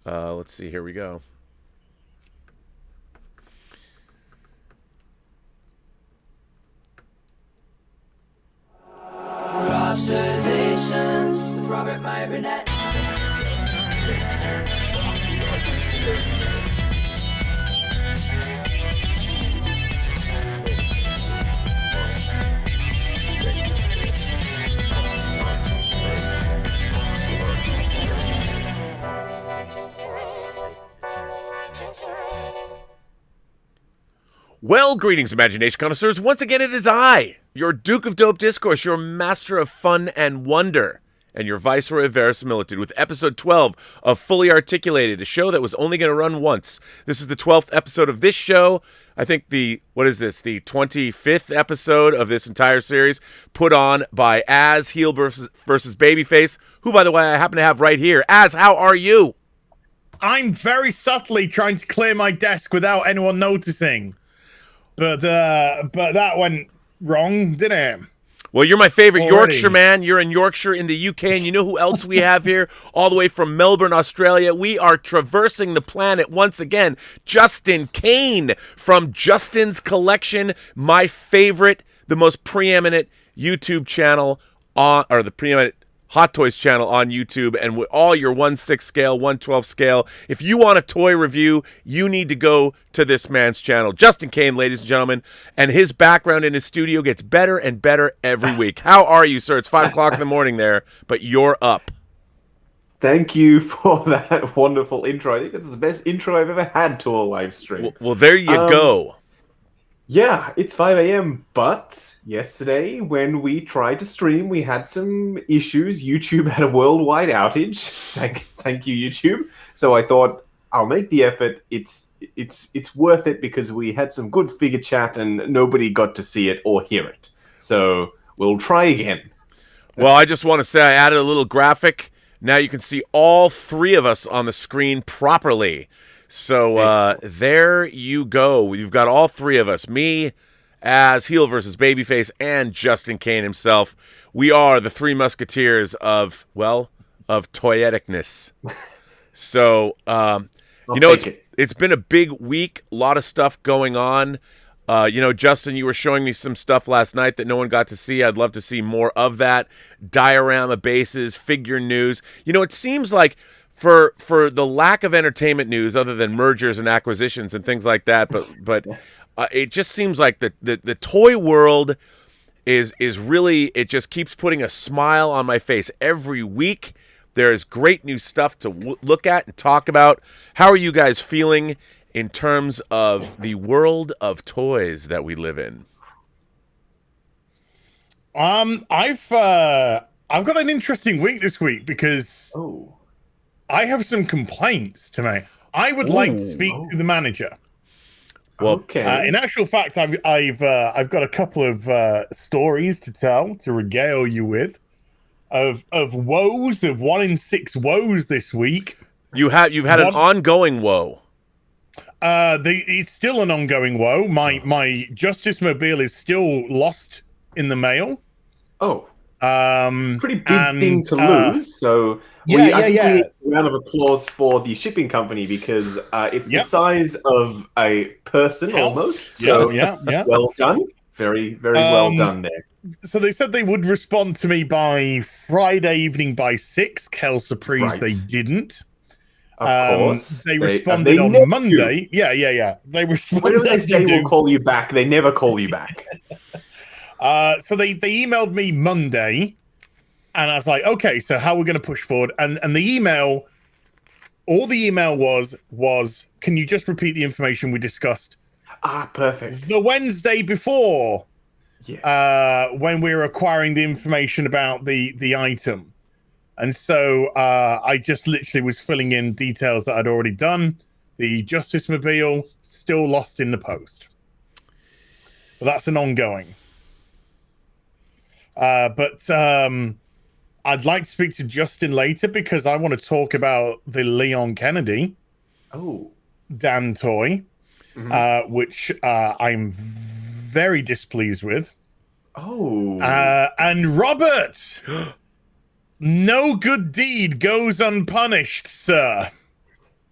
Let's see. Here we go. Observations with Robert Meyer Burnett. Well, greetings, imagination connoisseurs. Once again, it is I, your Duke of Dope Discourse, your master of fun and wonder, and your viceroy of verisimilitude, with episode 12 of Fully Articulated, a show that was only going to run once. This is the 12th episode of this show. I think the 25th episode of this entire series, put on by versus Babyface, who, by the way, I happen to have right here. Az, how are you? I'm very subtly trying to clear my desk without anyone noticing. But that went wrong, didn't it? Well, you're my favorite Already. Yorkshire man. You're in Yorkshire in the UK, and you know who else we have here? All the way from Melbourne, Australia. We are traversing the planet once again. Justin Kane from Justin's Collection, my favorite, the most preeminent YouTube channel or the preeminent Hot Toys channel on YouTube, and with all your 1/6 scale, 1/12 scale. If you want a toy review, you need to go to this man's channel. Justin Kane, ladies and gentlemen, and his background in his studio gets better and better every week. How are you, sir? It's 5 o'clock in the morning there, but you're up. Thank you for that wonderful intro. I think that's the best intro I've ever had to a live stream. Well, there you go. Yeah, it's 5 a.m., but yesterday when we tried to stream, we had some issues. YouTube had a worldwide outage. Thank you, YouTube. So I thought, I'll make the effort. It's worth it because we had some good figure chat and nobody got to see it or hear it. So we'll try again. Well, I just want to say I added a little graphic. Now you can see all three of us on the screen properly. So there you go. You've got all three of us, me, as versus Babyface, and Justin Kane himself. We are the three musketeers of toyeticness. So, it's been a big week, a lot of stuff going on. Justin, you were showing me some stuff last night that no one got to see. I'd love to see more of that. Diorama bases, figure news. It seems like for the lack of entertainment news other than mergers and acquisitions and things like that, but it just seems like the toy world is really, it just keeps putting a smile on my face every week. There's great new stuff to look at and talk about. How are you guys feeling in terms of the world of toys that we live in? I've got an interesting week this week because I have some complaints to make. I would like to speak to the manager. Well, okay. In actual fact, I've got a couple of stories to tell, to regale you with, of woes, of 1 in 6 woes this week. You've had an ongoing woe. It's still an ongoing woe. My Justice Mobile is still lost in the mail. Pretty big thing to lose. So we need a round of applause for the shipping company because it's the size of a person almost. So well done. Very, very well done there. So they said they would respond to me by Friday evening by 6. Kel surprise, they didn't. Of course. They responded on Monday. Do. Yeah. They responded. Whenever they say we'll call you back, they never call you back. So they emailed me Monday, and I was like, okay, so how are we going to push forward? And the email, all the email was, can you just repeat the information we discussed? Perfect. The Wednesday before, yes. When we were acquiring the information about the item. And so I just literally was filling in details that I'd already done. The Justice Mobile still lost in the post. But that's an ongoing. But I'd like to speak to Justin later because I want to talk about the Leon Kennedy Dan toy, which I'm very displeased with. And Robert, no good deed goes unpunished, sir.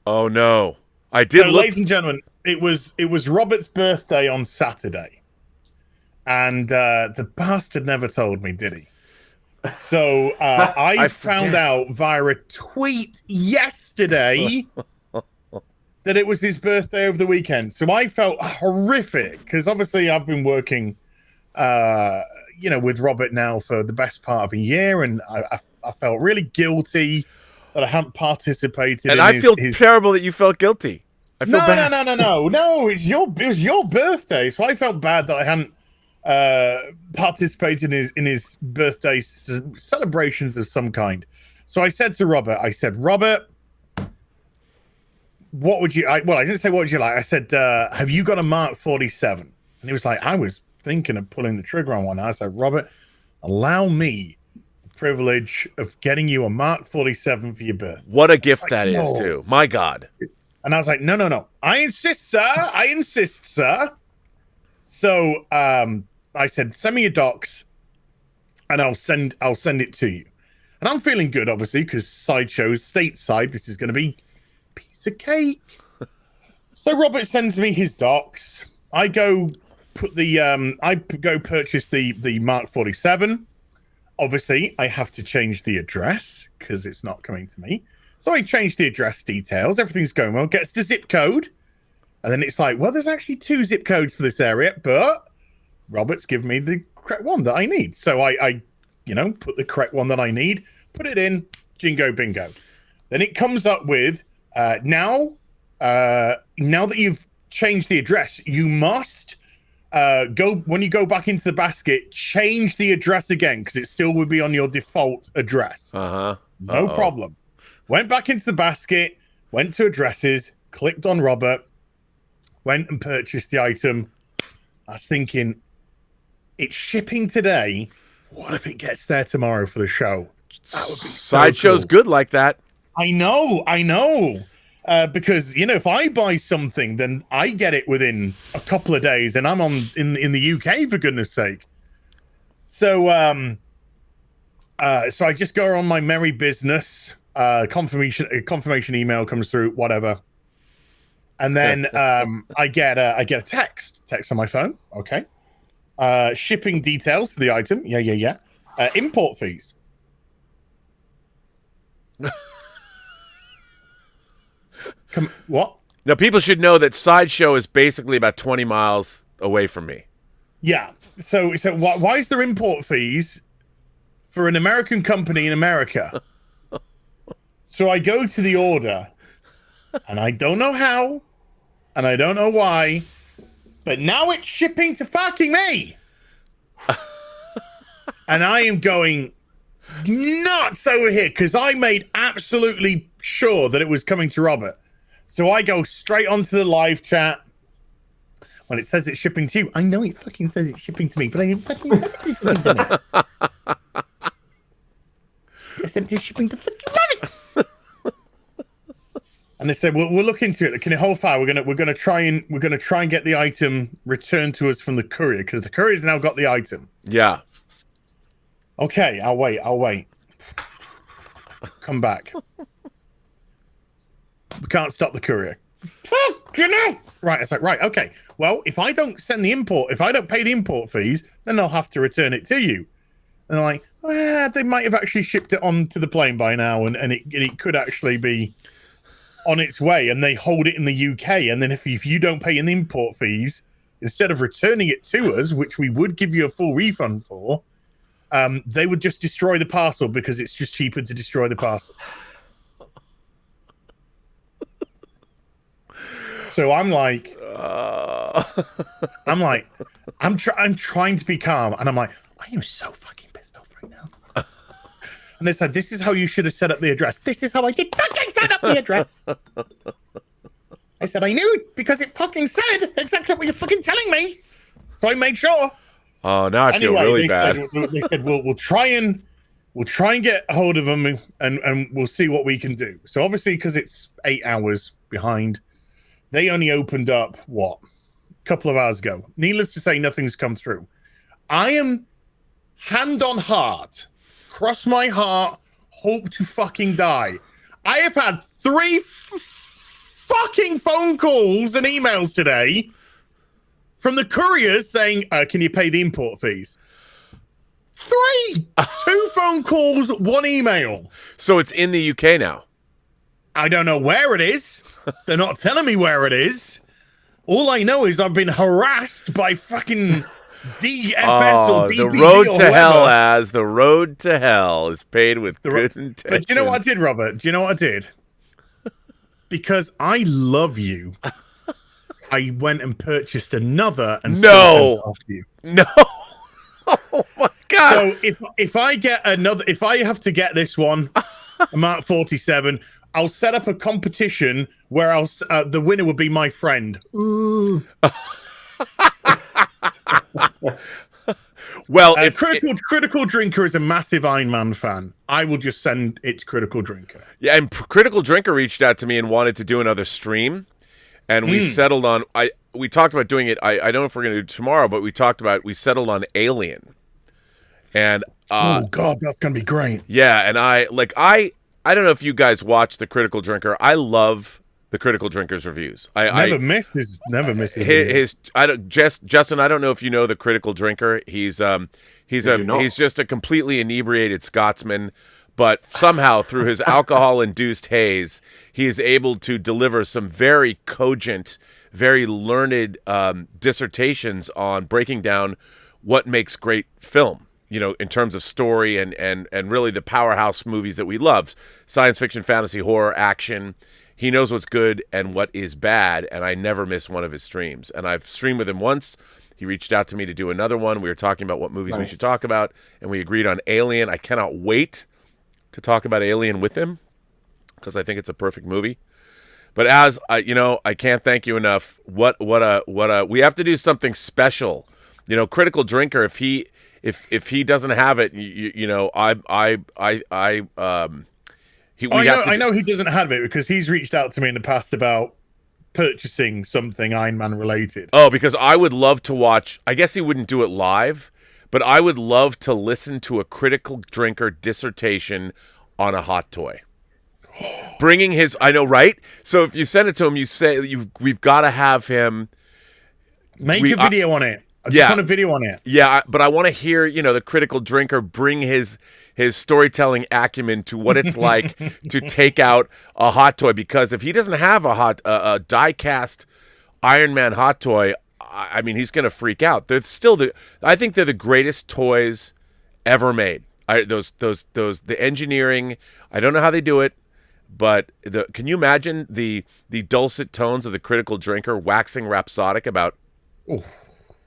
Oh no. I did So, look. ladies and gentlemen, it was Robert's birthday on Saturday, and the bastard never told me, did he? So I found forget. out via a tweet yesterday that it was his birthday over the weekend. So I felt horrific because obviously I've been working, with Robert now for the best part of a year, and I felt really guilty that I hadn't participated. And in I feel his... terrible that you felt guilty. I feel bad. No. It was your birthday, so I felt bad that I hadn't participated in his birthday celebrations of some kind. So I said to Robert, Robert, what would you? I didn't say what would you like. I said, have you got a Mark 47? And he was like, I was thinking of pulling the trigger on one. I said, Robert, allow me the privilege of getting you a Mark 47 for your birthday. What a gift that is, too. My God. And I was like, no. I insist, sir. So I said, send me your docs and I'll send it to you. And I'm feeling good, obviously, because Sideshow's stateside. This is going to be a piece of cake. So Robert sends me his docs. I go purchase the Mark 47. Obviously, I have to change the address because it's not coming to me. So I changed the address details. Everything's going well. Gets the zip code. And then it's like, well, there's actually 2 zip codes for this area, but Robert's given me the correct one that I need. So I put the correct one that I need, put it in, jingo bingo. Then it comes up with, now that you've changed the address, you must when you go back into the basket, change the address again, because it still would be on your default address. Uh-huh. No problem. Went back into the basket, went to addresses, clicked on Robert, went and purchased the item. I was thinking, it's shipping today. What if it gets there tomorrow for the show? That would be so Sideshow's cool. good like that. I know. Because if I buy something, then I get it within a couple of days, and I'm in the UK, for goodness sake. So so I just go on my merry business. Confirmation email comes through, whatever, and then I get a text on my phone. Okay, shipping details for the item. Yeah. Import fees. What? Now, people should know that Sideshow is basically about 20 miles away from me. Yeah. So why is there import fees for an American company in America? So I go to the order, and I don't know how, and I don't know why, but now it's shipping to fucking me. And I am going nuts over here because I made absolutely sure that it was coming to Robert. So I go straight onto the live chat. When it says it's shipping to you, I know it fucking says it's shipping to me, but I didn't fucking done it. I said it's shipping to fucking Robert. And they said, "We'll look into it. Can you hold fire? We're gonna try and get the item returned to us from the courier, because the courier's now got the item." Yeah. Okay, I'll wait. Come back. We can't stop the courier. Fuck, Right, it's like, right, okay. Well, if I don't pay the import fees, then I'll have to return it to you. And they're like, well, they might have actually shipped it onto the plane by now, and it could actually be on its way, and they hold it in the UK. And then if you don't pay an import fees, instead of returning it to us, which we would give you a full refund for, they would just destroy the parcel, because it's just cheaper to destroy the parcel. So I'm like, I'm trying to be calm, and I'm like, I am so fucking pissed off right now. And they said, this is how you should have set up the address. This is how I did fucking set up the address. I said, I knew, because it fucking said exactly what you're fucking telling me. So I made sure. Oh, now I feel really bad. They said, we'll try and get a hold of them, and we'll see what we can do. So obviously, because it's 8 hours behind, they only opened up, a couple of hours ago. Needless to say, nothing's come through. I am hand on heart, cross my heart, hope to fucking die. I have had 3 fucking phone calls and emails today from the couriers saying, can you pay the import fees? 3! 2 phone calls, 1 email. So it's in the UK now. I don't know where it is. They're not telling me where it is. All I know is I've been harassed by fucking DFS or DPD the road or to hell, whoever. the road to hell is paved with good intentions. But do you know what I did, Robert? Do you know what I did? Because I love you, I went and purchased another and sent it off to you. No. Oh my god. So if I get another, if I have to get this one, I'm at 47. I'll set up a competition where the winner will be my friend. Well, Critical Drinker is a massive Iron Man fan. I will just send it to Critical Drinker. Yeah, and Critical Drinker reached out to me and wanted to do another stream, and we settled on. We talked about doing it. I don't know if we're going to do it tomorrow, but we settled on Alien. And oh god, that's going to be great. Yeah, and I don't know if you guys watch the Critical Drinker. I love the Critical Drinker's reviews. Never miss his Justin, I don't know if you know the Critical Drinker. He's just a completely inebriated Scotsman, but somehow through his alcohol-induced haze, he is able to deliver some very cogent, very learned dissertations on breaking down what makes great film. You know, in terms of story and really the powerhouse movies that we love, science fiction, fantasy, horror, action. He knows what's good and what is bad, and I never miss one of his streams. And I've streamed with him once. He reached out to me to do another one. We were talking about what movies we should talk about, and we agreed on Alien. I cannot wait to talk about Alien with him because I think it's a perfect movie. But as I can't thank you enough. What a we have to do something special. You know, Critical Drinker. If he doesn't have it, I know he doesn't have it because he's reached out to me in the past about purchasing something Iron Man related. Oh, because I would love to watch. I guess he wouldn't do it live, but I would love to listen to a Critical Drinker dissertation on a hot toy. Bringing his, I know, right? So if you send it to him, you say we've got to have him make a video on it. I just want a video on it. Yeah, but I want to hear, the Critical Drinker bring his storytelling acumen to what it's like to take out a hot toy. Because if he doesn't have a die-cast Iron Man hot toy, I mean, he's going to freak out. They're still I think they're the greatest toys ever made. The engineering, I don't know how they do it, but can you imagine the dulcet tones of the Critical Drinker waxing rhapsodic about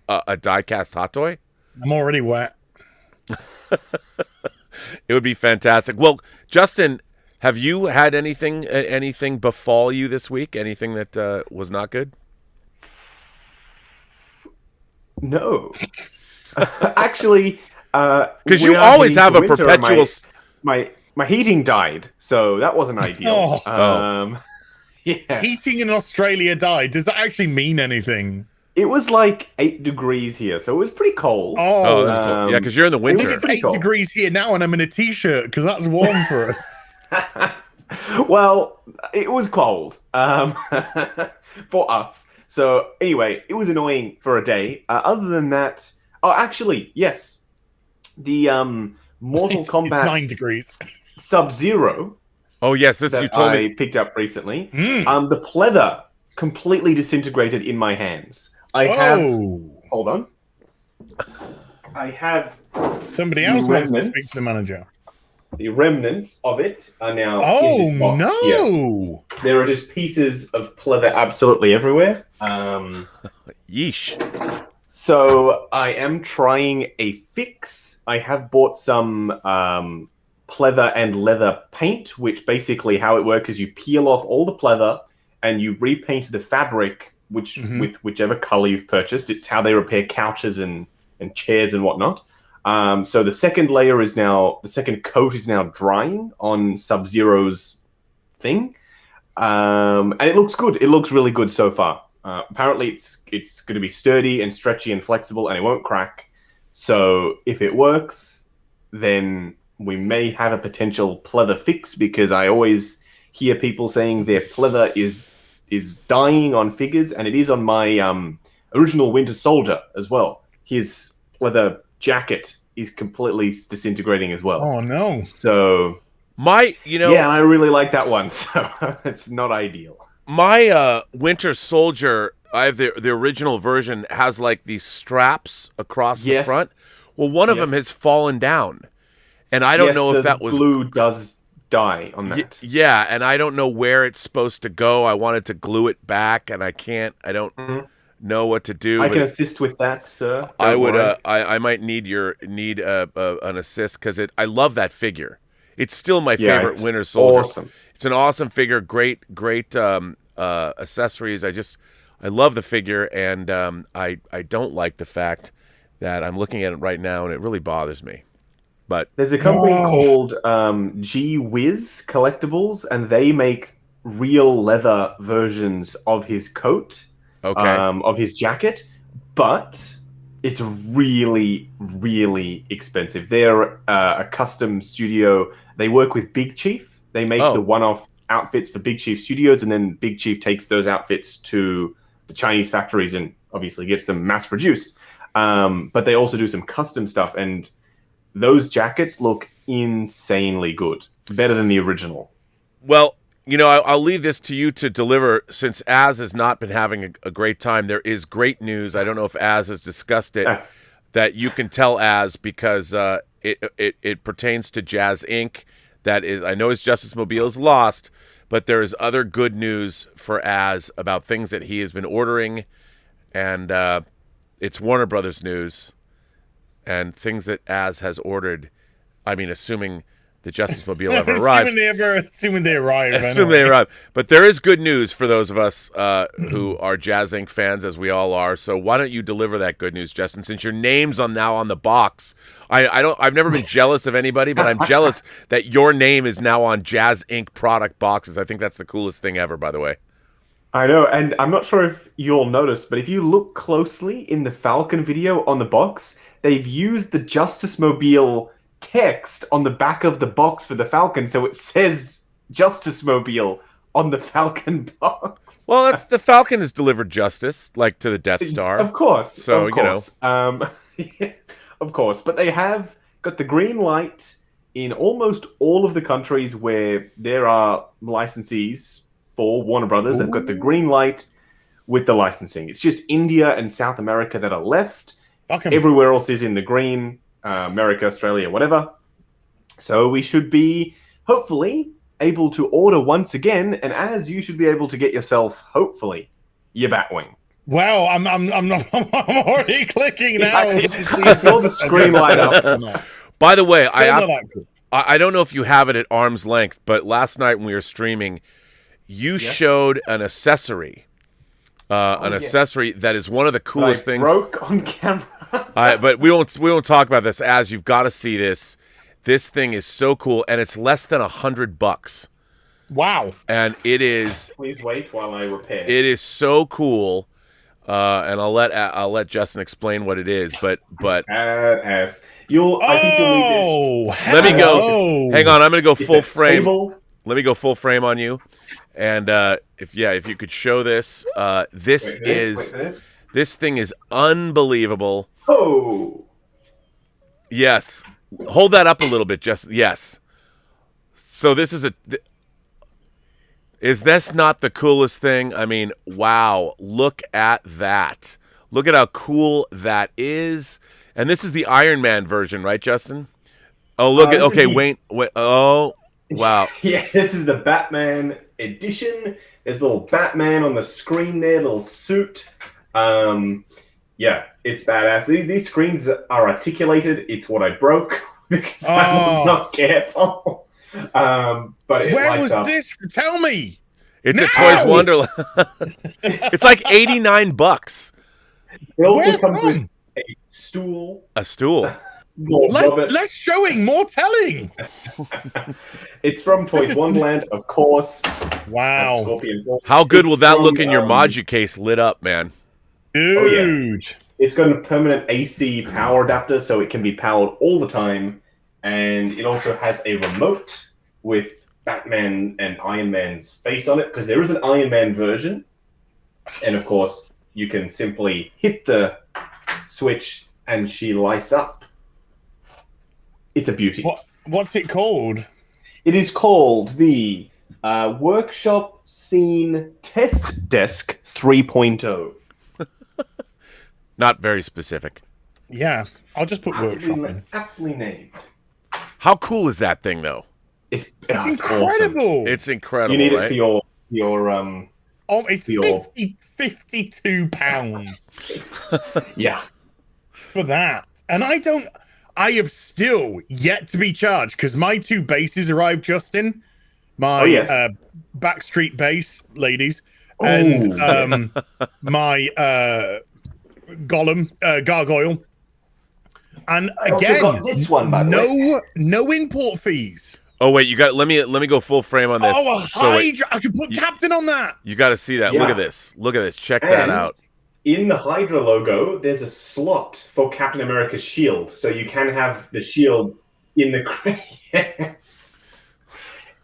a die-cast hot toy? I'm already wet. It would be fantastic. Well, Justin, have you had anything befall you this week? Anything that was not good? No. Actually, because you always have a perpetual. My heating died, so that wasn't ideal. Yeah. Heating in Australia died. Does that actually mean anything? It was like 8 degrees here, so it was pretty cold. Oh, that's cool. Yeah, because you're in the winter. It's 8 degrees here now, and I'm in a t-shirt because that's warm for us. Well, it was cold for us. So anyway, it was annoying for a day. Other than that, actually, yes, the Mortal Kombat it's 9 degrees. Sub-Zero. Oh yes, this you told me. I picked up recently. The pleather completely disintegrated in my hands. Hold on. I have somebody else wants to speak to the manager. The remnants of it are now. Oh in this box no! Here. There are just pieces of pleather absolutely everywhere. Yeesh. So I am trying a fix. I have bought some pleather and leather paint, which basically how it works is you peel off all the pleather and you repaint the fabric, with whichever color you've purchased. It's how they repair couches and chairs and whatnot. So the second coat is now drying on Sub-Zero's thing. And it looks good. It looks really good so far. Apparently it's going to be sturdy and stretchy and flexible and it won't crack. So if it works, then we may have a potential pleather fix, because I always hear people saying their pleather is is dying on figures, and it is on my original Winter Soldier as well. His leather jacket is completely disintegrating as well. Oh no! So yeah, I really like that one. So it's not ideal. My Winter Soldier, I have the original version, has like these straps across the front. Well, one of them has fallen down, and I don't know if that was glue does die on that. Yeah, and I don't know where it's supposed to go. I wanted to glue it back, and I can't. I don't know what to do. I can assist with that, sir. I would. I might need an assist because I love that figure. It's still my favorite Winter Soldier. Awesome. It's an awesome figure. Great accessories. I love the figure, and I don't like the fact that I'm looking at it right now, and it really bothers me. But there's a company called G Wiz Collectibles, and they make real leather versions of his coat, of his jacket, but it's really, really expensive. They're a custom studio. They work with Big Chief. They make the one-off outfits for Big Chief Studios, and then Big Chief takes those outfits to the Chinese factories and obviously gets them mass-produced. But they also do some custom stuff, and those jackets look insanely good. Better than the original. Well, I'll leave this to you to deliver, since Az has not been having a great time. There is great news. I don't know if Az has discussed it, that you can tell Az, because it pertains to Jazz Inc. That is, I know his Justice Mobile is lost, but there is other good news for Az about things that he has been ordering, and it's Warner Brothers news, and things that Az has ordered. I mean, assuming the Justice Mobile ever arrives. Assuming they arrive. Assume they arrive. But there is good news for those of us who are Jazz Inc. fans, as we all are. So why don't you deliver that good news, Justin? Since your name's now on the box, I've never been jealous of anybody, but I'm jealous that your name is now on Jazz Inc. product boxes. I think that's the coolest thing ever, by the way. I know, and I'm not sure if you'll notice, but if you look closely in the Falcon video on the box, they've used the Justice Mobile text on the back of the box for the Falcon, so it says Justice Mobile on the Falcon box. Well, that's the Falcon has delivered justice, like to the Death Star, of course. So of course. Of course, but they have got the green light in almost all of the countries where there are licensees for Warner Brothers. They've got the green light with the licensing. It's just India and South America that are left. Everywhere else is in the green. America, Australia, whatever. So we should be, hopefully, able to order once again, and as you should be able to get yourself, hopefully, your Batwing. Wow, I'm already clicking now. I saw the screen light up. By the way, I don't know if you have it at arm's length, but last night when we were streaming, you showed an accessory. Accessory that is one of the coolest things. Broke on camera. But we won't talk about this. As you've got to see this. This thing is so cool, and it's less than $100. Wow! And it is. Please wait while I repair. It is so cool, and I'll let Justin explain what it is. But I think you'll need this. Let me go. Hang on, I'm going to go full frame. Let me go full frame on you. And if you could show this, this thing is unbelievable. Oh, yes. Hold that up a little bit, Justin. Yes. So this is is this not the coolest thing? I mean, wow! Look at that. Look at how cool that is. And this is the Iron Man version, right, Justin? Oh, look at Wayne. Oh, wow. Yeah, this is the Batman edition. There's a little Batman on the screen there, little suit. Yeah, it's badass. These screens are articulated. It's what I broke because I was not careful. But where was this? Tell me. It's a Toys Wonderland. It's like $89. It also comes with a stool. A stool. Less showing, more telling. It's from Toys Wonderland, of course. Wow. How good will that look in your Modu case lit up, man? Dude. Oh, yeah. It's got a permanent AC power adapter, so it can be powered all the time. And it also has a remote with Batman and Iron Man's face on it, because there is an Iron Man version. And of course, you can simply hit the switch and she lights up. It's a beauty. What's it called? It is called the Workshop Scene Test Desk 3.0. Not very specific. Yeah, I'll just put workshop in. Aptly named. How cool is that thing, though? It's incredible. Awesome. It's incredible. You need right? it for your Oh, it's your... 52 pounds. Yeah. For that. And I have still yet to be charged because my 2 bases arrived, Justin. My Backstreet bass, ladies. And my gargoyle. And again, this one, by the way. No import fees. Oh wait, you got. Let me go full frame on this. Oh, a Hydra! I can put Captain on that. You got to see that. Yeah. Look at this. Check that out. In the Hydra logo, there's a slot for Captain America's shield, so you can have the shield in the yes.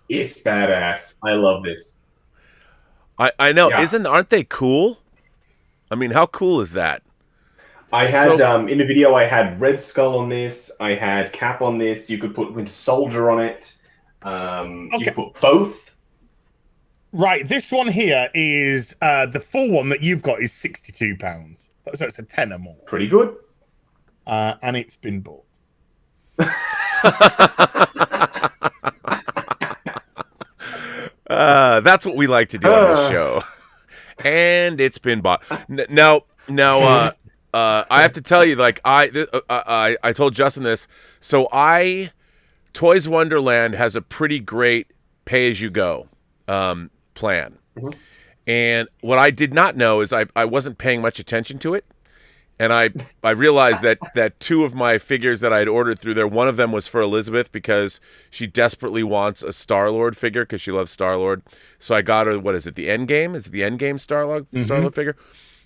It's badass. I love this. I know. Yeah. Aren't they cool? I mean, how cool is that? I had in the video. I had Red Skull on this. I had Cap on this. You could put Winter Soldier on it. You could put both. Right, this one here is the full one that you've got is £62, so it's a tenner more. Pretty good. And it's been bought. That's what we like to do on this show, and it's been bought. Now, I have to tell you, like I told Justin this. So Toys Wonderland has a pretty great pay-as-you-go plan. Mm-hmm. And what I did not know is I wasn't paying much attention to it. And I realized that 2 of my figures that I had ordered through there, one of them was for Elizabeth because she desperately wants a Star-Lord figure because she loves Star-Lord. So I got her, what is it, the Endgame? Is it the Endgame Star-Lord figure?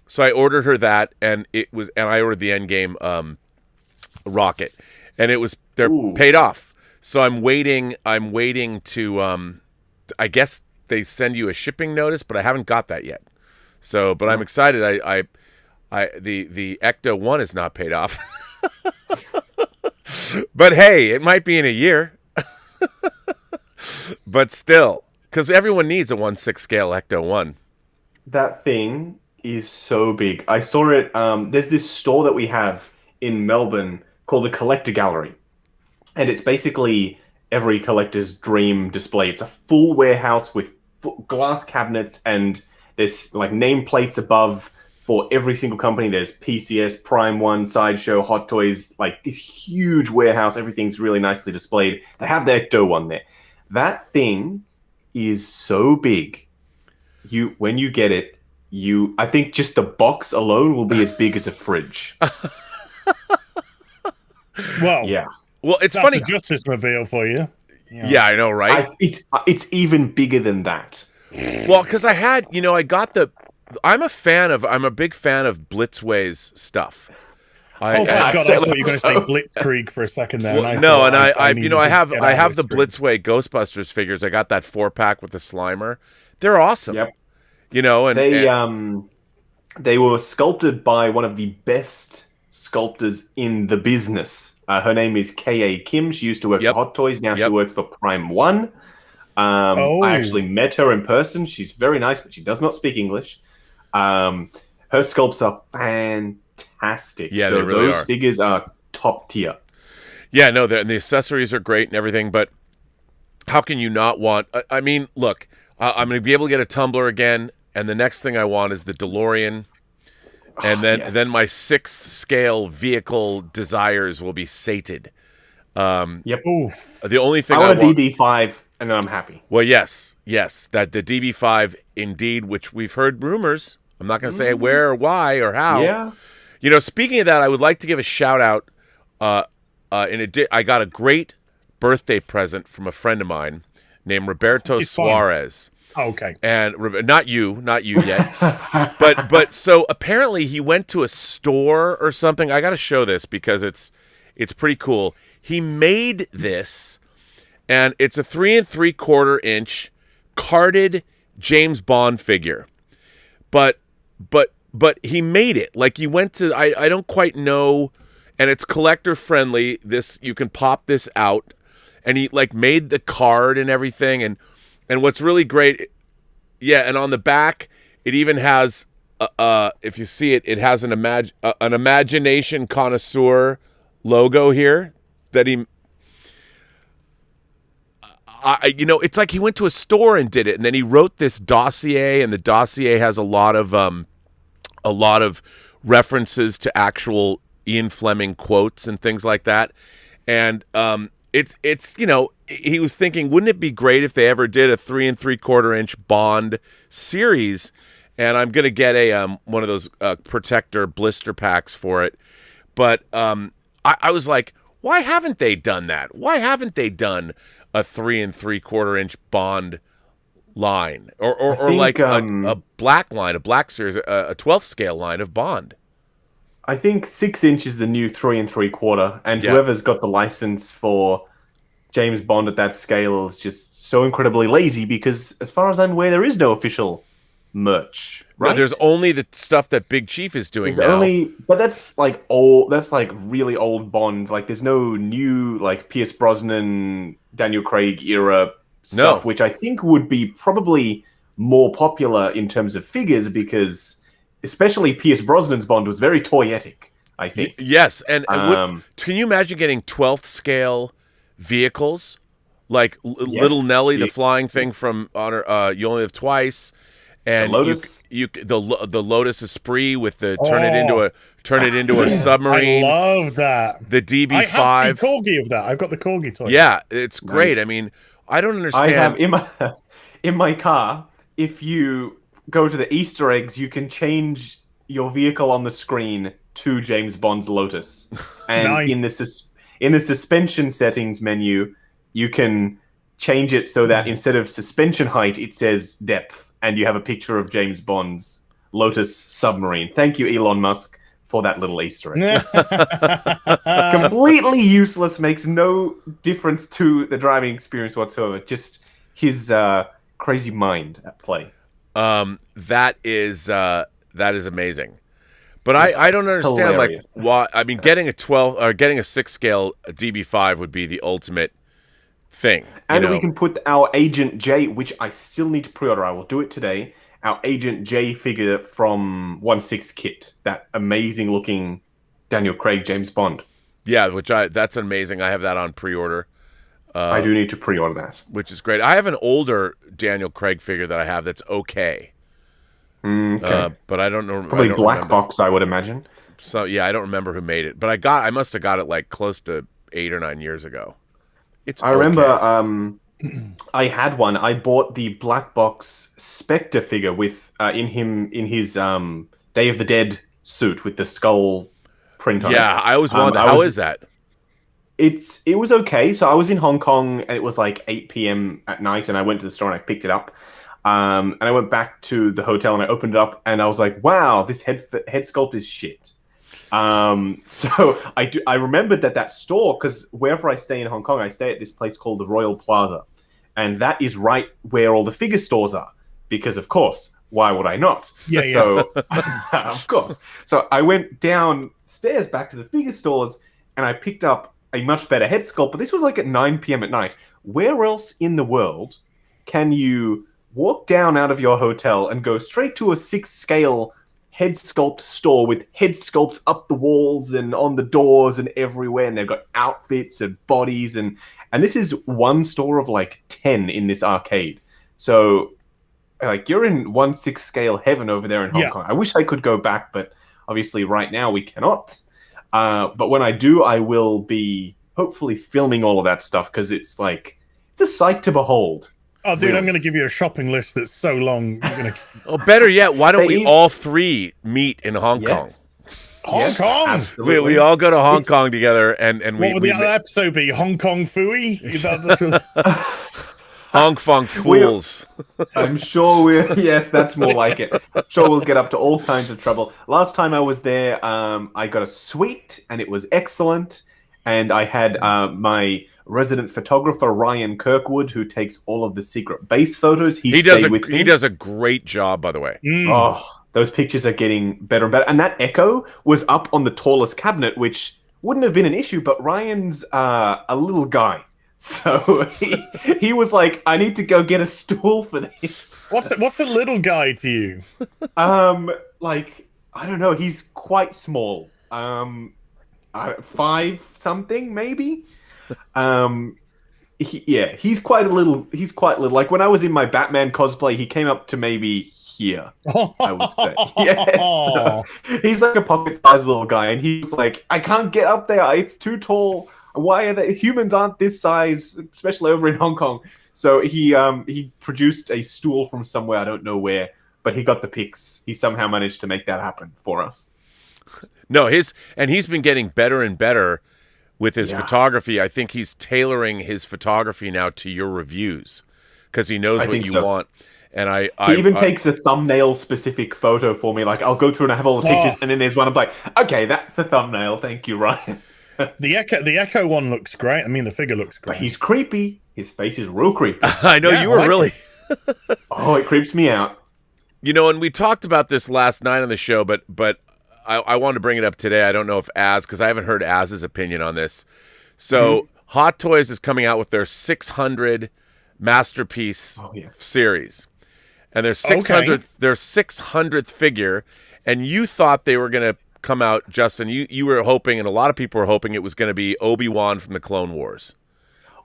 So I ordered her that, and I ordered the Endgame Rocket. And they're paid off. So I'm waiting to I guess they send you a shipping notice, but I haven't got that yet. So, but I'm excited. The Ecto 1 is not paid off. But hey, it might be in a year. But still, because everyone needs a 1/6 scale Ecto 1. That thing is so big. I saw it. There's this store that we have in Melbourne called the Collector Gallery. And it's basically every collector's dream display. It's a full warehouse with glass cabinets, and there's like nameplates above for every single company. There's PCS, Prime One, Sideshow, Hot Toys, like this huge warehouse. Everything's really nicely displayed. They have the Ecto one there. That thing is so big. When you get it, I think just the box alone will be as big as a fridge. Well, yeah. Well, it's that's funny. A Justice Mobile for you. Yeah, I know, right? It's even bigger than that. Well, because I'm a big fan of Blitzway's stuff. God, I thought you were going to say Blitzkrieg for a second there. Well, no, and I have the Blitzway Ghostbusters figures. I got that 4-pack with the Slimer. They're awesome. Yep. And they were sculpted by one of the best sculptors in the business. Her name is K.A. Kim. She used to work for Hot Toys. Now she works for Prime One. I actually met her in person. She's very nice, but she does not speak English. Her sculpts are fantastic. Yeah, so they really those figures are top tier. Yeah, no, and the accessories are great and everything, but how can you not want... I mean, look, I'm going to be able to get a tumbler again, and the next thing I want is the DeLorean. And then my 6th scale vehicle desires will be sated. Yep. The only thing I want a DB5, and then I'm happy. Well, yes, that the DB5 indeed, which we've heard rumors. I'm not going to say where or why or how. Yeah. Speaking of that, I would like to give a shout out. I got a great birthday present from a friend of mine named Roberto Suarez. Oh, okay. And not you yet. but so apparently he went to a store or something. I got to show this because it's pretty cool. He made this, and it's a 3 3/4 inch carded James Bond figure. But he made it. Like, he went to, I don't quite know, and it's collector friendly. This, you can pop this out, and he like made the card and everything. And what's really great, yeah, and on the back it even has if you see it, it has an imagination connoisseur logo here that he, it's like he went to a store and did it, and then he wrote this dossier, and the dossier has a lot of references to actual Ian Fleming quotes and things like that. And it's he was thinking, wouldn't it be great if they ever did a 3 3/4 inch Bond series? And I'm gonna get a one of those protector blister packs for it. But I was like, why haven't they done that? Why haven't they done a 3 3/4 inch Bond line, or like a black line, a black series, a 12th scale line of Bond? I think 6 inch is the new 3 3/4, and whoever's got the license for James Bond at that scale is just so incredibly lazy, because as far as I'm aware, there is no official merch. Right? No, there's only the stuff that Big Chief is doing there's now. But that's like old. That's like really old Bond. Like, there's no new like Pierce Brosnan, Daniel Craig era stuff, which I think would be probably more popular in terms of figures, because especially Pierce Brosnan's Bond was very toyetic, I think. Yes, and can you imagine getting 12th scale vehicles like Little Nelly, the flying thing from Honor? You Only Live Twice. And the Lotus, the Lotus Esprit with the turn it into a submarine. I love that. The DB5. I have the corgi of that. I've got the corgi toy. Yeah, it's great. Nice. I mean, I don't understand. I have in my car. If you go to the Easter eggs, you can change your vehicle on the screen to James Bond's Lotus, and nice. in the suspension settings menu, you can change it so that instead of suspension height, it says depth. And you have a picture of James Bond's Lotus submarine. Thank you, Elon Musk, for that little Easter egg. Completely useless, makes no difference to the driving experience whatsoever. Just his crazy mind at play. That is amazing. But I don't understand hilarious. Like why. I mean, getting a 12 or getting a 6 scale DB5 would be the ultimate thing, and we can put our Agent J, which I still need to pre-order. I will do it today. Our Agent J figure from 1/6 kit, that amazing looking Daniel Craig James Bond. Yeah, that's amazing. I have that on pre-order. I do need to pre-order that, which is great. I have an older Daniel Craig figure that I have that's okay. But I don't know. Probably black box, I would imagine. So yeah, I don't remember who made it, but I must have got it like close to 8 or 9 years ago. I remember I had one. I bought the black box Spectre figure with in his Day of the Dead suit with the skull print on it. Yeah, I always wondered, how is that? It was okay. So I was in Hong Kong, and it was like 8 p.m. at night, and I went to the store and I picked it up. And I went back to the hotel and I opened it up, and I was like, wow, this head sculpt is shit. So I remembered that store, because wherever I stay in Hong Kong, I stay at this place called the Royal Plaza, and that is right where all the figure stores are, because of course, why would I not? Yeah. So of course. So I went downstairs back to the figure stores, and I picked up a much better head sculpt, but this was like at 9 p.m. at night. Where else in the world can you walk down out of your hotel and go straight to a 6 scale head sculpt store with head sculpts up the walls and on the doors and everywhere, and they've got outfits and bodies, and this is one store of like 10 in this arcade. So like, you're in 1/6 scale heaven over there in Hong Kong. I wish I could go back, but obviously right now we cannot. But when I do, I will be hopefully filming all of that stuff, because it's a sight to behold. Oh, dude, really? I'm going to give you a shopping list that's so long. You're gonna... Oh, better yet, why don't we all three meet in Hong Kong? Hong Kong? Absolutely. We all go to Hong Kong together, and what would the other episode be? Hong Kong Fooey? Is that Hong Kong Fools? I'm sure yes, that's more like it. I'm sure we'll get up to all kinds of trouble. Last time I was there, I got a suite, and it was excellent. And I had my resident photographer Ryan Kirkwood, who takes all of the secret base photos. He does a great job, by the way. Oh, those pictures are getting better and better. And that Echo was up on the tallest cabinet, which wouldn't have been an issue, but Ryan's a little guy. So he was like, I need to go get a stool for this. What's a little guy to you? Like, I don't know. He's quite small. 5 something maybe. He's quite little. Like when I was in my Batman cosplay, he came up to maybe here, I would say. Yes. He's like a pocket-sized little guy, and he's like, I can't get up there. It's too tall. Why are the humans aren't this size, especially over in Hong Kong? So he produced a stool from somewhere, I don't know where, but he got the pics. He somehow managed to make that happen for us. No, he's been getting better and better with his photography. I think he's tailoring his photography now to your reviews because he knows what you want. And he even takes a thumbnail specific photo for me. Like, I'll go through and I have all the pictures, and then there's one I'm like, okay, that's the thumbnail. Thank you, Ryan. The Echo one looks great. I mean, the figure looks great. But he's creepy. His face is real creepy. I know you were really. Oh, it creeps me out. You know, and we talked about this last night on the show, but I wanted to bring it up today. I don't know if because I haven't heard Az's opinion on this. So Hot Toys is coming out with their 600 masterpiece series, and their 600th figure. And you thought they were going to come out, Justin. You were hoping, and a lot of people were hoping it was going to be Obi-Wan from the Clone Wars.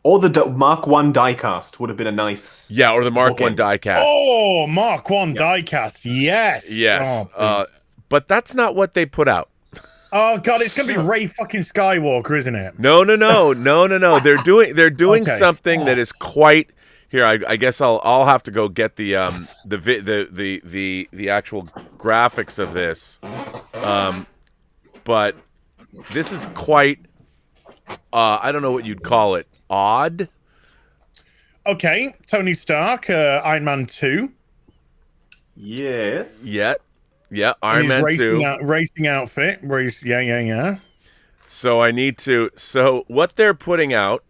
Or the Mark 1 diecast would have been a nice... Yeah, or the Mark 1 diecast. Oh, Mark 1 diecast, yes. Yes. But that's not what they put out. Oh God, it's gonna be Rey fucking Skywalker, isn't it? No. They're doing something that is quite. Here, I guess I'll have to go get the actual graphics of this. But this is quite. I don't know what you'd call it. Odd. Okay, Tony Stark, Iron Man 2. Yes. Yeah, Iron Man 2. Racing outfit. Where he's, yeah. So I need to... So what they're putting out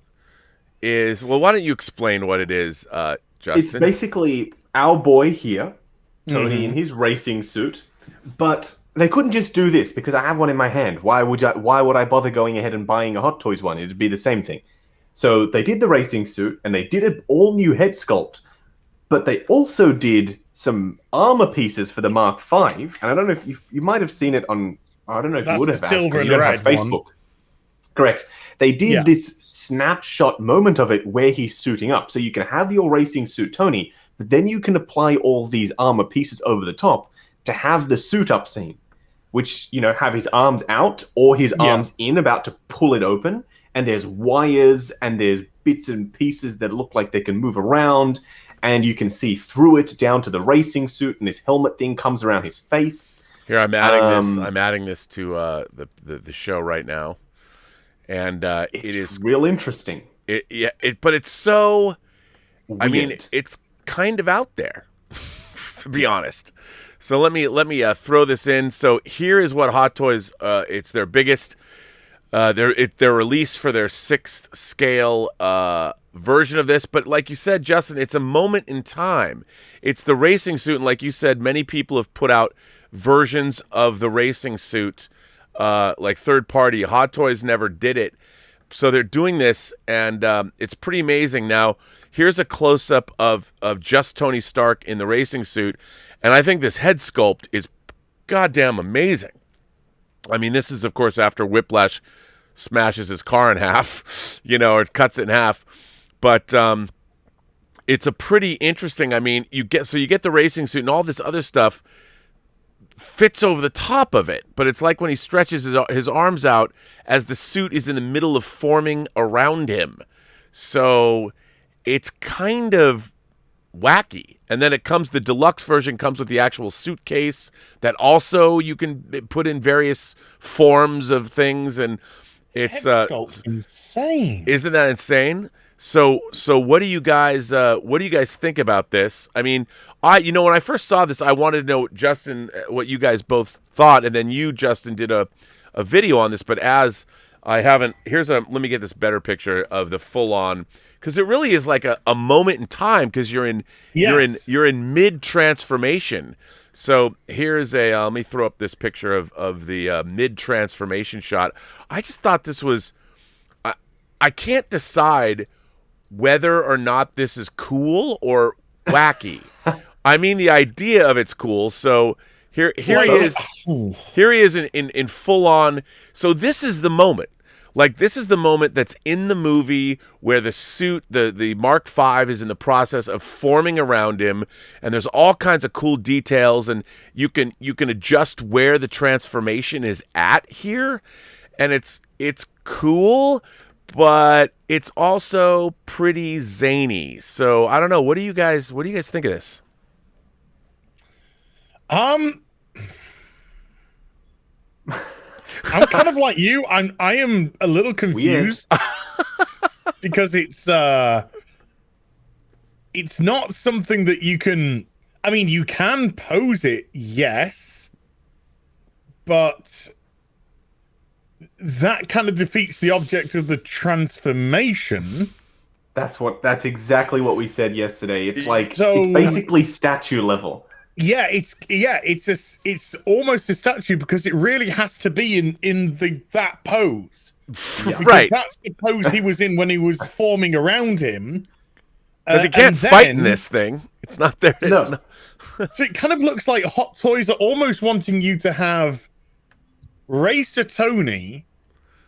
is... Well, why don't you explain what it is, Justin? It's basically our boy here, Tony, in his racing suit. But they couldn't just do this, because I have one in my hand. Why would I bother going ahead and buying a Hot Toys one? It'd be the same thing. So they did the racing suit, and they did an all-new head sculpt. But they also did some armor pieces for the Mark V, and I don't know if you might have seen it on. I don't know if you would have. Silver and you don't red have Facebook. One. Correct. They did this snapshot moment of it where he's suiting up, so you can have your racing suit, Tony, but then you can apply all these armor pieces over the top to have the suit up scene, which have his arms out or his arms in, about to pull it open, and there's wires and there's bits and pieces that look like they can move around. And you can see through it down to the racing suit, and this helmet thing comes around his face. Here, I'm adding this. I'm adding this to the show right now, and it is real interesting. But it's so. Weird. I mean, it's kind of out there, to be honest. So let me throw this in. So here is what Hot Toys. It's their biggest. Their release for their 6th scale version of this, but like you said, Justin, it's a moment in time. It's the racing suit, and like you said, many people have put out versions of the racing suit, like third party. Hot Toys never did it, so they're doing this, and it's pretty amazing. Now, here's a close up of just Tony Stark in the racing suit, and I think this head sculpt is goddamn amazing. I mean, this is of course after Whiplash smashes his car in half, or cuts it in half. But it's a pretty interesting. I mean, you get the racing suit and all this other stuff fits over the top of it. But it's like when he stretches his arms out as the suit is in the middle of forming around him. So it's kind of wacky. And then the deluxe version comes with the actual suitcase that also you can put in various forms of things, and it's insane. Isn't that insane? So what do you guys think about this? I mean, when I first saw this, I wanted to know, Justin, what you guys both thought, and then you, Justin, did a video on this. But as I haven't. Let me get this better picture of the full on, because it really is like a moment in time, because you're in mid transformation. So here's let me throw up this picture of the mid transformation shot. I just thought this was. I can't decide whether or not this is cool or wacky. I mean, the idea of it's cool. So here he is. Here he is in full on. So this is the moment. Like, this is the moment that's in the movie where the suit, the Mark V, is in the process of forming around him, and there's all kinds of cool details, and you can adjust where the transformation is at here, and it's cool, but it's also pretty zany. So I don't know. What do you guys think of this? I'm kind of like you. I am a little confused because it's not something that you can. I mean, you can pose it, yes, but that kind of defeats the object of the transformation. That's exactly what we said yesterday. It's like it's basically statue level. Yeah, it's almost a statue, because it really has to be in that pose. Yeah. Right. That's the pose he was in when he was forming around him. Because he can't fight in this thing. It's not there. No. So it kind of looks like Hot Toys are almost wanting you to have Racer Tony,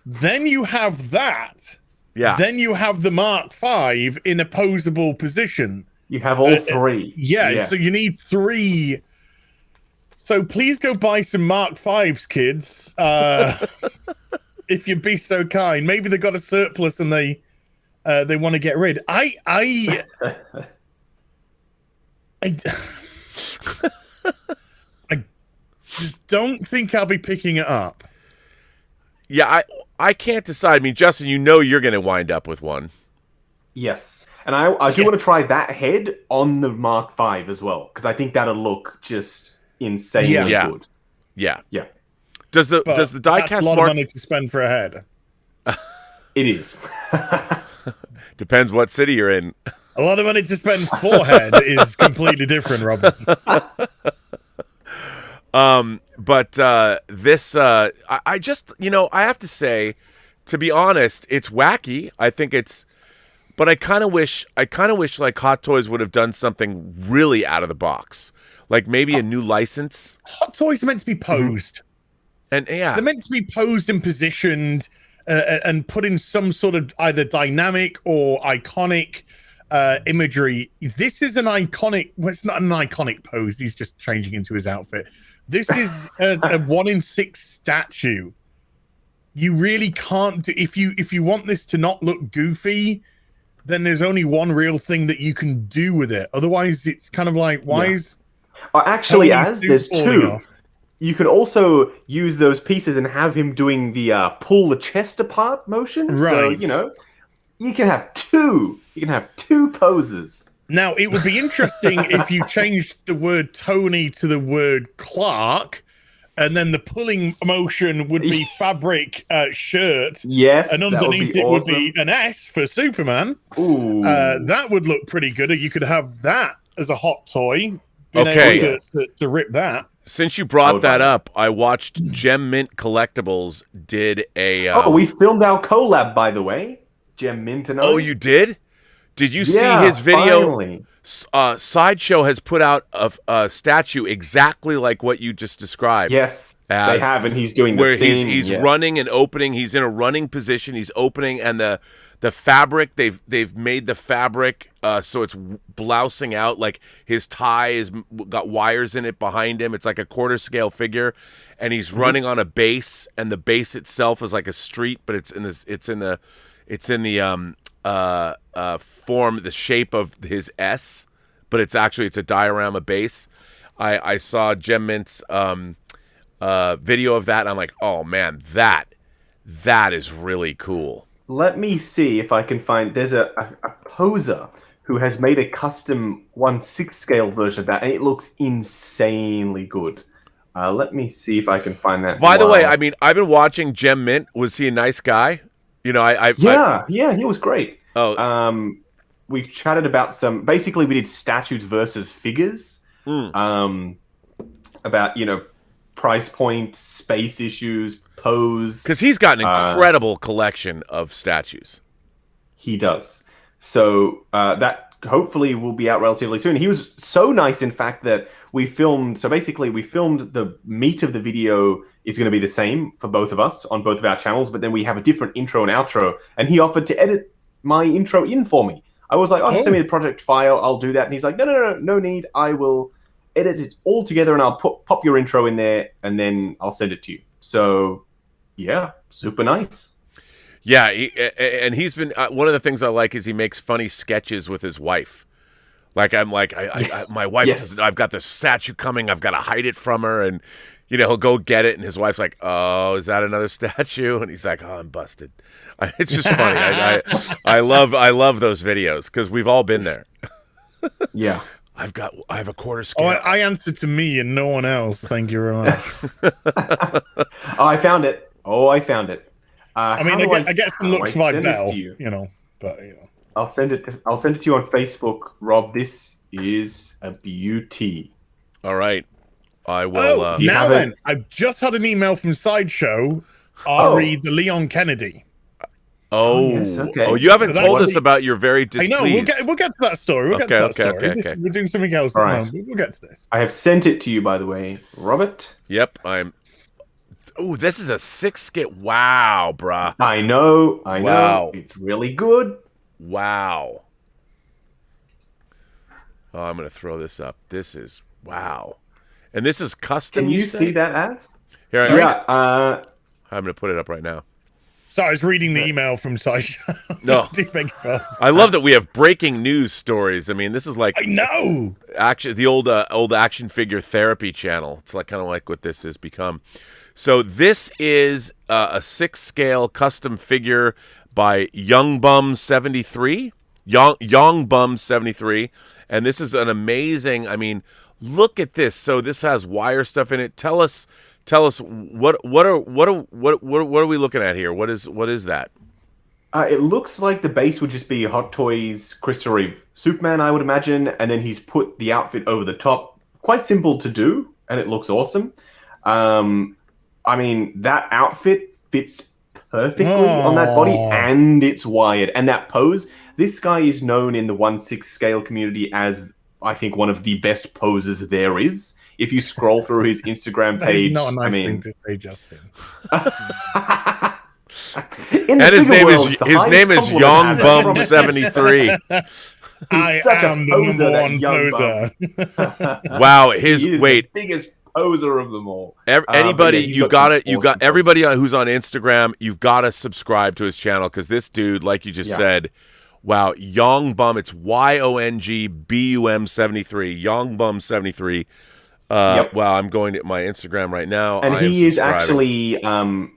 then you have that, then you have the Mark V in a posable position. You have all three. Yes. So you need three. So please go buy some Mark V's, kids. If you'd be so kind. Maybe they got a surplus and they want to get rid. I just don't think I'll be picking it up. Yeah, I can't decide. I mean, Justin, you're going to wind up with one. Yes. And I do want to try that head on the Mark V as well, because I think that'll look just insanely good. Yeah. Does the diecast that's a lot of money to spend for a head? It is. Depends what city you're in. A lot of money to spend for head is completely different, Robert. But this, I just, I have to say, to be honest, it's wacky. I think it's. But I kind of wish like Hot Toys would have done something really out of the box, like maybe a new license. Hot Toys are meant to be posed, and they're meant to be posed and positioned, and put in some sort of either dynamic or iconic imagery. This is an iconic. Well, it's not an iconic pose. He's just changing into his outfit. This is a 1-in-6 statue. You really can't do if you want this to not look goofy. Then there's only one real thing that you can do with it. Otherwise, it's kind of like, there's two. You can also use those pieces and have him doing the pull the chest apart motion. Right. So, you can have two. You can have two poses. Now, it would be interesting if you changed the word Tony to the word Clark, and then the pulling motion would be fabric shirt. Yes, and underneath it would be an S for Superman. Ooh. That would look pretty good. You could have that as a hot toy. Okay. To rip that. Since you brought that up, I watched Gem Mint Collectibles did a... we filmed our collab, by the way. Gem Mint and Oh, you did? Did you see his video? Finally. Sideshow has put out a statue exactly like what you just described. Yes, they have, and he's doing where he's running and opening. He's in a running position. He's opening, and the fabric they've made the fabric so it's blousing out. Like his tie is got wires in it behind him. It's like a quarter scale figure, and he's running on a base, and the base itself is like a street, but it's in the form, the shape of his S, but it's a diorama base. I saw Gem Mint's video of that, and I'm like, oh man, that is really cool. Let me see if I can find. There's a poser who has made a custom 1/6 scale version of that, and it looks insanely good. Let me see if I can find that. By the way, I mean, I've been watching Gem Mint. Was he a nice guy? You know, yeah, he was great. Oh, we chatted about basically we did statues versus figures. About, price point, space issues, pose. because he's got an incredible collection of statues. He does. So that hopefully will be out relatively soon. He was so nice, in fact, that we filmed. So basically, we filmed the meat of the video is going to be the same for both of us on both of our channels, but then we have a different intro and outro. And he offered to edit my intro in for me. I was like, "Oh, just send me the project file. I'll do that." And he's like, "No need. I will edit it all together, and I'll pop your intro in there, and then I'll send it to you." So, yeah, super nice. Yeah, and he's been one of the things I like is he makes funny sketches with his wife. Like I'm like my wife doesn't. I've got this statue coming. I've got to hide it from her, and he'll go get it, and his wife's like, "Oh, is that another statue?" And he's like, "Oh, I'm busted." It's just funny. I love those videos because we've all been there. Yeah. I have a quarter scale. Oh, I answered to me and no one else. Thank you very much. I found it. I mean, I get some looks by Bell, but I'll send it to you on Facebook, Rob. This is a beauty. All right, I will. Now then, I've just had an email from Sideshow. Ari the Leon Kennedy. Oh, yes, okay. Oh, you haven't told us about your very displeased. I know. We'll get to that story. Okay. We're doing something else. All right. We'll get to this. I have sent it to you, by the way, Robert. Yep, Oh, this is a 6-scale. Wow, bruh. I know. Wow. It's really good. Wow. Oh, I'm going to throw this up. This is, wow. And this is custom, Can you see that as? Here, I'm going to put it up right now. So I was reading the email from Sideshow. No. I love that we have breaking news stories. I mean, this is like... I know! The old action figure therapy channel. It's like kind of like what this has become. So this is a 6-scale custom figure by Youngbum73. Youngbum73. And this is an amazing... I mean, look at this. So this has wire stuff in it. Tell us what are we looking at here? What is that? It looks like the base would just be Hot Toys Christopher Reeve Superman, I would imagine, and then he's put the outfit over the top. Quite simple to do, and it looks awesome. I mean, that outfit fits perfectly on that body, and it's wired. And that pose, this guy is known in the 1/6 scale community as, I think, one of the best poses there is. If you scroll through his Instagram page, not a nice thing to say, Justin. And his name is Youngbum73. He's such a poser, that poser. Wow, the biggest poser of them all. Anybody, everybody who's on Instagram, you've got to subscribe to his channel because this dude, like you just said, wow, Youngbum, it's YONGBUM 73, Youngbum 73. Wow, I'm going to my Instagram right now. And he is actually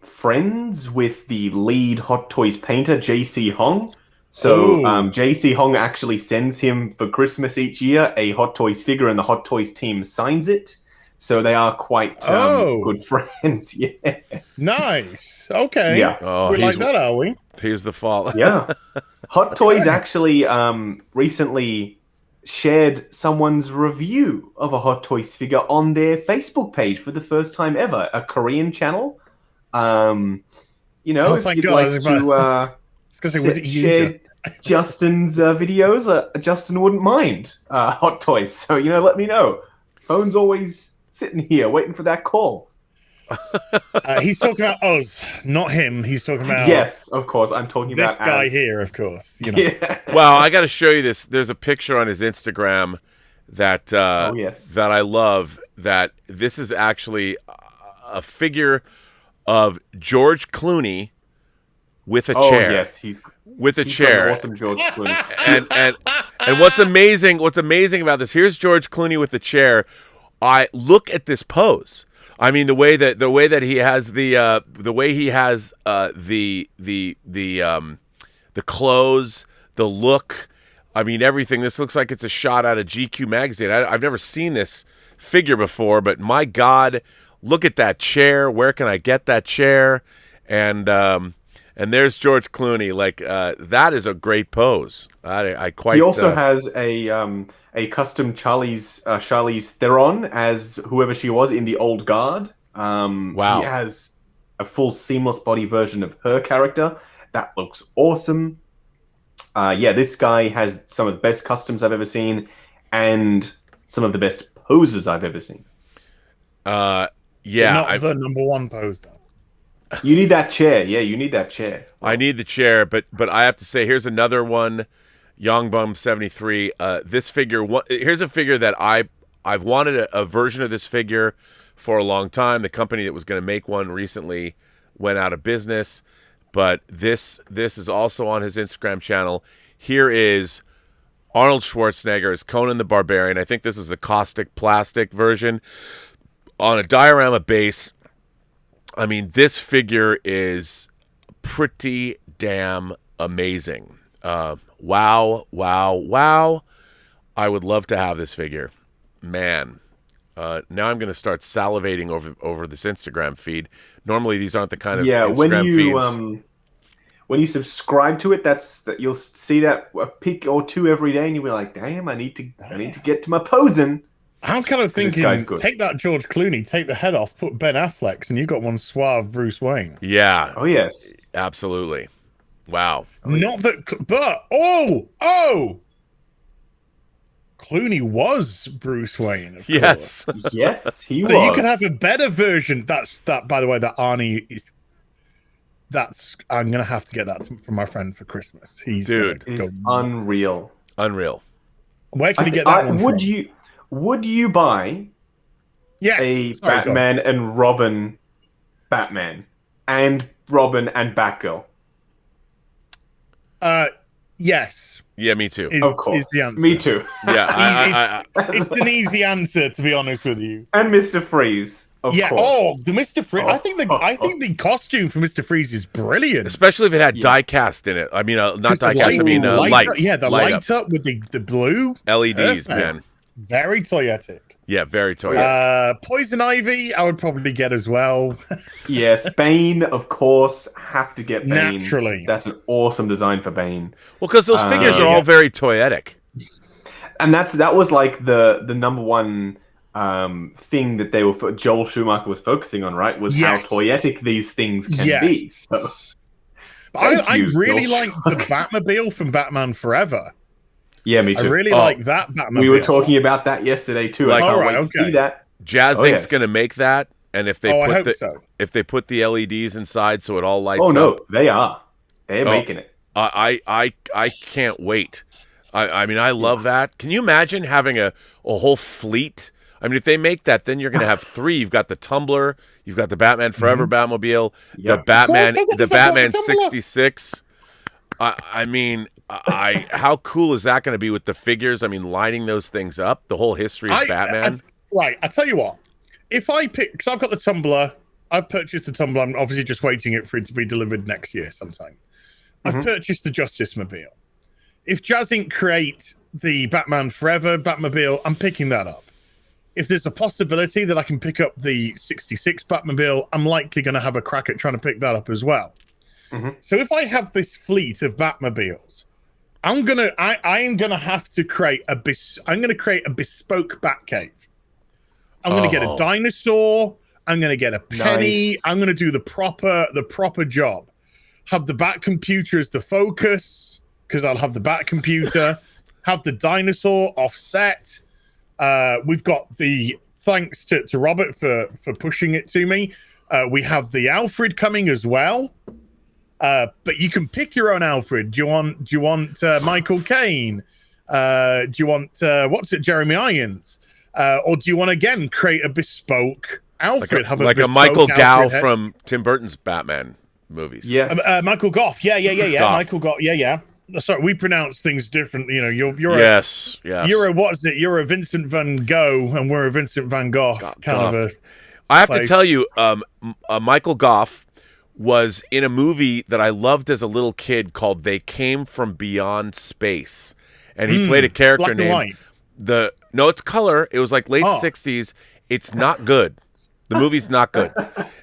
friends with the lead Hot Toys painter, JC Hong. So JC Hong actually sends him for Christmas each year a Hot Toys figure, and the Hot Toys team signs it. So they are quite good friends. Yeah. Nice. Okay. Yeah. We like that, are we? Here's the fall. Yeah. Hot Toys actually recently shared someone's review of a Hot Toys figure on their Facebook page for the first time ever. A Korean channel. If you'd like to share Justin's videos, Justin wouldn't mind Hot Toys. So, let me know. Phone's always sitting here waiting for that call. He's talking about us, not him. He's talking about... Yes, of course. I'm talking about this guy here, of course. Yeah. Well, I got to show you this. There's a picture on his Instagram that that I love. That this is actually a figure of George Clooney with a chair. Yes, he's chair. Awesome George Clooney. and what's amazing about this? Here's George Clooney with the chair. I look at this pose. I mean, the way that he has the clothes, the look. I mean, everything. This looks like it's a shot out of GQ magazine. I've never seen this figure before, but my God, look at that chair. Where can I get that chair? And there's George Clooney. Like that is a great pose. I quite. He also has a custom Charlize Theron as whoever she was in the Old Guard. Wow. He has a full seamless body version of her character. That looks awesome. This guy has some of the best customs I've ever seen and some of the best poses I've ever seen. Not the number one pose, though. You need that chair. Yeah, you need that chair. I need the chair, but I have to say, here's another one, Yongbum 73. This figure, here's a figure that I've wanted a version of this figure for a long time. The company that was going to make one recently went out of business. But this is also on his Instagram channel. Here is Arnold Schwarzenegger as Conan the Barbarian. I think this is the caustic plastic version on a diorama base. I mean, this figure is pretty damn amazing. Wow. I would love to have this figure. Man. Now I'm going to start salivating over this Instagram feed. Normally, these aren't the kind of Instagram feeds. When you subscribe to it, you'll see that a pic or two every day, and you'll be like, "Damn, I need to get to my posing." I'm kind of thinking, take that George Clooney, take the head off, put Ben Affleck's, and you got one suave Bruce Wayne. Yeah. Oh yes. Absolutely. Wow. Not that, but Clooney was Bruce Wayne. Yes. Yes, he was. So you could have a better version. That, by the way, that Arnie is. I'm gonna have to get that from my friend for Christmas. It's unreal. Where can you get that one from? Would you buy Batman and Robin Batman and Robin and Batgirl? Yes. Yeah, me too. Of course. Is the answer. Me too. Yeah, it's an easy answer, to be honest with you. And Mr. Freeze. Of course. Oh, the Mr. Freeze. I think the costume for Mr. Freeze is brilliant. Especially if it had die cast in it. I mean, not die cast. I mean, lights. Yeah, the light up with the blue LEDs, man. Very toyetic. Yeah, very toyetic. Poison Ivy, I would probably get as well. Yes, Bane, of course, have to get Bane. Naturally, that's an awesome design for Bane. Well, because those figures are all very toyetic, and that was like the number one thing that Joel Schumacher was focusing on, right? Was how toyetic these things can be. So, I really like the Batmobile from Batman Forever. Yeah, me too. I really like that Batmobile. We were talking about that yesterday too. I can't wait to see that. Jazz Inc.'s going to make that, and if they if they put the LEDs inside so it all lights up. Oh no, they are. They're making it. I can't wait. I mean, I love that. Can you imagine having a whole fleet? I mean, if they make that, then you're going to have three. You've got the Tumbler, you've got the Batman Forever Batmobile, the Batman 66. I mean, how cool is that going to be with the figures? I mean, lining those things up, the whole history of Batman. I tell you what, if I pick, because I've got the Tumbler, I've purchased the Tumbler. I'm obviously just waiting for it to be delivered next year sometime. I've purchased the Justice Mobile. If Jazz Inc. create the Batman Forever Batmobile, I'm picking that up. If there's a possibility that I can pick up the 66 Batmobile, I'm likely going to have a crack at trying to pick that up as well. So if I have this fleet of Batmobiles, I am gonna have to create a bespoke Batcave. I'm gonna get a dinosaur. I'm gonna get a penny. Nice. I'm gonna do the proper job. Have the Bat computer as the focus because I'll have the Bat computer. Have the dinosaur offset. We've got the thanks to Robert for pushing it to me. We have the Alfred coming as well. But you can pick your own Alfred. Do you want Michael Caine? Do you want Jeremy Irons? Or do you want again create a bespoke Alfred? Like a Michael Gough from Tim Burton's Batman movies. Yes, Michael Gough. Yeah. Gough. Michael Gough. Yeah. Sorry, we pronounce things different. You know, you're yes. You're a Vincent Van Gogh, and we're a Vincent Van Gogh kind of a. I have to tell you, Michael Gough was in a movie that I loved as a little kid called They Came from Beyond Space. and he played a character black and named white. No, it's color. It was like late Oh. 60s. It's not good. The movie's not good.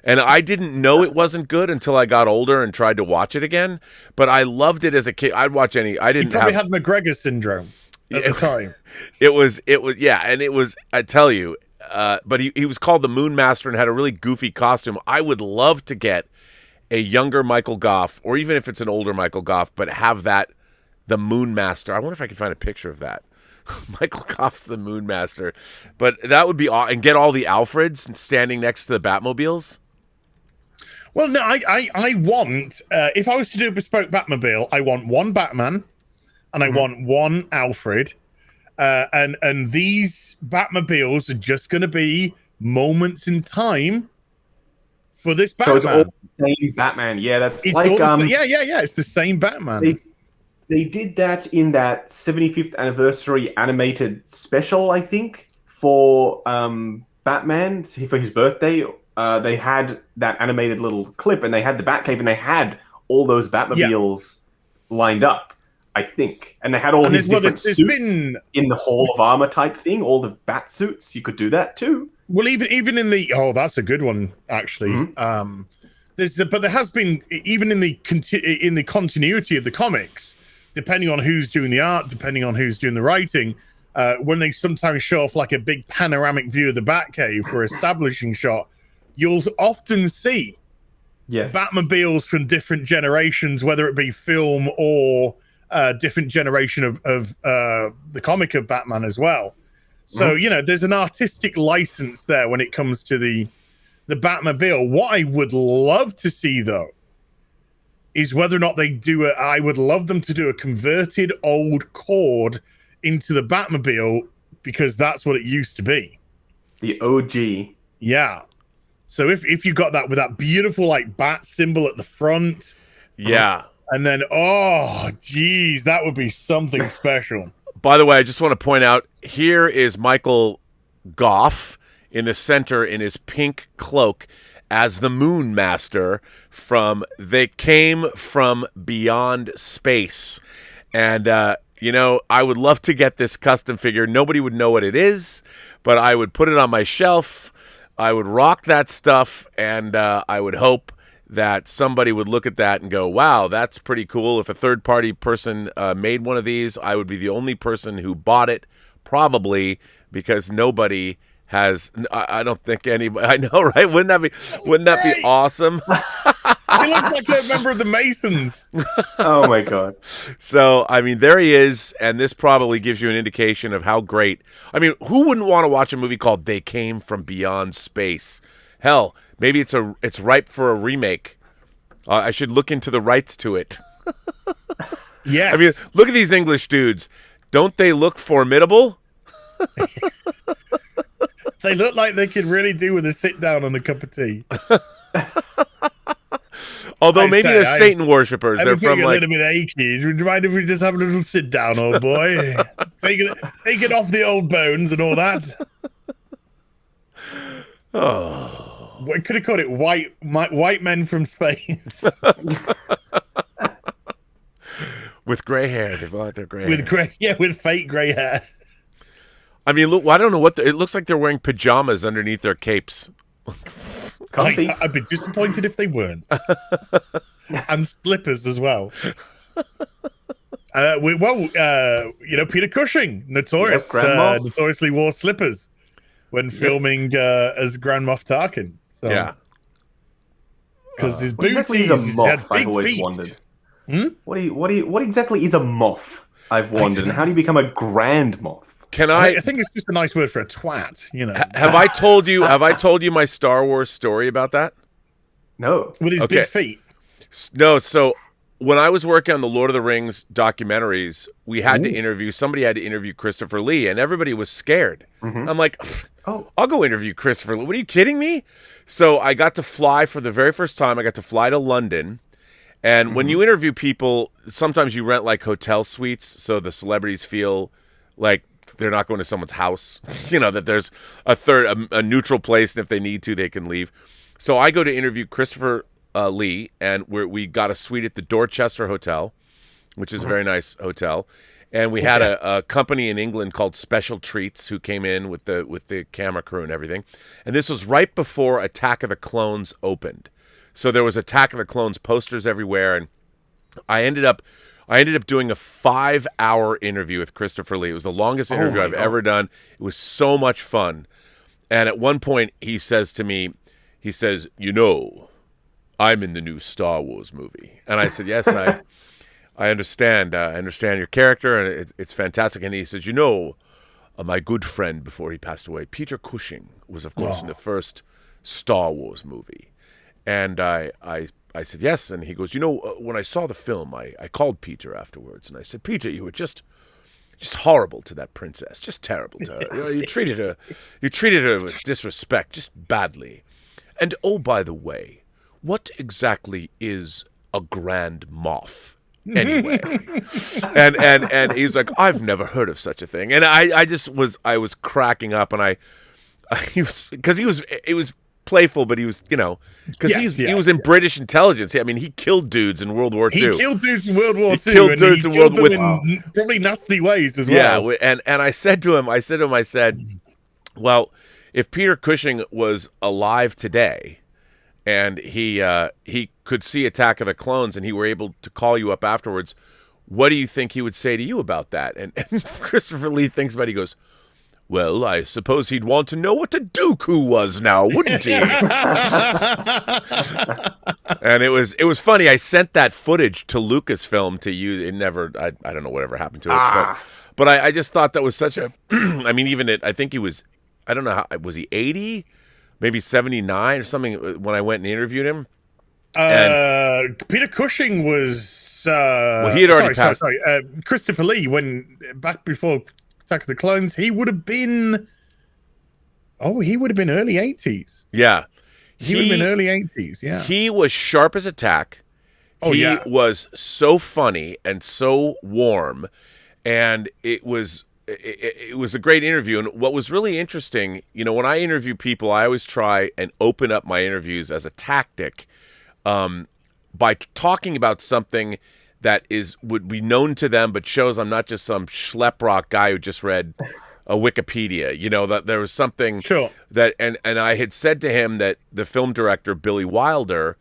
And I didn't know it wasn't good until I got older and tried to watch it again. But I loved it as a kid. I'd watch any. I didn't He probably have. had McGregor syndrome at the time. It was. Yeah, and it was. I tell you. But he was called the Moon Master and had a really goofy costume. I would love to get a younger Michael Goff, or even if it's an older Michael Goff, but have the Moon Master. I wonder if I can find a picture of that. Michael Goff's the Moon Master, but that would be and get all the Alfreds standing next to the Batmobiles. Well, no, I want if I was to do a bespoke Batmobile, I want one Batman, and I want one Alfred, and these Batmobiles are just going to be moments in time for this Batman. So it's all the same Batman. Yeah, that's It's like all the yeah. It's the same Batman. They did that in that 75th anniversary animated special, I think, for Batman for his birthday. They had that animated little clip, and they had the Batcave, and they had all those Batmobiles lined up, I think, and they had all his different suits in the Hall of Armor type thing. All the bat suits, you could do that too. Well, even in the that's a good one actually. But there has been even in the continuity of the comics. Depending on who's doing the art, depending on who's doing the writing, when they sometimes show off like a big panoramic view of the Batcave for establishing shot, you'll often see Batmobiles from different generations, whether it be film or different generation of the comic of Batman as well. So, there's an artistic license there when it comes to the Batmobile. What I would love to see, though, is whether or not they do I would love them to do a converted old Cord into the Batmobile, because that's what it used to be. The OG. Yeah. So if you got that with that beautiful like bat symbol at the front. Yeah. And then, geez, that would be something special. By the way, I just want to point out, here is Michael Goff in the center in his pink cloak as the Moon Master They Came from Beyond Space. And, I would love to get this custom figure. Nobody would know what it is, but I would put it on my shelf. I would rock that stuff, and I would hope that somebody would look at that and go, wow, that's pretty cool. If a third-party person made one of these, I would be the only person who bought it, probably, because nobody has. I don't think anybody. I know, right? Wouldn't that be awesome? He looks like a member of the Masons. Oh my god! So I mean, there he is, and this probably gives you an indication of how great. I mean, who wouldn't want to watch a movie called "They Came from Beyond Space"? Hell, maybe it's ripe for a remake. I should look into the rights to it. Yeah. I mean, look at these English dudes. Don't they look formidable? They look like they could really do with a sit down on a cup of tea. Although maybe they're Satan worshippers. They're from a little bit achy. Would you mind if we just have a little sit down, old boy? take it off the old bones and all that. Oh, we could have called it white men from space. With gray hair, they've got their gray hair. With fake gray hair. I mean, look, I don't know what it looks like. They're wearing pajamas underneath their capes. I'd be disappointed if they weren't. And slippers as well. Peter Cushing, notoriously wore slippers when filming as Grand Moff Tarkin. So, yeah, because his what booties, exactly is a he moth? had big I've always feet. wondered. Hmm? What exactly is a moth? I've wondered, and how do you become a grand moth? I think it's just a nice word for a twat, Have I told you my Star Wars story about that? No. With his big feet. No, so when I was working on the Lord of the Rings documentaries, somebody had to interview Christopher Lee, and everybody was scared. Mm-hmm. I'm like, I'll go interview Christopher Lee. What, are you kidding me? So I got to fly for the very first time. I got to fly to London. And when you interview people, sometimes you rent like hotel suites so the celebrities feel like they're not going to someone's house, that there's a neutral place, and if they need to, they can leave. So I go to interview Christopher Lee, and we got a suite at the Dorchester Hotel, which is a very nice hotel. And we had a company in England called Special Treats who came in with the camera crew and everything. And this was right before Attack of the Clones opened. So there was Attack of the Clones posters everywhere, and I ended up doing a 5-hour interview with Christopher Lee. It was the longest interview I've ever done. It was so much fun. And at one point he says to me, he says, I'm in the new Star Wars movie. And I said, yes, I understand. I understand your character, and it's fantastic. And he says, my good friend before he passed away, Peter Cushing, was, of course, in the first Star Wars movie. And I said, yes. And he goes, when I saw the film, I called Peter afterwards. And I said, Peter, you were just horrible to that princess, just terrible to her. You treated her with disrespect, just badly. And, oh, by the way, what exactly is a grand moff? Anyway, and he's like, I've never heard of such a thing, and I was cracking up, and he was playful, but he was he was in British intelligence. I mean, he killed dudes in World War II. He killed dudes in World War II. He killed dudes in World War in probably nasty ways as well. Yeah, and I said to him, well, if Peter Cushing was alive today, and he could see Attack of the Clones, and he were able to call you up afterwards, what do you think he would say to you about that? And Christopher Lee thinks about it. He goes, well, I suppose he'd want to know what a Dooku was now, wouldn't he? And it was funny. I sent that footage to Lucasfilm to you. It never, I don't know whatever happened to it, but I just thought that was such a, I mean, I think he was, I don't know, was he 80? Maybe 79 or something when I went and interviewed him. Peter Cushing was... well, he had already passed. Sorry. Christopher Lee, back before Attack of the Clones, he would have been... Oh, he would have been early 80s. Yeah. He would have been early 80s, yeah. He was sharp as a tack. He was so funny and so warm. And it was a great interview. And what was really interesting, when I interview people, I always try and open up my interviews as a tactic by talking about something that would be known to them, but shows I'm not just some schlep rock guy who just read a Wikipedia. That there was something that, and I had said to him that the film director, Billy Wilder,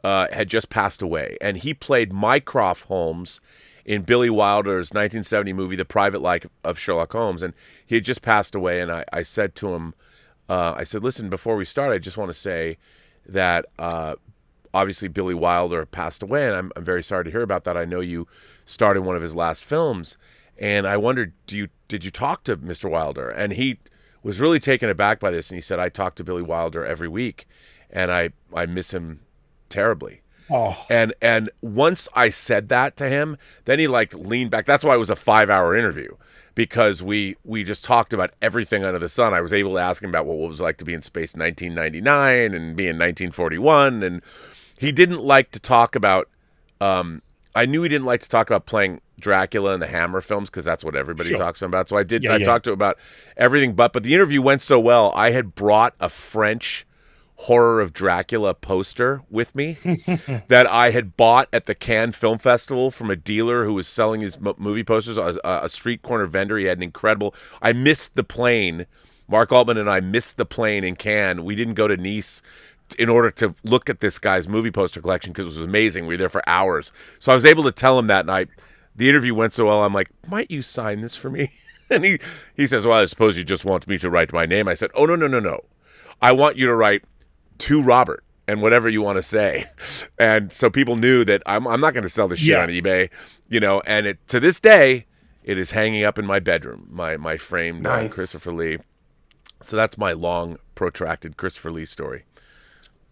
had just passed away, and he played Mycroft Holmes in Billy Wilder's 1970 movie, The Private Life of Sherlock Holmes. And he had just passed away, and I said to him, I said, listen, before we start, I just want to say that obviously Billy Wilder passed away, and I'm very sorry to hear about that. I know you starred in one of his last films, and I wondered, did you talk to Mr. Wilder? And he was really taken aback by this, and he said, I talk to Billy Wilder every week, and I miss him terribly. Oh. And once I said that to him, then he leaned back. That's why it was a 5-hour interview, because we just talked about everything under the sun. I was able to ask him about what it was like to be in space in 1999 and be in 1941. And he didn't like to talk about, I knew he didn't like to talk about playing Dracula in the Hammer films, because that's what everybody talks about. So I did. I talked to him about everything, but the interview went so well. I had brought a French Horror of Dracula poster with me that I had bought at the Cannes Film Festival from a dealer who was selling his movie posters, a street corner vendor. He had an incredible... I missed the plane. Mark Altman and I missed the plane in Cannes. We didn't go to Nice in order to look at this guy's movie poster collection because it was amazing. We were there for hours. So I was able to tell him that night. The interview went so well, I'm like, might you sign this for me? And he says, well, I suppose you just want me to write my name. I said, oh, no. I want you to write to Robert and whatever you want to say. And so people knew that I'm not going to sell this shit on eBay, and to this day, it is hanging up in my bedroom, my framed Christopher Lee. So that's my long, protracted Christopher Lee story.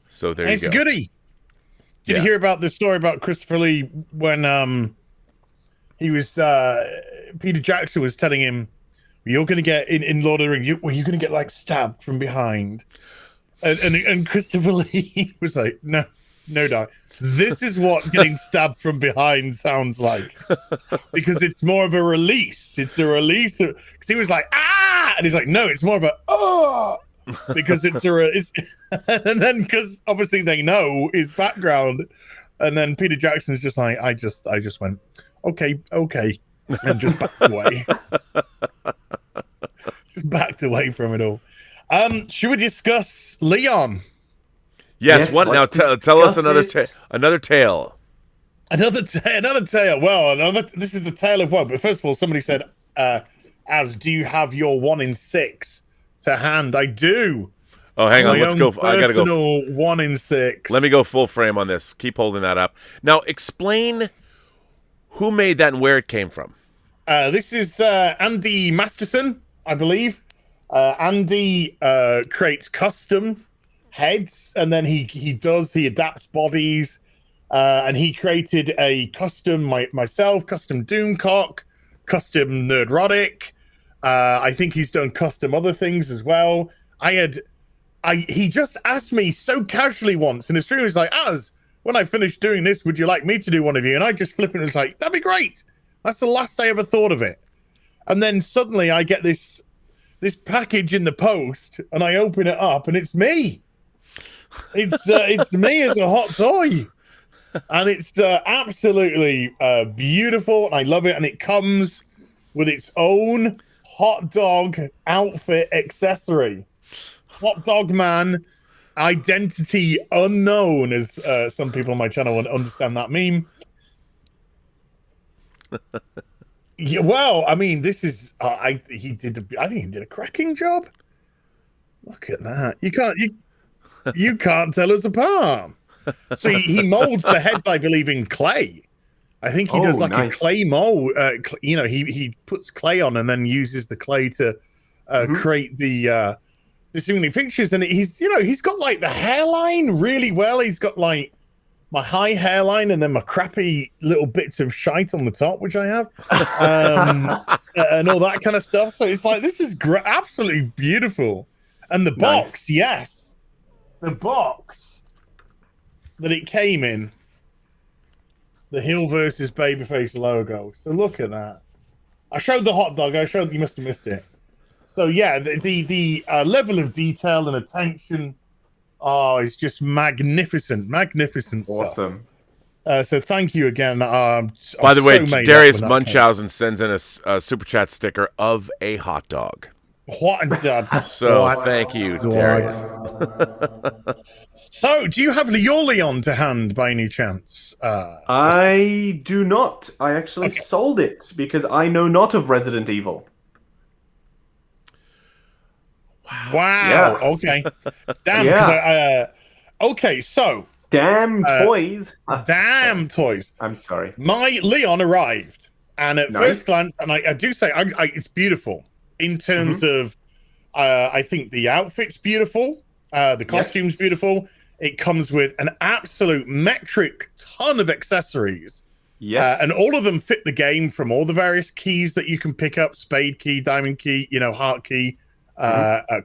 So there you go. It's goody. Did you hear about the story about Christopher Lee when he was Peter Jackson was telling him, you're going to get in Lord of the Rings, you're going to get stabbed from behind. And Christopher Lee was like, no, Di. This is what getting stabbed from behind sounds like, because it's more of a release. It's a release because he was like, ah, and he's like, no, it's more of a oh, because it's and then because obviously they know his background, and then Peter Jackson's just like, I just went, okay, and just backed away. Just backed away from it all. Should we discuss Leon? Yes. What now? Tell us another another tale. Another tale. Well, this is the tale of what? But first of all, somebody said, do you have your 1 in 6 to hand? I do. Oh, hang on. Let's go. I gotta go. 1 in 6. Let me go full frame on this. Keep holding that up. Now, explain who made that and where it came from. This is Andy Masterson, I believe. Andy creates custom heads, and then he adapts bodies, and he created a custom myself, custom Doomcock, custom Nerdrotic. I think he's done custom other things as well. He just asked me so casually once in a stream. He's like, when I finish doing this, would you like me to do one of you? And I just flipped it and was like, that'd be great. That's the last I ever thought of it. And then suddenly I get this package in the post, and I open it up, and it's me. It's me as a hot toy, and it's absolutely beautiful, and I love it. And it comes with its own hot dog outfit accessory. Hot dog man, identity unknown, as some people on my channel would understand that meme. Yeah, well, I mean, this is I think he did a cracking job. Look at that. You can't tell us apart. So he molds the heads, I believe, in clay. I think he does like a clay mold. He puts clay on and then uses the clay to create the seemingly pictures. And he's got like the hairline really well. He's got like my high hairline and then my crappy little bits of shite on the top, which I have, and all that kind of stuff. So it's like, this is absolutely beautiful. And the box, yes, the box that it came in, the HeelsvsBabyFace logo. So look at that. I showed the hot dog. You must have missed it. So yeah, the level of detail and attention. Oh, it's just magnificent awesome stuff. So thank you again. By the way, Darius Munchausen sends in a super chat sticker of a hot dog. So thank you, Darius. So, do you have your Leon to hand by any chance? I do not. I actually sold it because I know not of Resident Evil. Wow. Yeah. Okay. Damn. Yeah. Okay. So. Damn toys. Damn toys. I'm sorry. My Leon arrived, and at first glance, and I do say, it's beautiful in terms of. I think the outfit's beautiful. The costume's beautiful. It comes with an absolute metric ton of accessories. Yes. And all of them fit the game, from all the various keys that you can pick up: spade key, diamond key, heart key.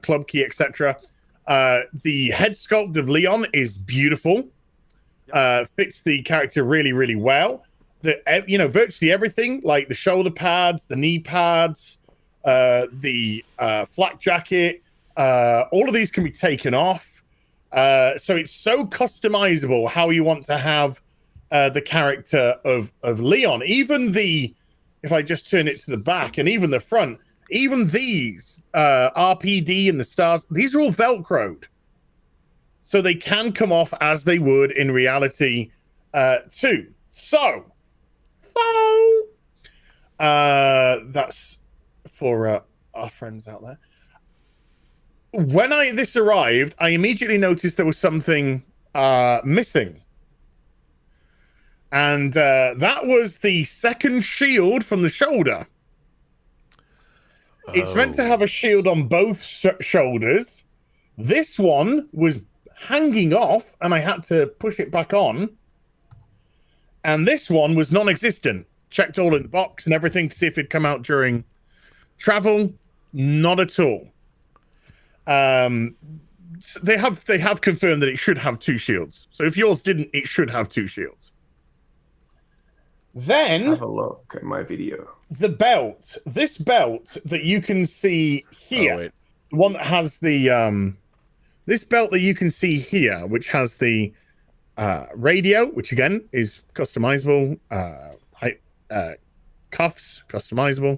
Club key, etc. The head sculpt of Leon is beautiful. Fits the character really, really well. Virtually everything, like the shoulder pads, the knee pads, the flak jacket, all of these can be taken off. So it's so customizable how you want to have the character of Leon. Even if I just turn it to the back and even the front. Even these RPD and the stars, these are all Velcroed. So they can come off as they would in reality too. So that's for our friends out there. When this arrived, I immediately noticed there was something missing. And that was the second shield from the shoulder. It's meant to have a shield on both shoulders. This one was hanging off, and I had to push it back on. And this one was non-existent. Checked all in the box and everything to see if it'd come out during travel. Not at all. They have confirmed that it should have 2 shields. So if yours didn't, it should have 2 shields. Then have a look at my video. The belt. This belt that you can see here, the one that has the this belt that you can see here, which has the radio, which again is customizable, cuffs, customizable.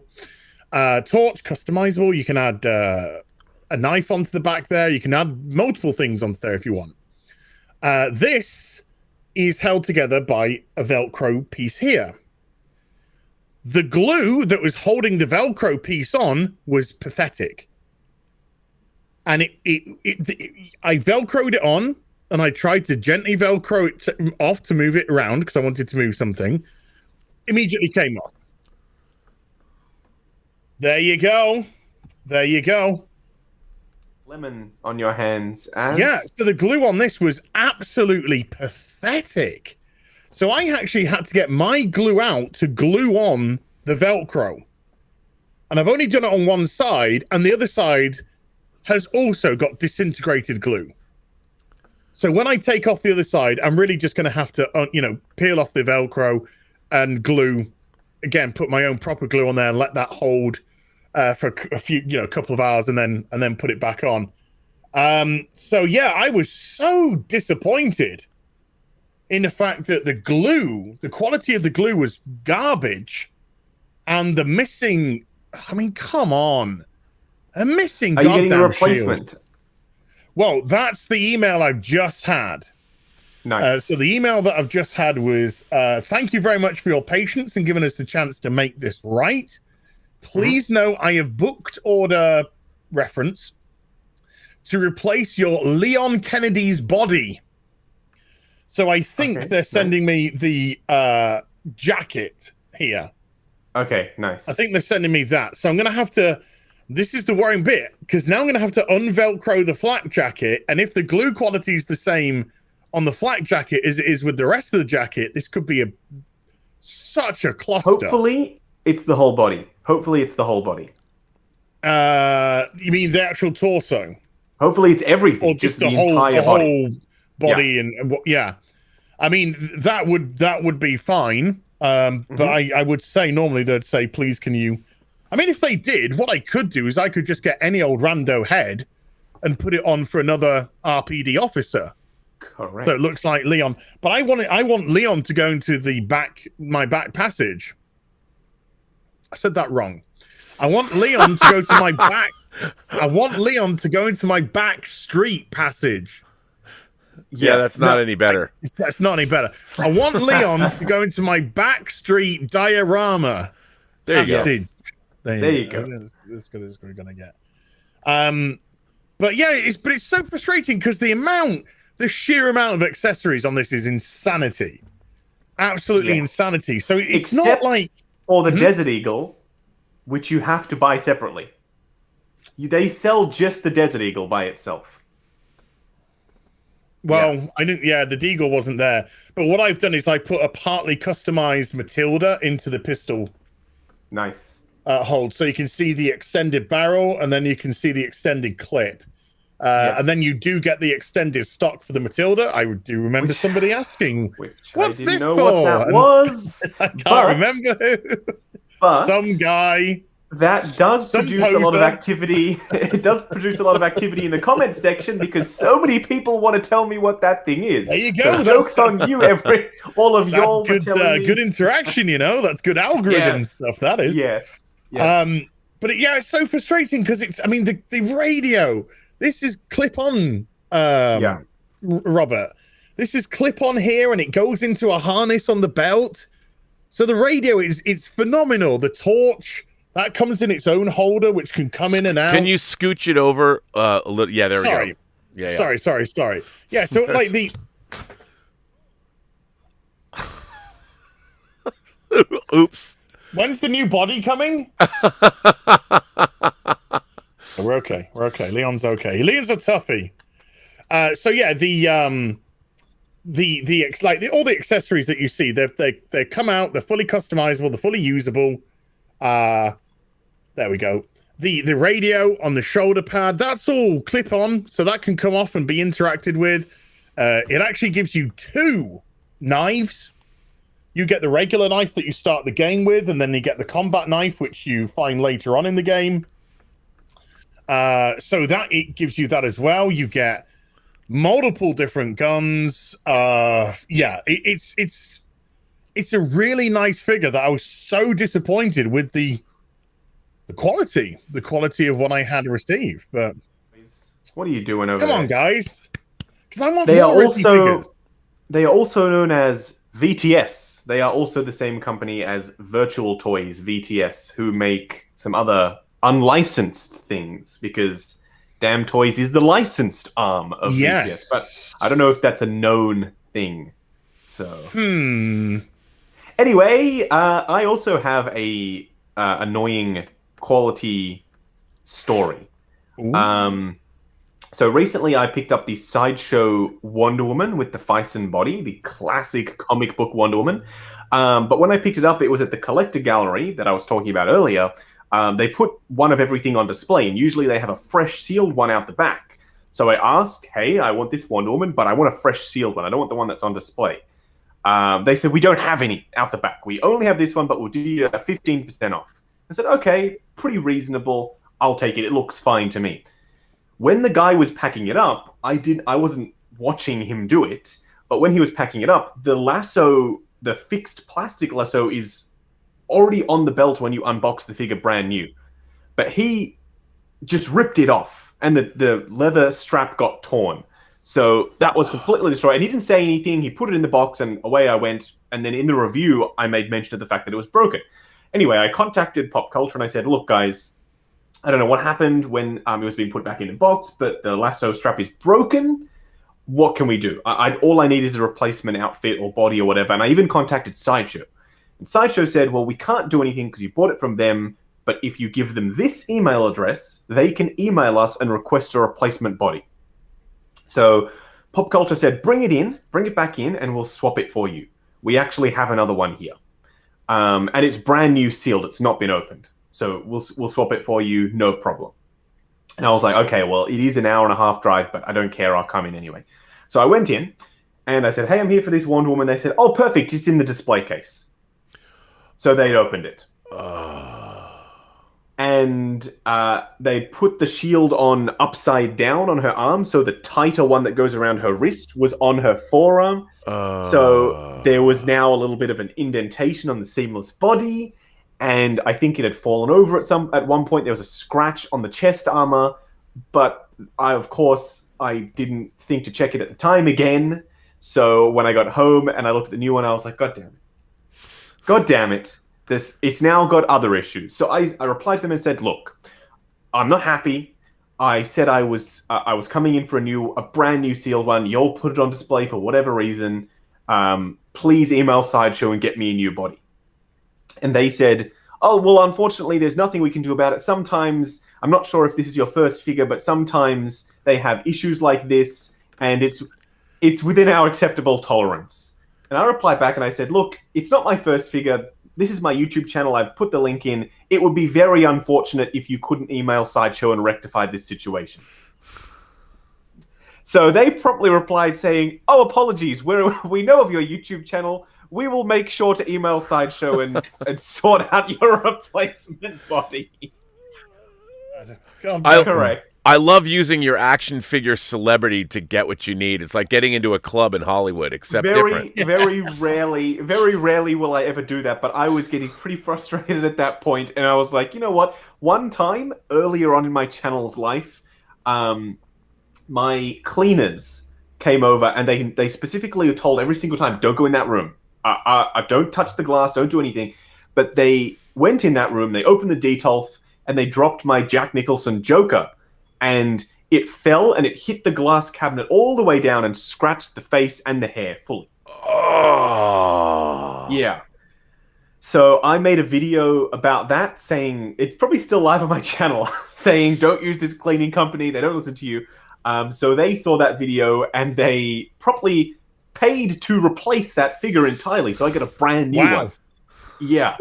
Torch, customizable. You can add a knife onto the back there. You can add multiple things onto there if you want. This is held together by a Velcro piece here. The glue that was holding the Velcro piece on was pathetic. And I Velcroed it on, and I tried to gently Velcro it off to move it around because I wanted to move something. Immediately came off. There you go. There you go. Lemon on your hands. As... Yeah, so the glue on this was absolutely pathetic. So I actually had to get my glue out to glue on the Velcro. And I've only done it on one side, and the other side has also got disintegrated glue. So when I take off the other side, I'm really just going to have to, peel off the Velcro and glue. Again, put my own proper glue on there and let that hold for a few, couple of hours, and then put it back on. So yeah, I was so disappointed in the fact that the quality of the glue was garbage, and the missing. I mean, come on, a missing. Are you getting a Shield. replacement? Well, that's the email I've just had. Nice. So the email that I've just had was, thank you very much for your patience and giving us the chance to make this right. Please know I have booked order reference to replace your Leon Kennedy's body. So I think they're sending me the jacket here. Okay, nice. I think they're sending me that. So I'm going to have to... This is the worrying bit, because now I'm going to have to unvelcro the flak jacket, and if the glue quality is the same on the flak jacket as it is with the rest of the jacket, this could be such a cluster. Hopefully, it's the whole body. You mean the actual torso? Hopefully, it's everything. Or just the entire whole body, yeah. And yeah. I mean, that would be fine. But I would say normally they'd say, please, can you... I mean, if they did, what I could do is I could just get any old rando head and put it on for another RPD officer. Correct. So it looks like Leon. But I want Leon to go into my back passage. I said that wrong. I want Leon to go to my back. I want Leon to go into my back street passage. Yeah, that's not any better. That's not any better. I want Leon to go into my back street diorama. There you go. There you go. As good as we're gonna get. But yeah, it's so frustrating because the sheer amount of accessories on this is insanity. Absolutely insanity. So it's not like or the Desert Eagle, which you have to buy separately. They sell just the Desert Eagle by itself. Well, I didn't. Yeah, the Deagle wasn't there. But what I've done is I put a partly customized Matilda into the pistol. Nice. Hold, so you can see the extended barrel, and then you can see the extended clip, and then you do get the extended stock for the Matilda. I do remember somebody asking, "What's this for?" What that was. I can't remember who. But some guy. That does produce a lot of activity. It does produce a lot of activity in the comments section because so many people want to tell me what that thing is. There you go. So joke's on you, all of y'all. That's good interaction, That's good algorithm stuff, that is. Yes. But it's so frustrating because the radio. This is clip-on, Robert. This is clip-on here, and it goes into a harness on the belt. So the radio it's phenomenal. The torch... That comes in its own holder, which can come in and out. Can you scooch it over a little? Yeah, there we go. Yeah. Sorry. Yeah, so like the... Oops. When's the new body coming? We're okay. Leon's okay. Leon's a toughie. So yeah, all the accessories that you see, they come out. They're fully customizable. They're fully usable. There we go. The radio on the shoulder pad, that's all clip on, so that can come off and be interacted with. It actually gives you 2 knives. You get the regular knife that you start the game with, and then you get the combat knife, which you find later on in the game. So that it gives you that as well. You get multiple different guns. It's it's a really nice figure that I was so disappointed with the quality of what I had received. But What are you doing over come there? on, guys, because I want They are more Resi figures. they are also known as VTS. They are also the same company as Virtual Toys VTS, who make some other unlicensed things, because Damn Toys is the licensed arm of VTS. But I don't know if that's a known thing. So anyway, I also have a annoying quality story. So recently I picked up the Sideshow Wonder Woman with the Fison body, the classic comic book Wonder Woman. But when I picked it up, it was at the collector gallery that I was talking about earlier. They put one of everything on display, and usually they have a fresh sealed one out the back. So I asked, hey, I want this Wonder Woman, but I want a fresh sealed one. I don't want the one that's on display. They said, we don't have any out the back. We only have this one, but we'll do you a 15% off. I said, okay, pretty reasonable. I'll take it. It looks fine to me. When the guy was packing it up, I wasn't watching him do it, but when he was packing it up, the lasso, the fixed plastic lasso, is already on the belt when you unbox the figure brand new. But he just ripped it off, and the leather strap got torn. So that was completely destroyed. And he didn't say anything. He put it in the box, and away I went. And then in the review, I made mention of the fact that it was broken. Anyway, I contacted Pop Culture, and I said, look, guys, I don't know what happened when it was being put back in the box, but the lasso strap is broken. What can we do? All I need is a replacement outfit or body or whatever. And I even contacted Sideshow. And Sideshow said, well, we can't do anything because you bought it from them, but if you give them this email address, they can email us and request a replacement body. So Pop Culture said, bring it back in, and we'll swap it for you. We actually have another one here. And it's brand new sealed. It's not been opened. So we'll swap it for you, no problem. And I was like, okay, well, it is an hour and a half drive, but I don't care. I'll come in anyway. So I went in, and I said, hey, I'm here for this Wonder Woman. They said, oh, perfect. It's in the display case. So they'd opened it. And they put the shield on upside down on her arm, so the tighter one that goes around her wrist was on her forearm. So there was now a little bit of an indentation on the seamless body. And I think it had fallen over at one point. There was a scratch on the chest armor, but of course I didn't think to check it at the time again. So when I got home and I looked at the new one, I was like, God damn it. It's now got other issues. So I replied to them and said, look, I'm not happy. I said I was coming in for a brand new sealed one. You'll put it on display for whatever reason. Please email Sideshow and get me a new body. And they said, oh, well, unfortunately, there's nothing we can do about it. Sometimes, I'm not sure if this is your first figure, but sometimes they have issues like this, and it's within our acceptable tolerance. And I replied back and I said, look, it's not my first figure. This is my YouTube channel. I've put the link in. It would be very unfortunate if you couldn't email Sideshow and rectify this situation. So they promptly replied saying, oh, apologies. We know of your YouTube channel. We will make sure to email Sideshow and sort out your replacement body. Correct. I love using your action figure celebrity to get what you need. It's like getting into a club in Hollywood, except different. Very rarely will I ever do that, but I was getting pretty frustrated at that point, and I was like, you know what? One time, earlier on in my channel's life, my cleaners came over, and they specifically were told every single time, don't go in that room. Don't touch the glass, don't do anything. But they went in that room, they opened the detolf, and they dropped my Jack Nicholson Joker. And it fell and it hit the glass cabinet all the way down and scratched the face and the hair fully. Oh. Yeah. So I made a video about that saying, it's probably still live on my channel, saying don't use this cleaning company, they don't listen to you. So they saw that video and they promptly paid to replace that figure entirely. So I get a brand new one. Yeah.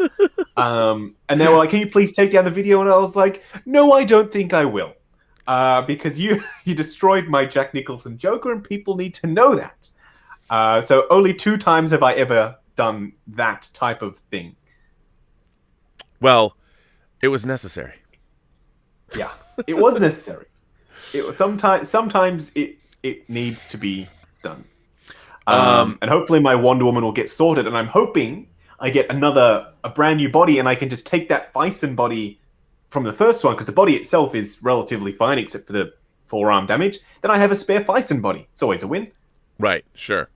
And they were like, can you please take down the video? And I was like, no, I don't think I will. Because you destroyed my Jack Nicholson Joker, and people need to know that. So only 2 times have I ever done that type of thing. Well, it was necessary. Yeah, it was necessary. It was sometimes it needs to be done. And hopefully my Wonder Woman will get sorted. And I'm hoping I get a brand new body, and I can just take that Bison body from the first one, because the body itself is relatively fine, except for the forearm damage. Then I have a spare Bison body. It's always a win. Right, sure.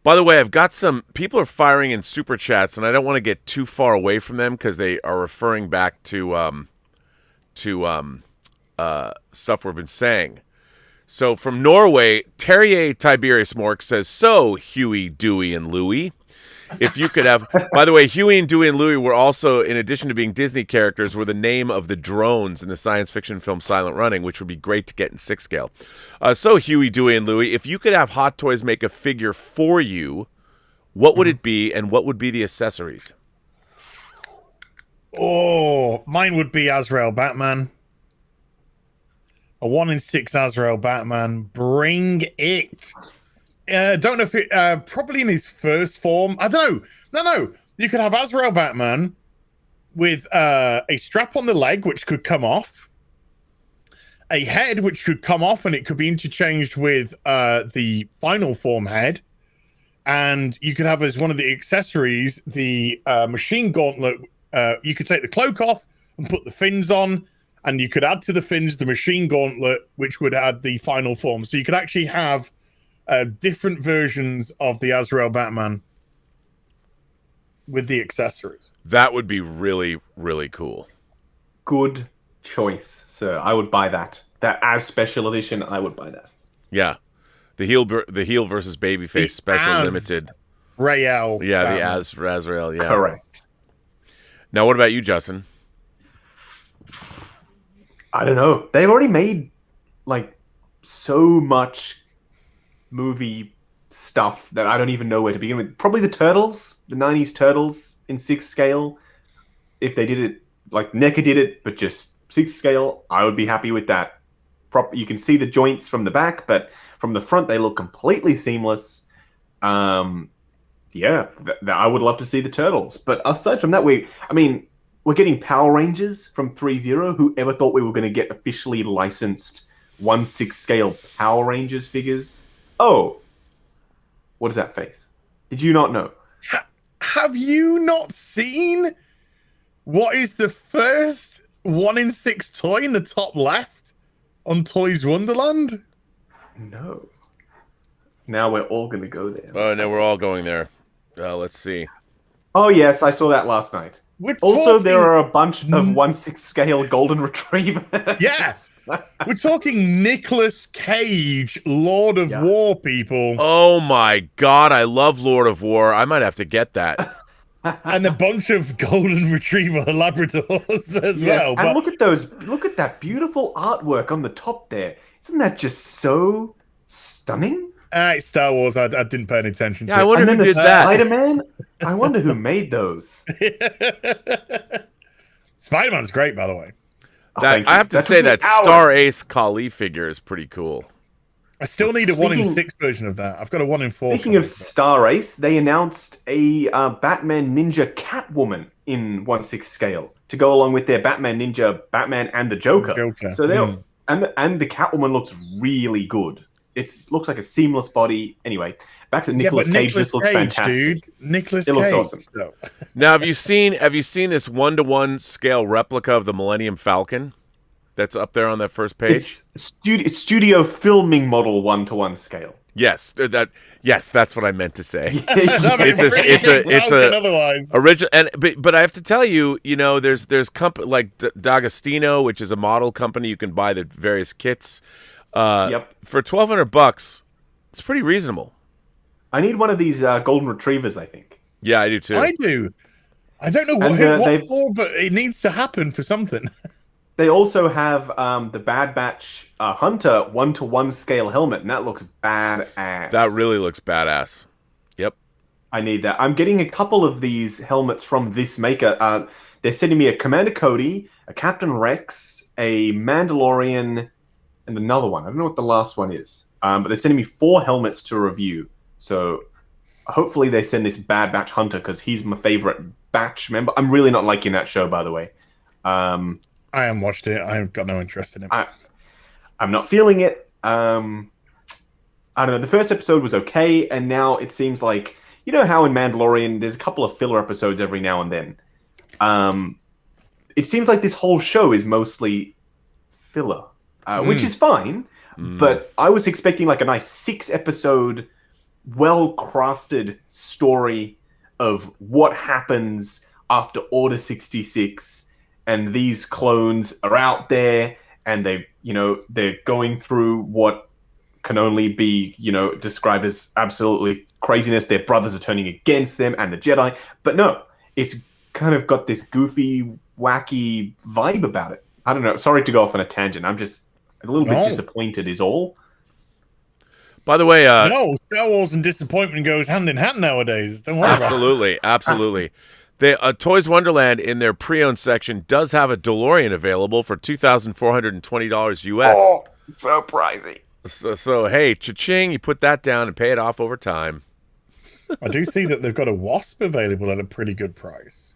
By the way, I've got some people are firing in super chats, and I don't want to get too far away from them because they are referring back to stuff we've been saying. So from Norway, Terrier Tiberius Mork says, "So Huey, Dewey, and Louie, if you could have." By the way, Huey and Dewey and Louie were also, in addition to being Disney characters, were the name of the drones in the science fiction film Silent Running, which would be great to get in 6 scale. So Huey, Dewey, and Louie, if you could have Hot Toys make a figure for you, what would it be, and what would be the accessories? Oh, mine would be Azrael Batman. A 1 in 6 Azrael Batman. Bring it. Don't know if it probably in his first form. I don't know. No. You could have Azrael Batman with a strap on the leg, which could come off, a head which could come off, and it could be interchanged with the final form head. And you could have as one of the accessories the machine gauntlet. You could take the cloak off and put the fins on, and you could add to the fins the machine gauntlet, which would add the final form. So you could actually have different versions of the Azrael Batman with the accessories. That would be really, really cool. Good choice, sir. I would buy that. That as special edition, I would buy that. Yeah, the heel versus Babyface special limited. Rael. Yeah, Batman. the Azrael. Yeah, Correct. Now, what about you, Justin? I don't know. They've already made like so much movie stuff that I don't even know where to begin with. Probably the Turtles, the 90s Turtles in 6 scale. If they did it like NECA did it, but just 6 scale, I would be happy with that. You can see the joints from the back, but from the front, they look completely seamless. I would love to see the Turtles. But aside from that, we're getting Power Rangers from 3.0. Whoever thought we were going to get officially licensed 1/6 scale Power Rangers figures? Oh, what is that face? Did you not know? Have you not seen what is the first 1 in 6 toy in the top left on Toys Wonderland? No. Now we're all going to go there. Oh, no, we're all going there. Let's see. Oh, yes, I saw that last night. There are a bunch of 1/6 scale golden retriever. Yes. We're talking Nicolas Cage, Lord of War, people. Oh my God, I love Lord of War. I might have to get that. And a bunch of golden retriever Labradors as well. And look at those. Look at that beautiful artwork on the top there. Isn't that just so stunning? It's Star Wars. I didn't pay any attention to. I wonder who did that. Spider-Man? I wonder who made those. Spider-Man's great, by the way. I have to say that Star Ace Kali figure is pretty cool. I still need a 1 in 6 version of that. I've got a 1 in 4. Speaking of Star Ace, they announced a Batman Ninja Catwoman in 1/6 scale to go along with their Batman Ninja, Batman and the Joker. So and the Catwoman looks really good. It looks like a seamless body. Anyway, back to Nicolas Cage. This looks fantastic. Dude. Nicolas Cage. It looks awesome. No. Now, have you seen this 1-to-1 scale replica of the Millennium Falcon that's up there on that first page? It's studio filming model 1-to-1 scale. Yes, that's what I meant to say. It's a original, but I have to tell you, there's company like D'Agostino, which is a model company. You can buy the various kits. For $1,200, it's pretty reasonable. I need one of these golden retrievers, I think. Yeah, I do too. I do. I don't know what for, but it needs to happen for something. They also have the Bad Batch Hunter 1-to-1 scale helmet, and that looks badass. That really looks badass. Yep. I need that. I'm getting a couple of these helmets from this maker. They're sending me a Commander Cody, a Captain Rex, a Mandalorian, and another one. I don't know what the last one is. But they're sending me 4 helmets to review. So hopefully they send this Bad Batch Hunter because he's my favorite Batch member. I'm really not liking that show, by the way. I haven't watched it. I've got no interest in it. I'm not feeling it. I I don't know. The first episode was okay, and now it seems like, you know how in Mandalorian there's a couple of filler episodes every now and then. It seems like this whole show is mostly filler, which is fine. But I was expecting like a nice 6-episode, well-crafted story of what happens after Order 66, and these clones are out there, and they're going through what can only be, described as absolutely craziness. Their brothers are turning against them and the Jedi. But no, it's kind of got this goofy, wacky vibe about it. I don't know. Sorry to go off on a tangent. I'm just a little bit disappointed is all. By the way, no, Star Wars and disappointment goes hand in hand nowadays. Don't worry absolutely, absolutely. The Toys Wonderland in their pre-owned section does have a DeLorean available for $2,420 US. Oh, so pricey. So hey, cha-ching, you put that down and pay it off over time. I do see that they've got a Wasp available at a pretty good price.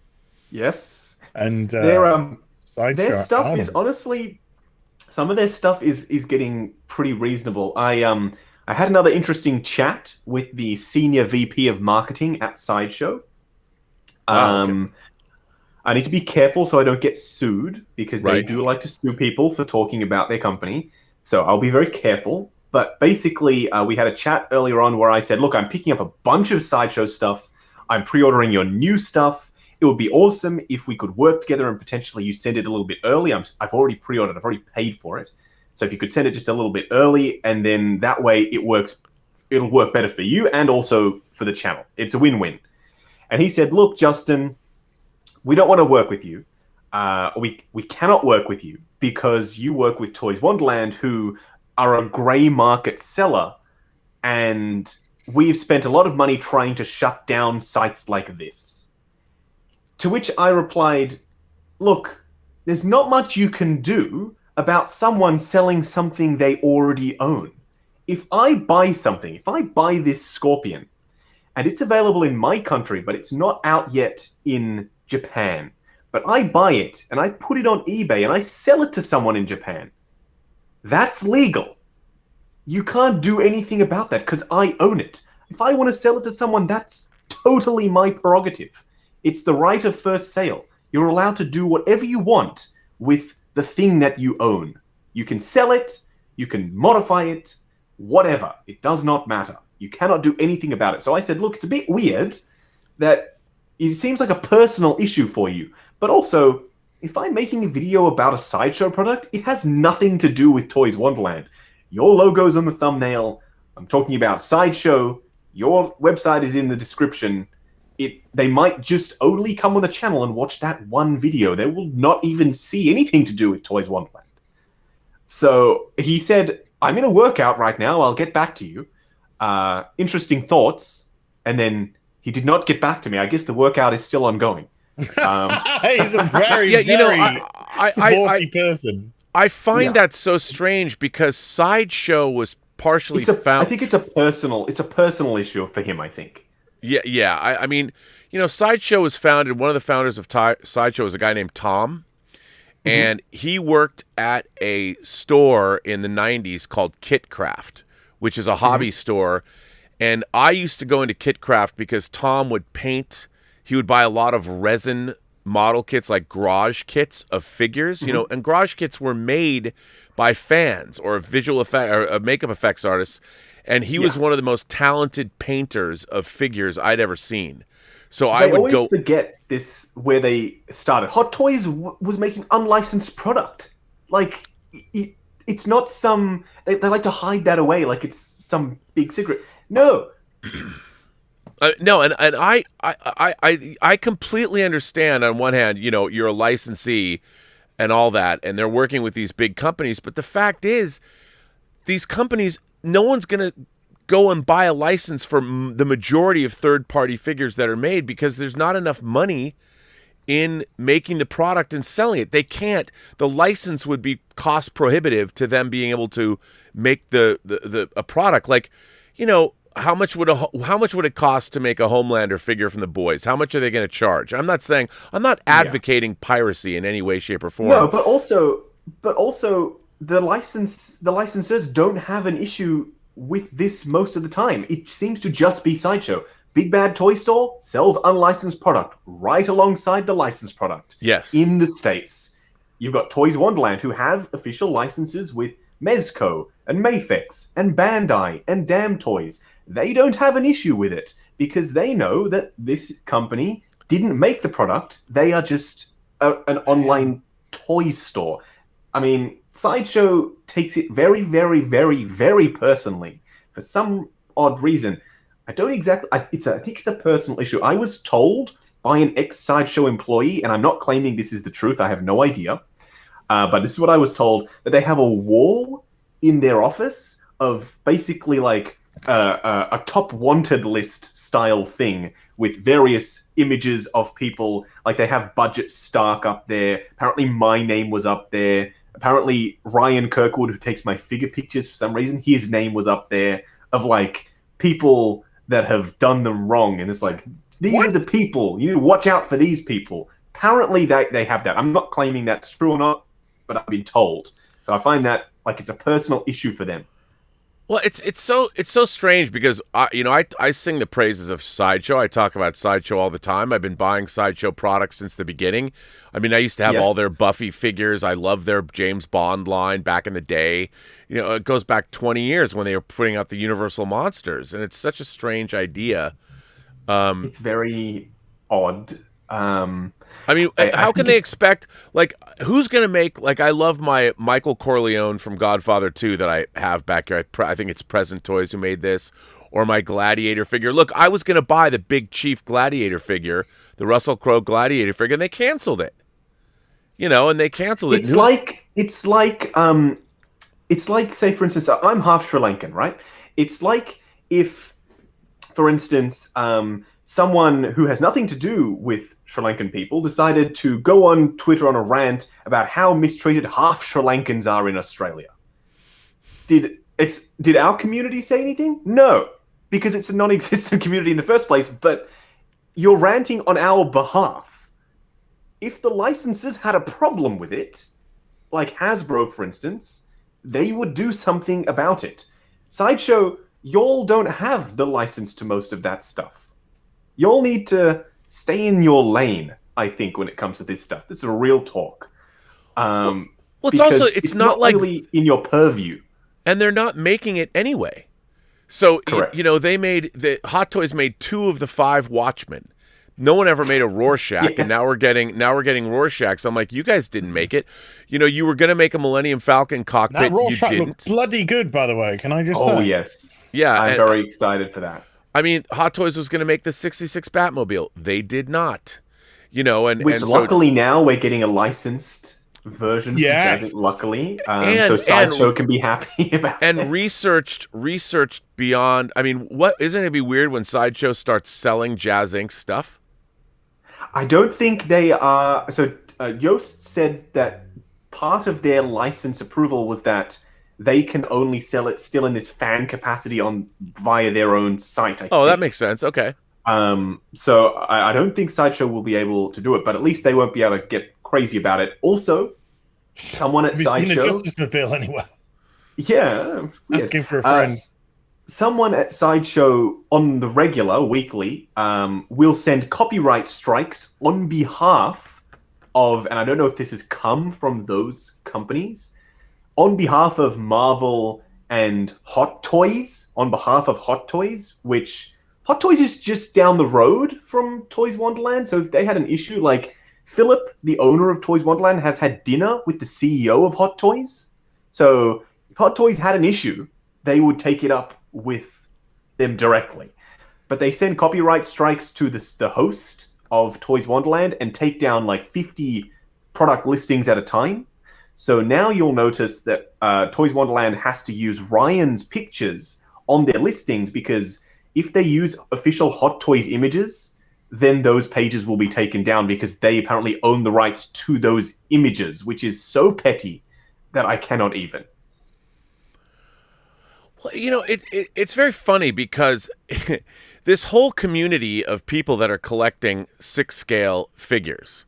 Yes. And their stuff armor. is honestly, some of their stuff is getting pretty reasonable. I had another interesting chat with the senior VP of marketing at Sideshow. Okay. I need to be careful so I don't get sued, because they do like to sue people for talking about their company. So I'll be very careful. But basically, we had a chat earlier on where I said, look, I'm picking up a bunch of Sideshow stuff. I'm pre-ordering your new stuff. It would be awesome if we could work together and potentially you send it a little bit early. I've already pre-ordered. I've already paid for it. So if you could send it just a little bit early, and then that way it'll work better for you and also for the channel. It's a win-win. And he said, look, Justin, we don't want to work with you. We cannot work with you because you work with Toys Wonderland, who are a grey market seller, and we've spent a lot of money trying to shut down sites like this. To which I replied, look, there's not much you can do about someone selling something they already own. If I buy something, if I buy this Scorpion, and it's available in my country, but it's not out yet in Japan, but I buy it and I put it on eBay and I sell it to someone in Japan, that's legal. You can't do anything about that because I own it. If I want to sell it to someone, that's totally my prerogative. It's the right of first sale. You're allowed to do whatever you want with the thing that you own. You can sell it, you can modify it, whatever. It does not matter. You cannot do anything about it. So I said, look, it's a bit weird that it seems like a personal issue for you. But also, if I'm making a video about a Sideshow product, it has nothing to do with Toys Wonderland. Your logo's on the thumbnail. I'm talking about Sideshow. Your website is in the description. They might just only come on the channel and watch that one video. They will not even see anything to do with Toys Wonderland. So he said, I'm in a workout right now. I'll get back to you. Interesting thoughts. And then he did not get back to me. I guess the workout is still ongoing. He's a very, sporty person. I find that so strange because Sideshow was partially found. I think it's a personal issue for him, I think. Yeah. I mean, Sideshow was founded. One of the founders of Sideshow is a guy named Tom, and he worked at a store in the 90s called Kitcraft, which is a hobby store. And I used to go into Kitcraft because Tom would paint. He would buy a lot of resin model kits, like garage kits of figures, and garage kits were made by fans or visual effect or makeup effects artists. And he was one of the most talented painters of figures I'd ever seen. So I would always forget this where they started. Hot Toys was making unlicensed product. Like it's not some they like to hide that away like it's some big secret. No. No, and I completely understand. On one hand, you're a licensee and all that, and they're working with these big companies. But the fact is, these companies, no one's going to go and buy a license for the majority of third-party figures that are made because there's not enough money in making the product and selling it. They can't. The license would be cost prohibitive to them being able to make a product. Like, how much would it cost to make a Homelander figure from the boys? How much are they going to charge? I'm not advocating piracy in any way, shape, or form. No, but also the licensors don't have an issue with this most of the time. It seems to just be Sideshow. Big Bad Toy Store sells unlicensed product right alongside the licensed product. Yes. In the States. You've got Toys Wonderland, who have official licenses with Mezco and Mafex and Bandai and Damn Toys. They don't have an issue with it because they know that this company didn't make the product. They are just an online toy store. I mean, Sideshow takes it very, very, very, very personally. For some odd reason, I think it's a personal issue. I was told by an ex-Sideshow employee, and I'm not claiming this is the truth, I have no idea, but this is what I was told, that they have a wall in their office of basically like a top wanted list style thing with various images of people. Like they have Budget Stark up there. Apparently my name was up there. Apparently Ryan Kirkwood, who takes my figure pictures for some reason, his name was up there, of like people that have done them wrong. And it's like, these are the people. You need to watch out for these people. Apparently they have that. I'm not claiming that's true or not, but I've been told. So I find that like it's a personal issue for them. Well, it's so strange because I sing the praises of Sideshow. I talk about Sideshow all the time. I've been buying Sideshow products since the beginning. I mean, I used to have all their Buffy figures. I love their James Bond line back in the day. You know, it goes back 20 years when they were putting out the Universal Monsters, and it's such a strange idea. It's very odd. I mean, how can they expect, like, who's going to make, like, I love my Michael Corleone from Godfather 2 that I have back here. I think it's Present Toys who made this, or my Gladiator figure. Look, I was going to buy the Big Chief Gladiator figure, the Russell Crowe Gladiator figure, and they canceled it. You know, and they canceled it. It's like, say, for instance, I'm half Sri Lankan, right? It's like if, for instance, someone who has nothing to do with Sri Lankan people decided to go on Twitter on a rant about how mistreated half Sri Lankans are in Australia. Did our community say anything? No, because it's a non-existent community in the first place, but you're ranting on our behalf. If the licenses had a problem with it, like Hasbro, for instance, they would do something about it. Sideshow, y'all don't have the license to most of that stuff. Y'all need to stay in your lane, I think, when it comes to this stuff. This is a real talk. Well, it's also, it's not like really in your purview. And they're not making it anyway. So, Correct. the Hot Toys made 2 of the 5 Watchmen. No one ever made a Rorschach, Yes. and now we're getting Rorschachs. I'm like, you guys didn't make it. You know, you were going to make a Millennium Falcon cockpit. That Rorschach you looks didn't. bloody good, by the way. Can I just say? Oh, yes. Yeah, I'm very excited for that. I mean, Hot Toys was going to make the 66 Batmobile. They did not. You know, Which luckily now we're getting a licensed version. Yes. Luckily, so Sideshow can be happy about it. And researched beyond. I mean, what isn't it be weird when Sideshow starts selling Jazz Inc. stuff? I don't think they are. So Yoast said that part of their license approval was that they can only sell it still in this fan capacity via their own site. I think. That makes sense. Okay. So I don't think Sideshow will be able to do it, but at least they won't be able to get crazy about it. Also, someone at Sideshow, Bill anyway. yeah, Asking for a friend. Someone at Sideshow on the regular, weekly, will send copyright strikes on behalf of, and I don't know if this has come from those companies, on behalf of Marvel and Hot Toys, which Hot Toys is just down the road from Toys Wonderland. So if they had an issue, like Philip, the owner of Toys Wonderland, has had dinner with the CEO of Hot Toys. So if Hot Toys had an issue, they would take it up with them directly. But they send copyright strikes to the host of Toys Wonderland and take down like 50 product listings at a time. So now you'll notice that Toys Wonderland has to use Ryan's pictures on their listings, because if they use official Hot Toys images, then those pages will be taken down because they apparently own the rights to those images, which is so petty that I cannot even. Well, you know, it's very funny because this whole community of people that are collecting 6-scale figures,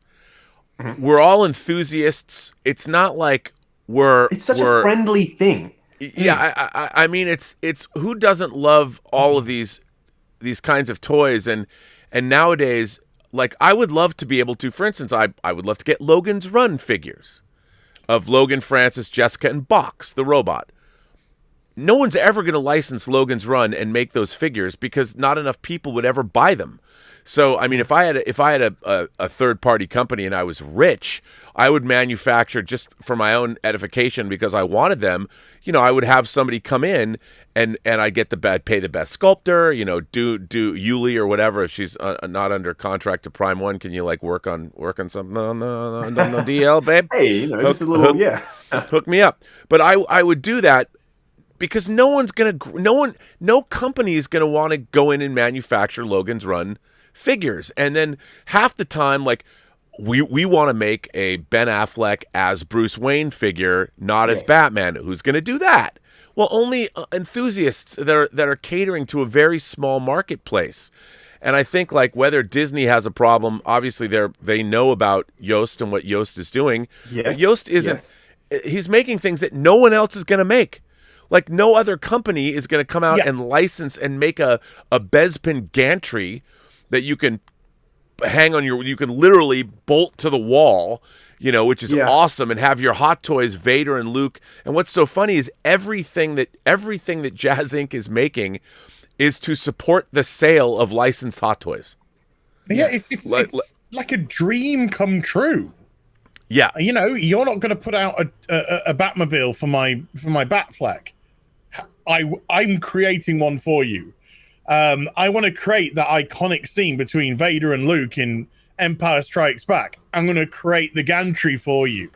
we're all enthusiasts. It's not like It's such a friendly thing. Yeah, I mean, it's who doesn't love all of these kinds of toys, and nowadays, like, I would love to be able to, for instance, I would love to get Logan's Run figures of Logan, Francis, Jessica, and Box the robot. No one's ever going to license Logan's Run and make those figures because not enough people would ever buy them. So, I mean, if I had a third-party company and I was rich, I would manufacture just for my own edification because I wanted them. You know, I would have somebody come in and I get pay the best sculptor. You know, do Yuli or whatever if she's not under contract to Prime One. Can you like work on something on the DL, babe? Hey, you know, just a little hook me up. But I would do that. Because no company is gonna want to go in and manufacture Logan's Run figures, and then half the time, like we want to make a Ben Affleck as Bruce Wayne figure, not as Batman. Who's gonna do that? Well, only enthusiasts that are catering to a very small marketplace. And I think like whether Disney has a problem, obviously they know about Yost and what Yost is doing. Yes. But Yost isn't. He's making things that no one else is gonna make. Like, no other company is going to come out and license and make a Bespin gantry that you can hang on you can literally bolt to the wall, you know, which is awesome, and have your Hot Toys Vader and Luke. And what's so funny is everything that Jazz Inc. is making is to support the sale of licensed Hot Toys. Yeah, it's like a dream come true. Yeah. You know, you're not going to put out a Batmobile for my Batfleck. I'm creating one for you. I want to create that iconic scene between Vader and Luke in Empire Strikes Back. I'm going to create the gantry for you.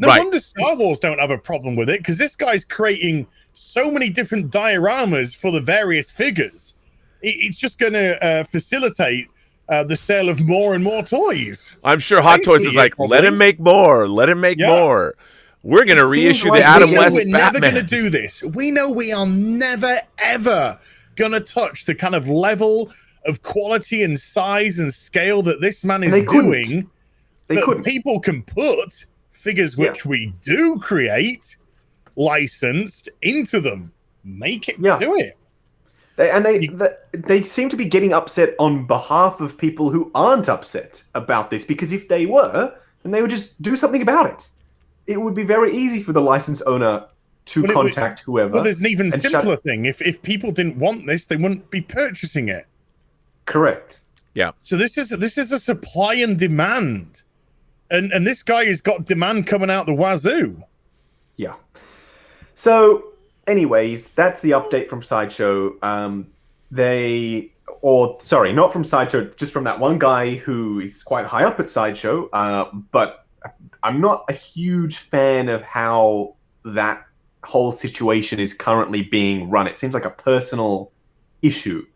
No wonder Star Wars don't have a problem with it, because this guy's creating so many different dioramas for the various figures. It's just going to facilitate the sale of more and more toys. I'm sure Hot Toys is like, let him make more. Let him make more. We're going to reissue the Adam West Batman. We're never going to do this. We know we are never, ever going to touch the kind of level of quality and size and scale that this man is doing. But people can put figures which we do create, licensed, into them. Make it do it. They seem to be getting upset on behalf of people who aren't upset about this, because if they were, then they would just do something about it. It would be very easy for the license owner to contact whoever. Well, there's an even simpler thing. If people didn't want this, they wouldn't be purchasing it. Correct. Yeah. So this is a supply and demand, and this guy has got demand coming out the wazoo. Yeah. So, anyways, that's the update from Sideshow. Not from Sideshow, just from that one guy who is quite high up at Sideshow. But I'm not a huge fan of how that whole situation is currently being run. It seems like a personal issue.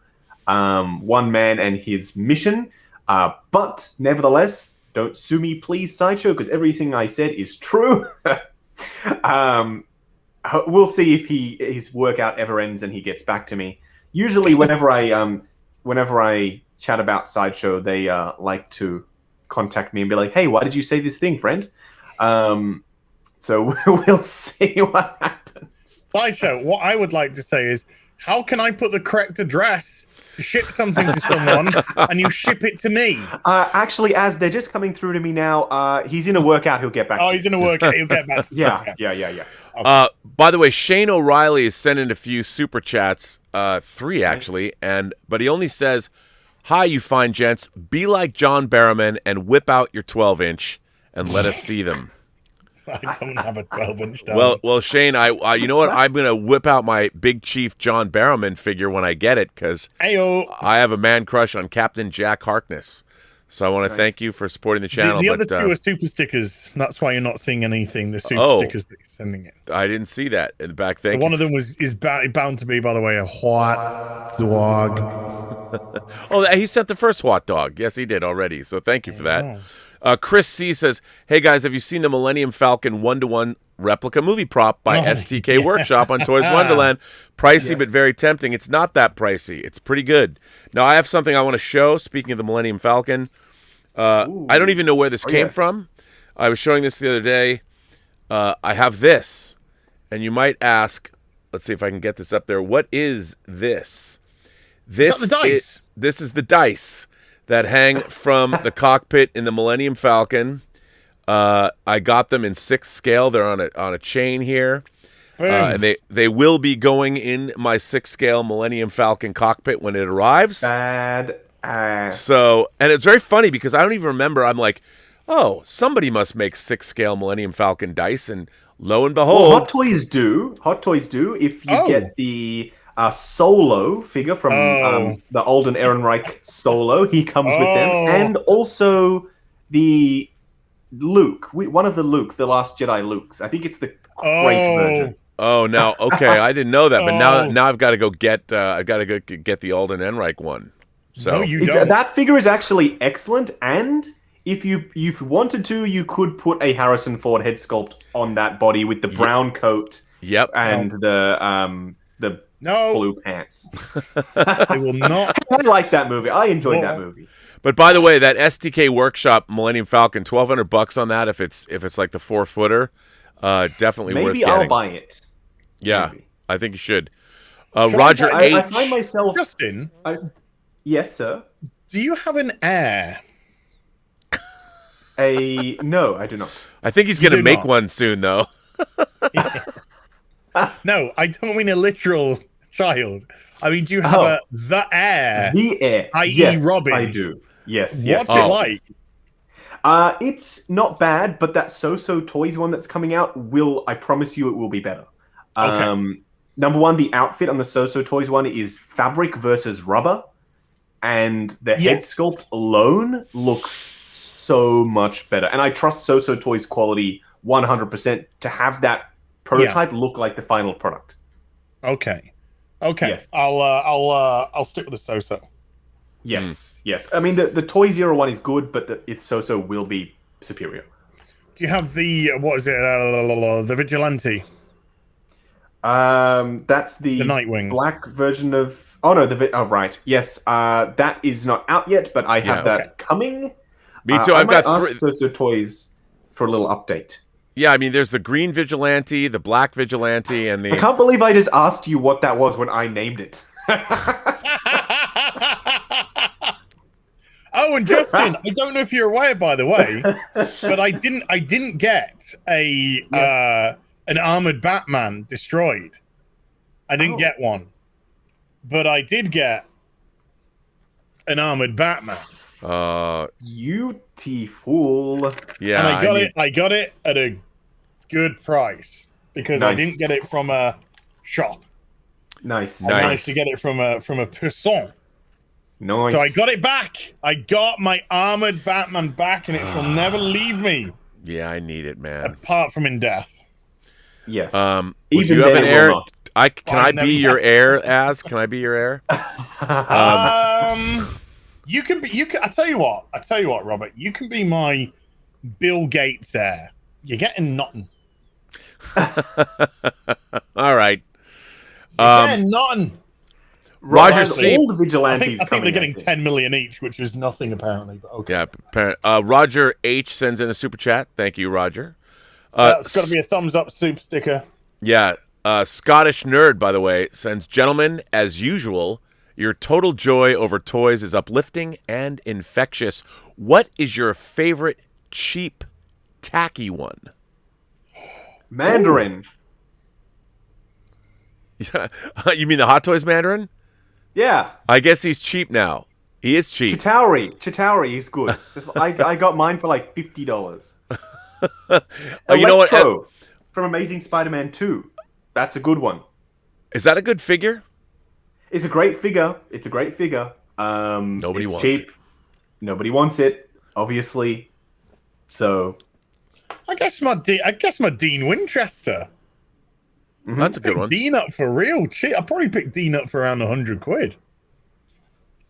One man and his mission. But nevertheless, don't sue me, please, Sideshow, because everything I said is true. We'll see if his workout ever ends and he gets back to me. Usually, whenever I chat about Sideshow, they like to contact me and be like, "Hey, why did you say this thing, friend?" So we'll see what happens. Sideshow, what I would like to say is, how can I put the correct address to ship something to someone and you ship it to me? Actually, as they're just coming through to me now, he's in a workout. He'll get back. Oh, he's in a workout. He'll get back to me. Yeah. Okay. By the way, Shane O'Reilly is sending a few super chats, 3 actually, but he only says, "Hi, you fine gents. Be like John Barrowman and whip out your 12-inch and let us see them." I don't have a 12-inch. Well, Shane, I you know what? I'm gonna whip out my Big Chief John Barrowman figure when I get it, because I have a man crush on Captain Jack Harkness. So I want to thank you for supporting the channel. The other 2 are super stickers. That's why you're not seeing anything. The super stickers that he's sending it. I didn't see that in the back. Thank you. One of them is bound to be, by the way, a hot dog. Oh, he sent the first hot dog. Yes, he did already. So thank you for that. Chris C says, "Hey guys, have you seen the Millennium Falcon 1-to-1 replica movie prop by STK Workshop on Toys Wonderland? Pricey, but very tempting. It's not that pricey. It's pretty good. Now, I have something I want to show. Speaking of the Millennium Falcon, I don't even know where this came from. I was showing this the other day. I have this, And you might ask, let's see if I can get this up there. What is this? Is that the dice? This is the dice that hang from the cockpit in the Millennium Falcon. I got them in 6 scale. They're on a chain here. And they will be going in my 6 scale Millennium Falcon cockpit when it arrives. Bad ass. So, and it's very funny because I don't even remember. I'm like, oh, somebody must make 6 scale Millennium Falcon dice, and lo and behold, Hot Toys do. Hot Toys do. If you get the Solo figure from the Alden Ehrenreich Solo, he comes with them, and also the Luke, one of the Lukes, the Last Jedi Lukes. I think it's the crate version. Oh, now okay, I didn't know that, but now I've got to go get the Alden Ehrenreich one. So no, you don't. That figure is actually excellent, and if you wanted to, you could put a Harrison Ford head sculpt on that body with the brown coat. Yep, and the blue pants. I will not. I like that movie. I enjoyed that movie. But by the way, that SDK Workshop Millennium Falcon, $1,200 on that if it's like the 4-footer. Definitely worth getting. Maybe I'll buy it. Yeah, Maybe. I think you should. Roger H. I find myself. Justin. Yes, sir. Do you have an heir? No, I do not. I think he's going to make one soon, though. No, I don't mean a literal child. I mean, do you have the heir? The heir. I.e. Yes, Robin. I do. Yes. What's it like? It's not bad, but that So-So Toys one that's coming out I promise you it will be better. Okay. Number one, the outfit on the So-So Toys one is fabric versus rubber, and the head sculpt alone looks so much better. And I trust So-So Toys quality 100% to have that prototype look like the final product. Okay. Yes. I'll stick with the So-So. Yes. I mean, the Toy Zero one is good, but its So-So will be superior. Do you have the the Vigilante? That's the Nightwing black version of. Oh no, right. Yes, that is not out yet, but I have that coming. Me too. I've got 3 So-So Toys for a little update. Yeah, I mean, there's the green Vigilante, the black Vigilante, and the. I can't believe I just asked you what that was when I named it. Oh, and Justin, I don't know if you're aware, by the way, but I didn't get an armored Batman destroyed. I didn't get one, but I did get an armored Batman. You fool! Yeah, and I got it at a good price because I didn't get it from a shop. Nice. I managed to get it from a person. Nice. So I got it back. I got my armored Batman back, and it shall never leave me. Yeah, I need it, man. Apart from in death. Yes. Would you have an heir? Can I be your heir? Can I be your heir? You can. I tell you what, Robert. You can be my Bill Gates heir. You're getting nothing. All right. You're getting nothing. Roger C. All the vigilantes. I think they're getting 10 million each, which is nothing apparently. But okay. Yeah. Roger H sends in a super chat. Thank you, Roger. It's got to be a thumbs up soup sticker. Yeah. Scottish Nerd, by the way, sends, gentlemen, as usual, your total joy over toys is uplifting and infectious. What is your favorite cheap, tacky one? Mandarin. You mean the Hot Toys Mandarin? Yeah. I guess he's cheap now. He is cheap. Chitauri is good. I got mine for like $50. You know what? From Amazing Spider-Man 2. That's a good one. Is that a good figure? It's a great figure. Nobody it's wants cheap. it. Nobody wants it, obviously. So I guess my Dean Winchester. Mm-hmm. That's a good one. Dean up for real cheap. I probably picked Dean up for around £100.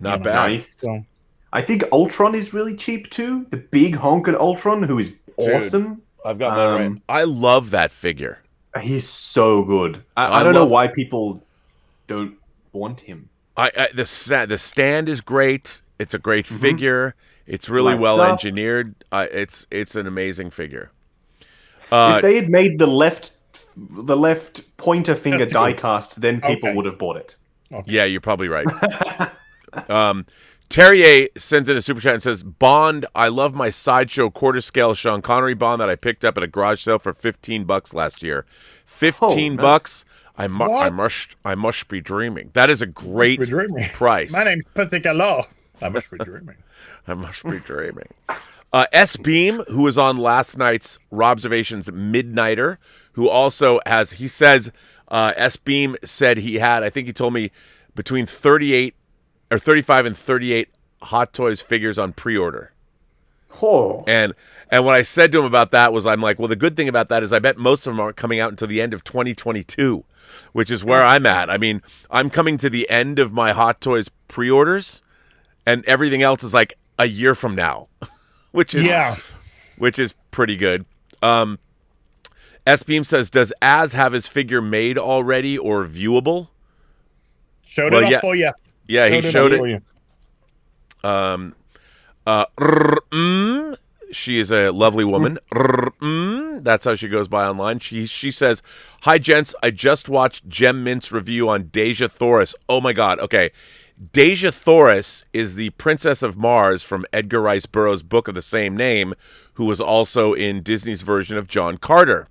Not bad. Nice. So. I think Ultron is really cheap too. The big honking Ultron, who is awesome. I've got that right. I love that figure. He's so good. I don't know why people don't want him. The stand is great. It's a great figure. It's really well engineered. It's an amazing figure. If they had made the left pointer finger Testicle. die cast, then people Okay. would have bought it. Okay. Yeah, you're probably right. Terrier sends in a super chat and says, Bond, I love my Sideshow quarter scale Sean Connery Bond that I picked up at a garage sale for $15 last year. 15 nice. bucks. I What? must be dreaming. That is a great Must be dreaming. price. My name's Patrick Law. I must be dreaming. I must be dreaming. S Beam, who was on last night's Robservations Midnighter, who also has, he says, S Beam said he had, I think he told me, between 35 and 38 Hot Toys figures on pre-order. Oh. And what I said to him about that was, I'm like, well, the good thing about that is I bet most of them aren't coming out until the end of 2022, which is where I'm at. I mean, I'm coming to the end of my Hot Toys pre-orders, and everything else is like a year from now, which is pretty good. S Beam says, does Az have his figure made already or viewable? Showed it up for you. Yeah, he showed it. She is a lovely woman. That's how she goes by online. She says, hi, gents. I just watched Gem Mint's review on Deja Thoris. Oh, my God. Okay. Deja Thoris is the Princess of Mars from Edgar Rice Burroughs' book of the same name, who was also in Disney's version of John Carter.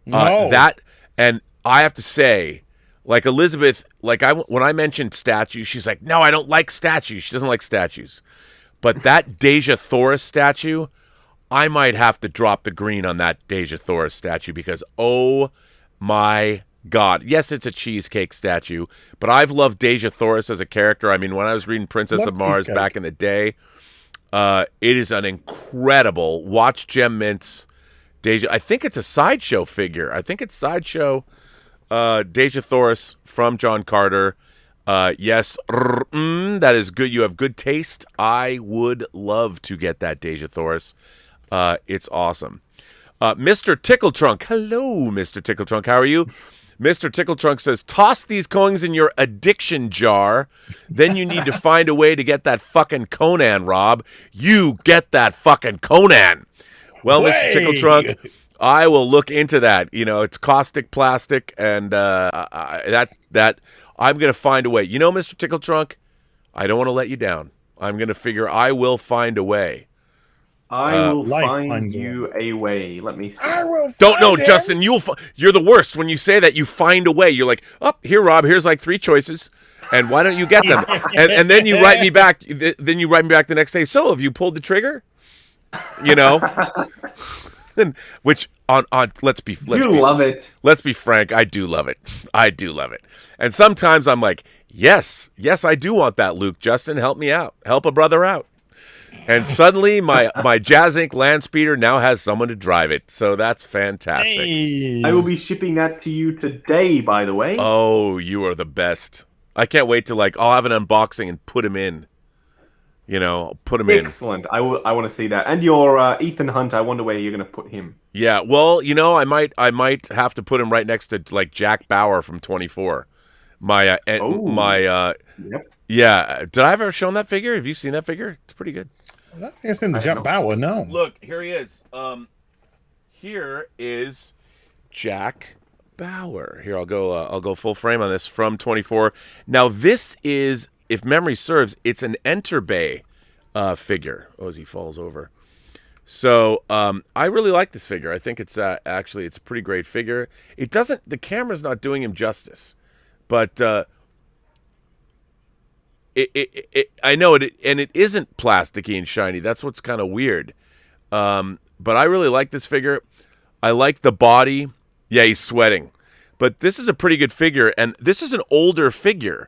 And I have to say, like Elizabeth, when I mentioned statues, she's like, no, I don't like statues. She doesn't like statues. But that Deja Thoris statue, I might have to drop the green on that Deja Thoris statue because, oh my God. Yes, it's a cheesecake statue, but I've loved Deja Thoris as a character. I mean, when I was reading Princess of Mars back in the day, it is an incredible, watch Gem Mint's Deja. I think it's a Sideshow figure. I think it's Sideshow Deja Thoris from John Carter. Yes, that is good. You have good taste. I would love to get that Deja Thoris. It's awesome. Mr. Tickletrunk. Hello, Mr. Tickletrunk. How are you? Mr. Tickletrunk says, toss these coins in your addiction jar. Then you need to find a way to get that fucking Conan, Rob. You get that fucking Conan. Well, Mr. Tickletrunk, I will look into that. You know, it's caustic plastic, and that I'm going to find a way. You know, Mr. Tickletrunk, I don't want to let you down. I'm going to figure I will find a way. I will find you a way. Let me see. Don't know, Justin. You're the worst. When you say that, you find a way. You're like, oh, here, Rob. Here's like 3 choices, and why don't you get them? and then you write me back. Then you write me back the next day. So, have you pulled the trigger? You know, which on let's be love it. Let's be frank. I do love it. I do love it. And sometimes I'm like, yes, I do want that, Luke. Justin, help me out. Help a brother out. And suddenly my Jazz Inc. land speeder now has someone to drive it. So that's fantastic. Hey. I will be shipping that to you today, by the way. Oh, you are the best. I can't wait to I'll have an unboxing and put him in. You know, put him in. Excellent. I want to see that. And your Ethan Hunt, I wonder where you're going to put him. Yeah, well, you know, I might have to put him right next to Jack Bauer from 24. Yep. Yeah. Did I ever show that figure? Have you seen that figure? It's pretty good. I don't think it's in the Jack Bauer, no. Look, here he is. Here is Jack Bauer. Here, I'll go full frame on this from 24. Now, this is, if memory serves, it's an Enter Bay figure. Oh, as he falls over. So, I really like this figure. I think it's actually it's a pretty great figure. The camera's not doing him justice, but I know it, and it isn't plasticky and shiny. That's what's kind of weird. But I really like this figure. I like the body. Yeah, he's sweating. But this is a pretty good figure, and this is an older figure.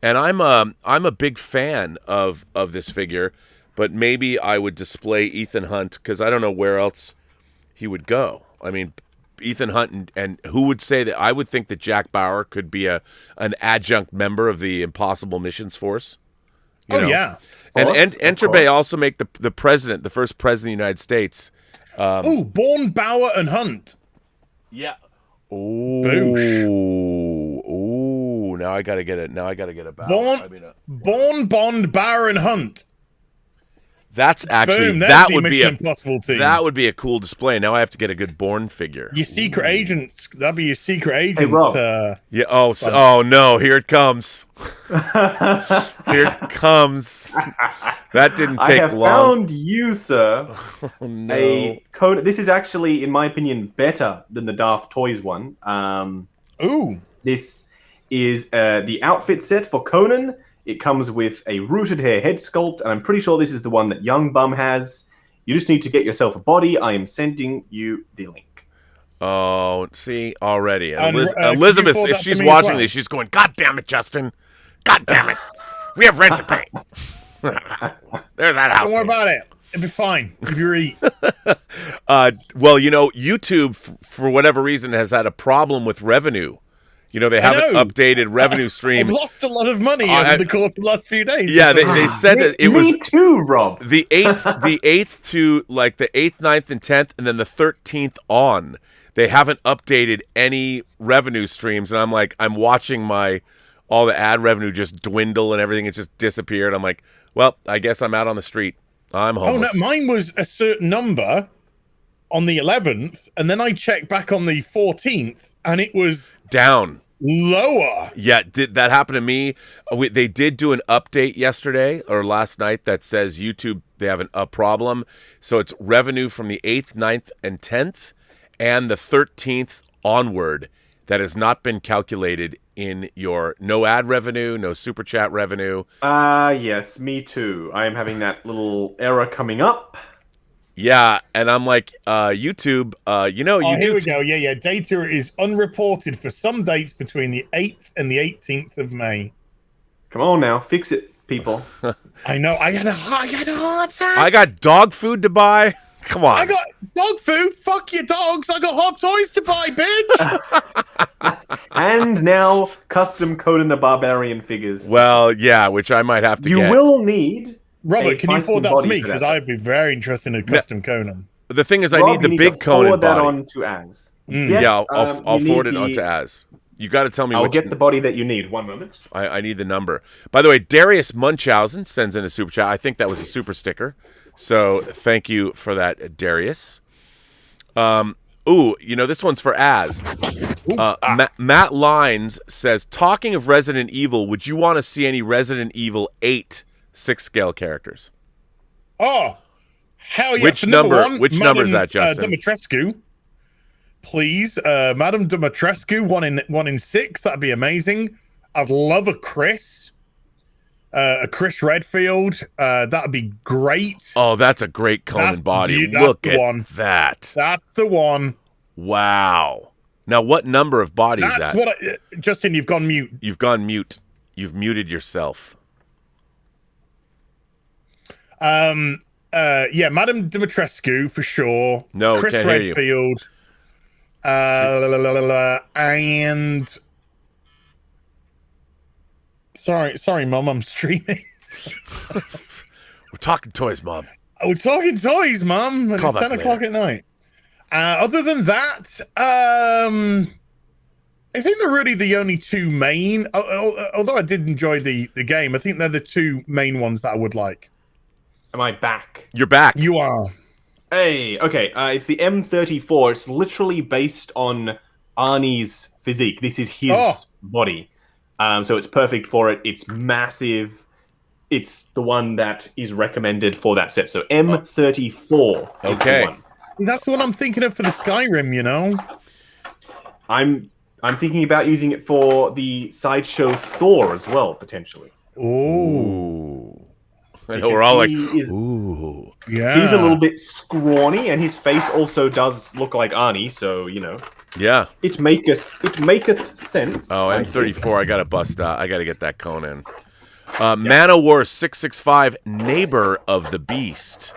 And I'm a big fan of this figure, but maybe I would display Ethan Hunt because I don't know where else he would go. I mean, Ethan Hunt and who would say that? I would think that Jack Bauer could be an adjunct member of the Impossible Missions Force. You know? Yeah. And Enter Bay also make the president, the first president of the United States. Bourne, Bauer, and Hunt. Yeah. Boosh. Ooh, now I gotta get it. Now I gotta get it back. Bourne, Bond, Bauer, and Hunt. That's actually Boom, there's that the would be Mission Impossible team. that would be a cool display. Now I have to get a good Bourne figure. Your secret agents. That'd be your secret agent. Hey, Rob. Yeah. Oh no! Here it comes. Here it comes. That didn't take I have long. found you, sir. Oh, no. A Conan. This is actually, in my opinion, better than the Daft Toys one. Ooh. This is the outfit set for Conan. It comes with a rooted hair head sculpt, and I'm pretty sure this is the one that Young Bum has. You just need to get yourself a body. I am sending you the link. Oh, see already. And, Elizabeth, can you forward if that she's to me as watching well? this, she's going, "God damn it, Justin! God damn it! We have rent to pay." There's that house. Don't worry payment. about it. It'll be fine. If you eat. Well, YouTube, for whatever reason, has had a problem with revenue. They haven't know. updated revenue stream. I've lost a lot of money over the course of the last few days. Yeah, they said that it was Me too, Rob. the 8th to like the 8th, 9th, and 10th, and then the 13th on. They haven't updated any revenue streams, and I'm watching all the ad revenue just dwindle and everything. It just disappeared. I'm like, well, I guess I'm out on the street. I'm homeless. Oh no, mine was a certain number on the 11th, and then I checked back on the 14th, and it was Down. lower. Yeah, did that happen to me? They did do an update yesterday or last night that says YouTube, they have a problem. So it's revenue from the 8th, 9th, and 10th, and the 13th onward that has not been calculated in your no ad revenue, no super chat revenue. Yes, me too. I am having that little error coming up. Yeah, and I'm like, YouTube, Here we go. Yeah. Data is unreported for some dates between the 8th and the 18th of May. Come on now, fix it, people. I know. I had a hard time. I got dog food to buy. Come on. I got dog food. Fuck your dogs. I got hot toys to buy, bitch. And now, custom Conan the Barbarian figures. Well, yeah, which I might have to You get. will need... Robert, can you forward that to me? Because I I'd be very interested in a custom Conan. The thing is, I need the big Conan forward that body. on to Az. Mm. Yeah, I'll you forward need it onto Az. You got to tell me I'll which. get the body that you need. 1 moment. I need the number. By the way, Darius Munchausen sends in a super chat. I think that was a super sticker. So thank you for that, Darius. This one's for Az. Matt Lines says, talking of Resident Evil, would you want to see any Resident Evil 8 6-scale characters? Oh, hell yeah. Which For number? one, Which number is that, Justin? Dimitrescu. Please, Madame Dimitrescu, one in 6. That'd be amazing. I'd love a Chris Redfield. That'd be great. Oh, that's a great Conan body. that's Look the at one. that. That's the one. Wow. Now, what number of bodies is That's that? what Justin, you've gone mute. You've gone mute. You've muted yourself. Madame Dimitrescu for sure. No, Chris can't hear you. Redfield. And sorry, Mom, I'm streaming. We're talking toys, Mom. We're talking toys, Mom. It's Call 10 back o'clock at night. Other than that, I think they're really the only two main. Although I did enjoy the game, I think they're the two main ones that I would like. Am I back? You're back. You are. Hey, okay. It's the M34. It's literally based on Arnie's physique. This is his body. So it's perfect for it. It's massive. It's the one that is recommended for that set. So M34 is Okay. the one. That's the one I'm thinking of for the Skyrim, you know? I'm thinking about using it for the Sideshow Thor as well, potentially. Ooh. I know Because we're all like, he is- ooh. Yeah. He's a little bit scrawny, and his face also does look like Arnie, so, Yeah. it maketh sense. Oh, I M34. think. I got to bust out. I got to get that Conan. Man of War 665, Neighbor of the Beast,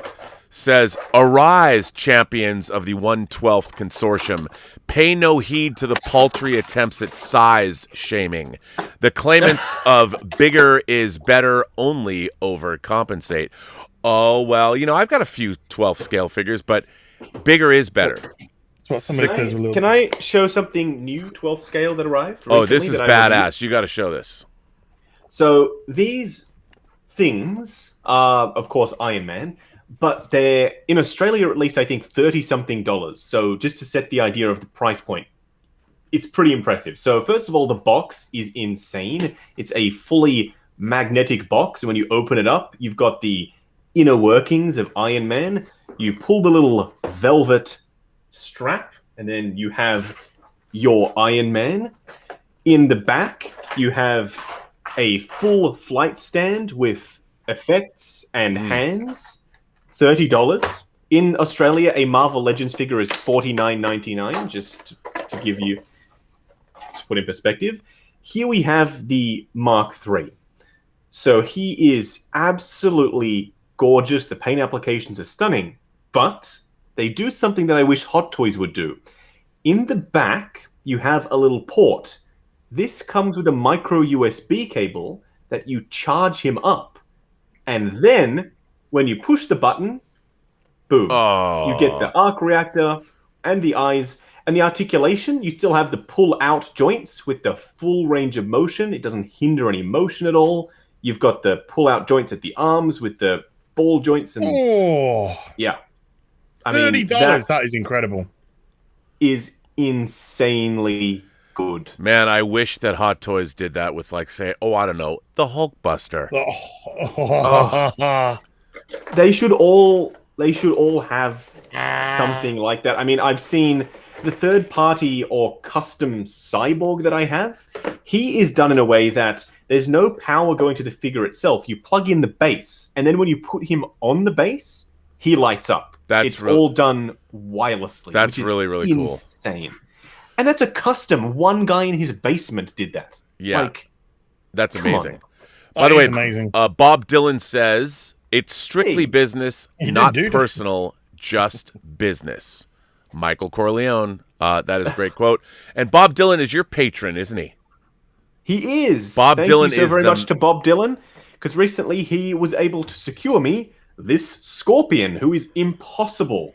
says, arise, champions of the 1/12th Consortium. Pay no heed to the paltry attempts at size shaming. The claimants of bigger is better only overcompensate. Oh, well, I've got a few 12th scale figures, but bigger is better. That's what somebody says a little Can I show something new 12th scale that arrived recently? Oh, this is that I reviewed? badass. You got to show this. So these things are, of course, Iron Man, but they're, in Australia at least, I think, $30-something. So just to set the idea of the price point, it's pretty impressive. So first of all, the box is insane. It's a fully magnetic box, and when you open it up, you've got the inner workings of Iron Man. You pull the little velvet strap, and then you have your Iron Man. In the back, you have a full flight stand with effects and hands. $30. In Australia, a Marvel Legends figure is $49.99, just to give you, to put in perspective. Here we have the Mark III. So he is absolutely gorgeous. The paint applications are stunning, but they do something that I wish Hot Toys would do. In the back, you have a little port. This comes with a micro USB cable that you charge him up. And then, when you push the button, boom. You get the arc reactor and the eyes. And the articulation, you still have the pull-out joints with the full range of motion. It doesn't hinder any motion at all. You've got the pull-out joints at the arms with the ball joints. And yeah. I mean, $30, that is incredible. Is insanely good. Man, I wish that Hot Toys did that with, like, say, I don't know, the Hulkbuster. They should all have something like that. I mean, I've seen the third party or custom cyborg that I have. He is done in a way that there's no power going to the figure itself. You plug in the base, and then when you put him on the base, he lights up. It's all done wirelessly. That's really, really cool. Insane. And that's a custom. One guy in his basement did that. Yeah. Like, that's amazing. By the way, amazing. Bob Dylan says, it's strictly business, not personal, just business. Michael Corleone. That is a great quote. And Bob Dylan is your patron, isn't he? He is. Bob Dylan Thank you so very much to Bob Dylan, because recently he was able to secure me this scorpion, who is impossible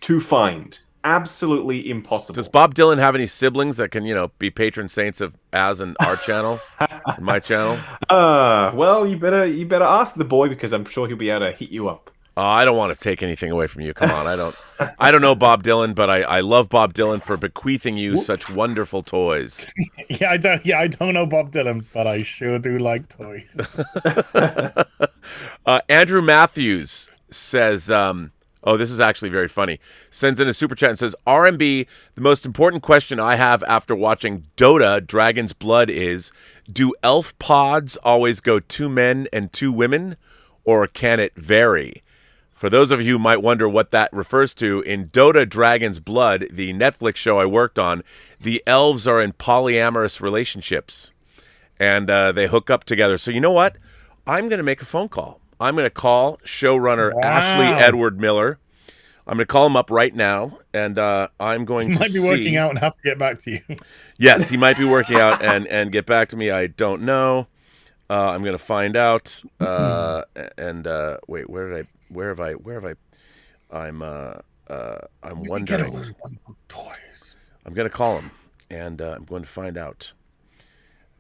to find. Absolutely impossible. Does Bob Dylan have any siblings that can, be patron saints of Az and our channel, and my channel? Well, you better ask the boy, because I'm sure he'll be able to hit you up. I don't want to take anything away from you. Come on, I don't know Bob Dylan, but I love Bob Dylan for bequeathing you such wonderful toys. I don't know Bob Dylan, but I sure do like toys. Andrew Matthews says, this is actually very funny. Sends in a super chat and says, RMB, the most important question I have after watching Dota, Dragon's Blood is, do elf pods always go 2 men and 2 women, or can it vary? For those of you who might wonder what that refers to, in Dota Dragon's Blood, the Netflix show I worked on, the elves are in polyamorous relationships, and they hook up together. So you know what? I'm going to make a phone call. I'm going to call showrunner Ashley Edward Miller. I'm going to call him up right now, and I'm going to see... He might be working out and have to get back to you. Yes, he might be working out and get back to me. I don't know. I'm going to find out. Wait, where have I? I'm wondering. I'm going to call him, and I'm going to find out.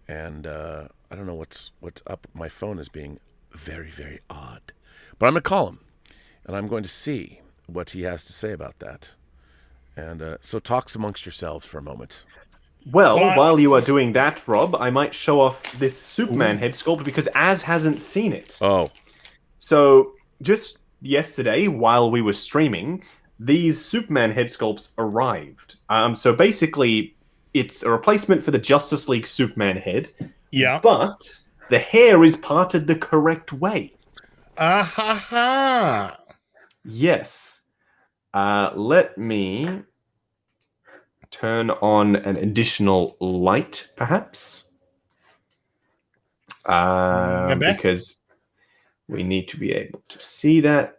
And I don't know what's up. My phone is being very, very odd. But I'm going to call him, and I'm going to see what he has to say about that. And so talks amongst yourselves for a moment. Well, while you are doing that, Rob, I might show off this Superman head sculpt, because Az hasn't seen it. Oh. So, just yesterday, while we were streaming, these Superman head sculpts arrived. So basically, it's a replacement for the Justice League Superman head. Yeah. But the hair is parted the correct way. Yes. Let me turn on an additional light, perhaps. Because we need to be able to see that.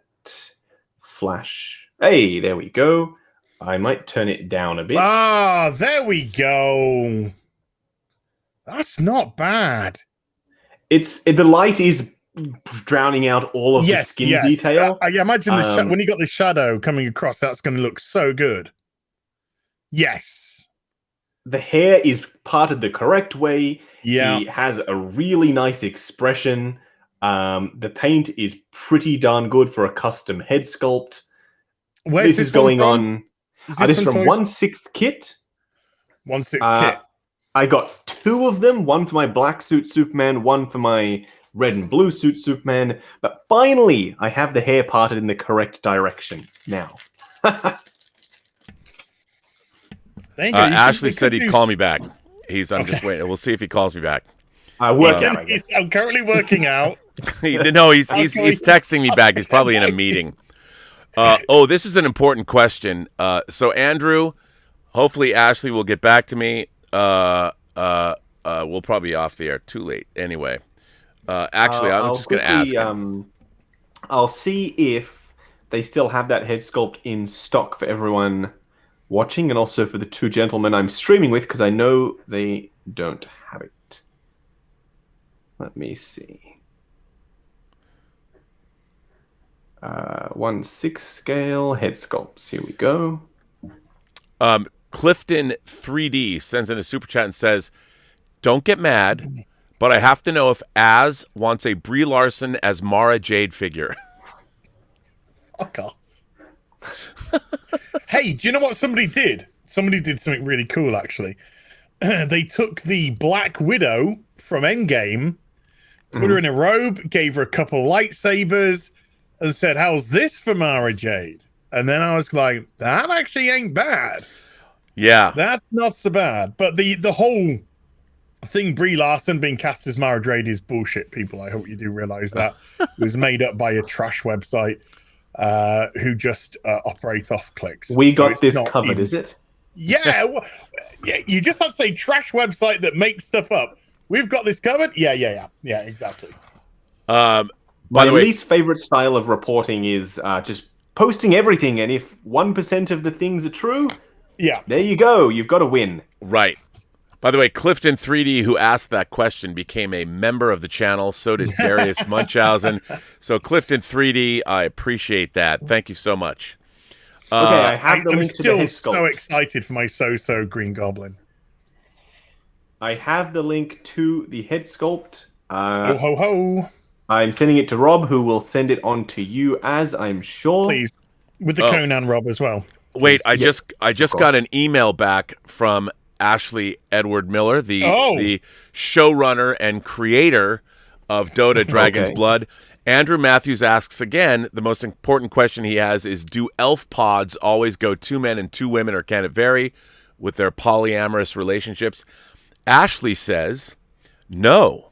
Flash. Hey, there we go. I might turn it down a bit. There we go. That's not bad. The light is drowning out all of the skin detail. I imagine when you got the shadow coming across, that's going to look so good. Yes. The hair is parted the correct way. Yeah. He has a really nice expression. The paint is pretty darn good for a custom head sculpt. Where's This is going on. This is from Toys? 1/6 kit. 1/6 kit. I got 2 of them. One for my black suit Superman, one for my red and blue suit Superman. But finally, I have the hair parted in the correct direction now. There you go. Ashley said he'd call me back. I'm just waiting. We'll see if he calls me back. I'm currently working out. No, he's texting me back. He's probably in a meeting. This is an important question. So Andrew, hopefully Ashley will get back to me. We'll probably be off the air too late anyway. Actually, I'm just going to ask him. I'll see if they still have that head sculpt in stock for everyone watching, and also for the 2 gentlemen I'm streaming with, because I know they don't have it. Let me see. 1/6 scale head sculpts. Here we go. Clifton 3D sends in a super chat and says, "Don't get mad, but I have to know if Az wants a Brie Larson as Mara Jade figure." Fuck off. Hey, do you know what somebody did? Somebody did something really cool, actually. They took the Black Widow from Endgame, put her in a robe, gave her a couple lightsabers, and said, "How's this for Mara Jade?" And then I was like, that actually ain't bad. Yeah. That's not so bad. But the whole thing, Brie Larson being cast as Mara Jade, is bullshit, people. I hope you do realize that. It was made up by a trash website who just operate off clicks. We got this covered, is it? Yeah. Yeah, you just have to say trash website that makes stuff up. We've got this covered? Yeah, exactly. By My the way, least favorite style of reporting is just posting everything, and if 1% of the things are true, there you go. You've got to win. Right. By the way, Clifton 3D, who asked that question, became a member of the channel. So did Darius Munchausen. So Clifton 3D, I appreciate that. Thank you so much. Okay, I have the I'm link to the head still sculpt. so excited for my So-So Green Goblin. I have the link to the head sculpt. Ho, ho, ho. I'm sending it to Rob, who will send it on to you, as I'm sure. Please. With the Conan Rob as well. Wait, I just got an email back from Ashley Edward Miller, the showrunner and creator of Dota Dragon's Blood. Andrew Matthews asks again, the most important question he has is, do elf pods always go 2 men and 2 women, or can it vary with their polyamorous relationships? Ashley says, no,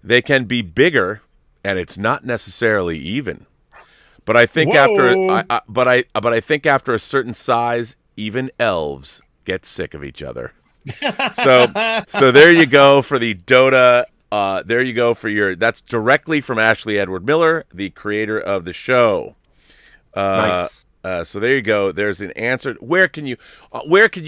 they can be bigger, and it's not necessarily even. But I think I think after a certain size, even elves get sick of each other. So there you go for the Dota. There you go for that's directly from Ashley Edward Miller, the creator of the show. Nice. So there you go. There's an answer. Where can you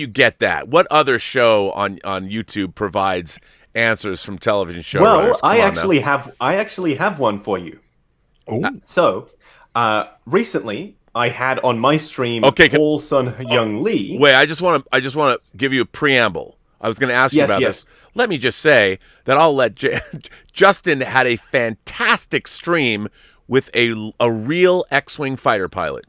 get that? What other show on YouTube provides answers from television show? Well, I actually have one for you. So, recently I had on my stream Paul Sun Young Lee. Wait, I just want to give you a preamble. I was going to ask you about this. Let me just say that I'll let Justin had a fantastic stream with a real X-Wing fighter pilot.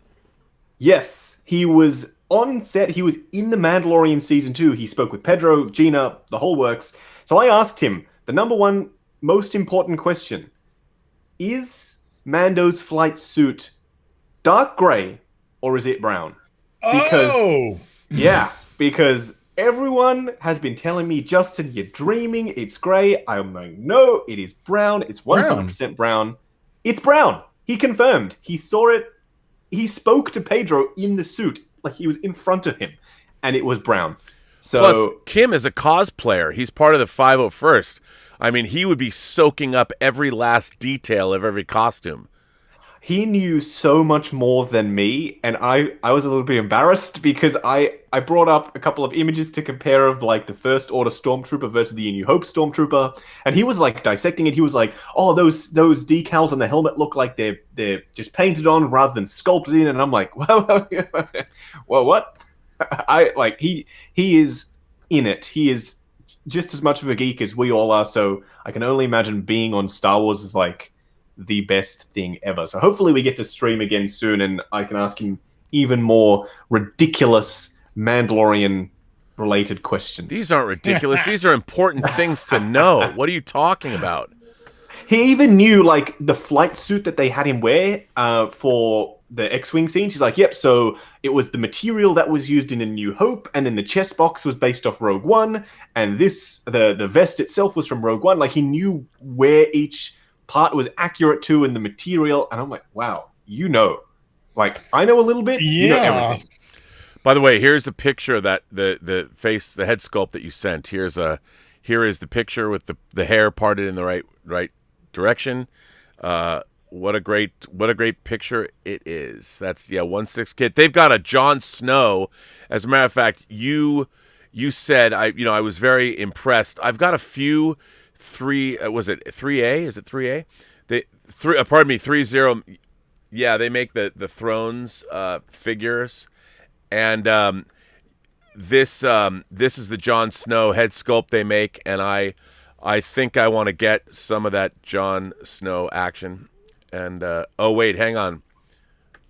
Yes, he was on set. He was in The Mandalorian Season 2. He spoke with Pedro, Gina, the whole works. So I asked him the number one most important question. Is Mando's flight suit dark gray or is it brown? Because everyone has been telling me, Justin, you're dreaming. It's gray. I'm like, no, it is brown. It's 100% brown. It's brown. He confirmed. He saw it. He spoke to Pedro in the suit, like he was in front of him, and it was brown. So, plus, Kim is a cosplayer. He's part of the 501st. I mean, he would be soaking up every last detail of every costume. He knew so much more than me, and I was a little bit embarrassed because I brought up a couple of images to compare of like the First Order Stormtrooper versus the New Hope Stormtrooper, and he was like dissecting it. He was like, "Oh, those decals on the helmet look like they're just painted on rather than sculpted in," and I'm like, "Well, what?" He is in it. He is just as much of a geek as we all are. So I can only imagine being on Star Wars is like the best thing ever. So hopefully we get to stream again soon, and I can ask him even more ridiculous Mandalorian-related questions. These aren't ridiculous. These are important things to know. What are you talking about? He even knew, like, the flight suit that they had him wear for the X-Wing scenes. He's like, yep, so it was the material that was used in A New Hope, and then the chest box was based off Rogue One, and this, the vest itself was from Rogue One. Like, he knew where each part was accurate to and the material, and I'm like, wow, you know. Like, I know a little bit, you know everything. By the way, here's a picture of that the face, the head sculpt that you sent. Here is the picture with the hair parted in the right direction. What a great picture it is. That's 1/6 kit. They've got a Jon Snow. As a matter of fact, you said I was very impressed. I've got a few 3 was it 3A? Is it 3A? Pardon me, 30. Yeah, they make the Thrones figures, and this is the Jon Snow head sculpt they make, and I think I want to get some of that Jon Snow action. And oh wait, hang on.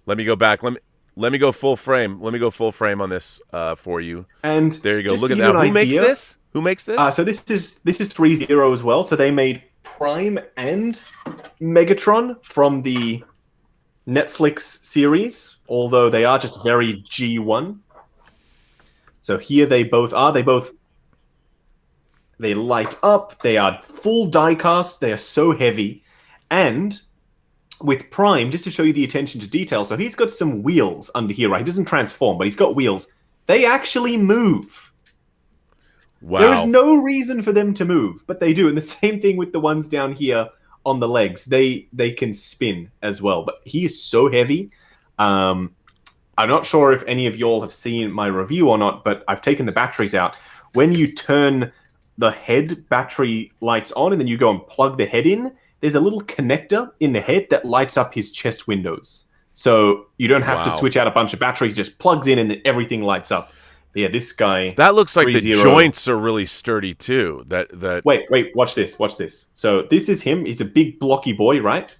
Let me go back. Let me go full frame. Let me go full frame on this for you. And there you go. Look at that. Who makes this? Who makes this? So this is 3-0 as well. So they made Prime and Megatron from the Netflix series, although they are just very G1. So here they both are. They light up. They are full die cast. They are so heavy. And with Prime, just to show you the attention to detail, so he's got some wheels under here, right? He doesn't transform, but he's got wheels. They actually move. Wow. There is no reason for them to move, but they do. And the same thing with the ones down here on the legs. They can spin as well, but he is so heavy. I'm not sure if any of y'all have seen my review or not, but I've taken the batteries out. When you turn the head battery lights on and then you go and plug the head in, there's a little connector in the head that lights up his chest windows. So you don't have to switch out a bunch of batteries, just plugs in and then everything lights up. But yeah, this guy... That looks like the joints are really sturdy too. Wait, watch this. So this is him. He's a big blocky boy, right?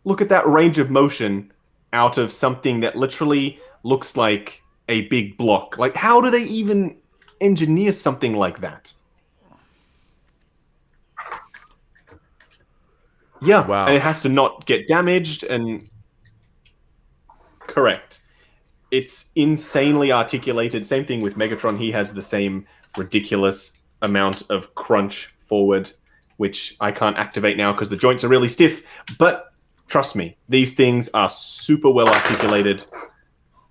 Look at that range of motion out of something that literally looks like a big block. Like, how do they even engineer something like that? Yeah, wow. And it has to not get damaged and... Correct. It's insanely articulated. Same thing with Megatron. He has the same ridiculous amount of crunch forward, which I can't activate now because the joints are really stiff. But trust me, these things are super well articulated.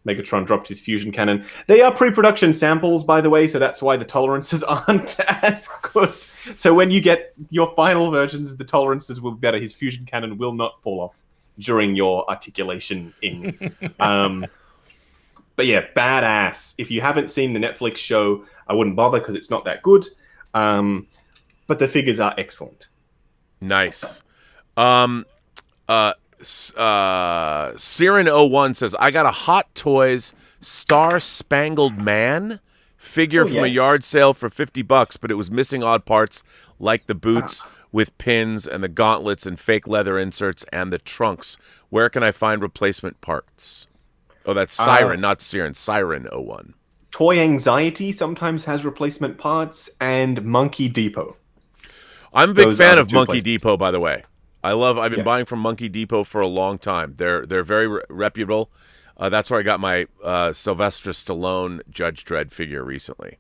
Megatron dropped his fusion cannon. They are pre-production samples, by the way, so that's why the tolerances aren't as good. So when you get your final versions, the tolerances will be better. His fusion cannon will not fall off during your articulation in. But yeah, badass. If you haven't seen the Netflix show, I wouldn't bother because it's not that good. But the figures are excellent. Nice. Siren01 says, I got a Hot Toys Star Spangled Man figure from a yard sale for $50, but it was missing odd parts like the boots with pins and the gauntlets and fake leather inserts and the trunks. Where can I find replacement parts? Oh, that's Siren, not Siren. Siren01. Toy Anxiety sometimes has replacement parts, and Monkey Depot. I'm a big fan of Monkey Depot, by the way. I've been buying from Monkey Depot for a long time. They're very reputable. That's where I got my Sylvester Stallone Judge Dredd figure recently.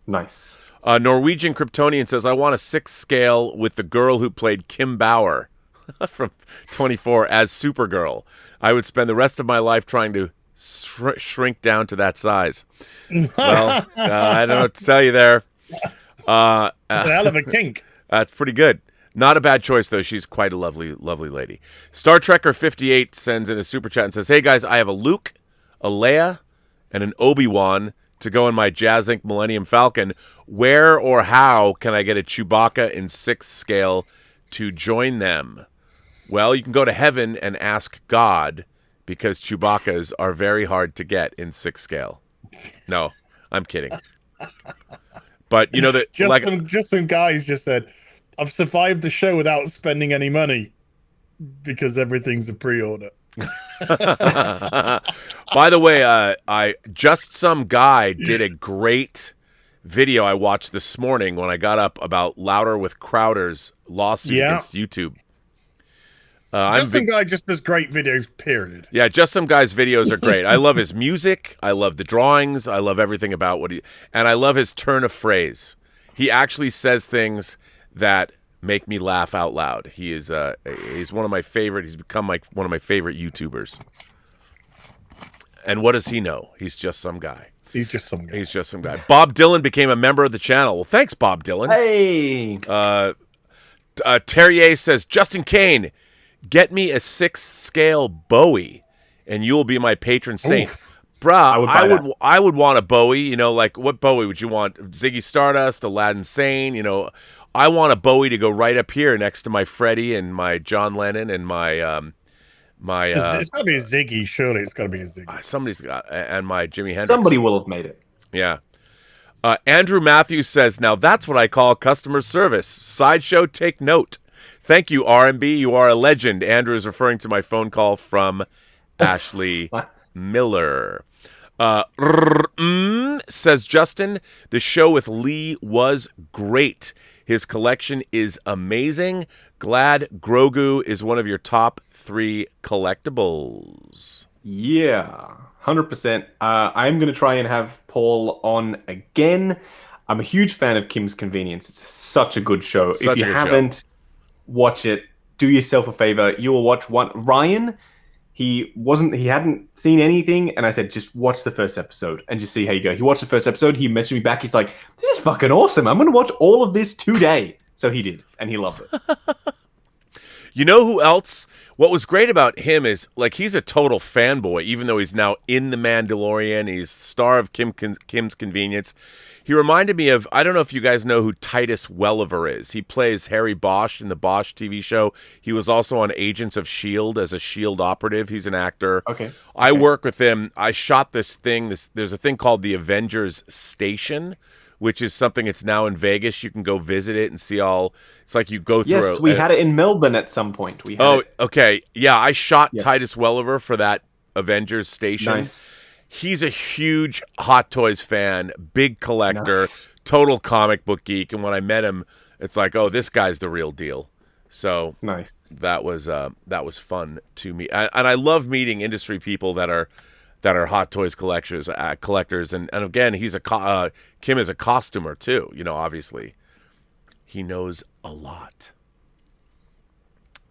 Nice. Norwegian Kryptonian says, I want a 6 scale with the girl who played Kim Bauer from 24 as Supergirl. I would spend the rest of my life trying to shrink down to that size. Well, I don't know what to tell you there. A hell of a kink. That's pretty good. Not a bad choice, though. She's quite a lovely, lovely lady. Star Trekker 58 sends in a super chat and says, hey, guys, I have a Luke, a Leia, and an Obi-Wan to go in my Jazz Inc. Millennium Falcon. Where or how can I get a Chewbacca in 6th scale to join them? Well, you can go to heaven and ask God, because Chewbacca's are very hard to get in 6th scale. No, I'm kidding. But, you know, that just some guys just said, I've survived the show without spending any money because everything's a pre-order. By the way, I just some guy did a great video I watched this morning when I got up about Louder with Crowder's lawsuit against YouTube. Just some guy just does great videos, period. Yeah, just some guy's videos are great. I love his music. I love the drawings. I love everything about and I love his turn of phrase. He actually says things that make me laugh out loud. He's one of my favorite. He's become one of my favorite YouTubers. And what does he know? He's just some guy. He's just some guy. Bob Dylan became a member of the channel. Well, thanks, Bob Dylan. Hey. Terrier says, Justin Kane, get me a 6th scale Bowie, and you'll be my patron saint. Ooh. Bruh, I would want a Bowie. You know, like what Bowie would you want? Ziggy Stardust, Aladdin Sane. You know, I want a Bowie to go right up here next to my Freddie and my John Lennon and my it's got to be a Ziggy. Surely it's got to be a Ziggy. Somebody's got and my Jimi Hendrix. Somebody will have made it. Yeah. Andrew Matthews says, now that's what I call customer service. Sideshow, take note. Thank you, R&B. You are a legend. Andrew is referring to my phone call from Ashley Miller. Says Justin, the show with Lee was great. His collection is amazing. Glad Grogu is one of your top 3 collectibles. Yeah, 100%. I'm going to try and have Paul on again. I'm a huge fan of Kim's Convenience. It's such a good show. If you haven't, watch it. Do yourself a favor. You will watch one. Ryan, he hadn't seen anything, and I said, just watch the first episode and just see how you go. He watched the first episode. He messaged me back. He's like, this is fucking awesome. I'm going to watch all of this today. So he did, and he loved it. You know who else? What was great about him is, like, he's a total fanboy, even though he's now in The Mandalorian. He's star of Kim's Convenience. He reminded me of, I don't know if you guys know who Titus Welliver is. He plays Harry Bosch in the Bosch TV show. He was also on Agents of S.H.I.E.L.D. as a S.H.I.E.L.D. operative. He's an actor. Okay. I work with him. I shot this thing. There's a thing called the Avengers Station, which is something it's now in Vegas. You can go visit it and see all. It's like you go through. Yes, we had it in Melbourne at some point. Okay. Yeah, I shot Titus Welliver for that Avengers Station. Nice. He's a huge Hot Toys fan, big collector, total comic book geek. And when I met him, it's like, oh, this guy's the real deal. So nice. That was fun to me, and I love meeting industry people that are Hot Toys collectors, and again, he's Kim is a costumer too. You know, obviously, he knows a lot.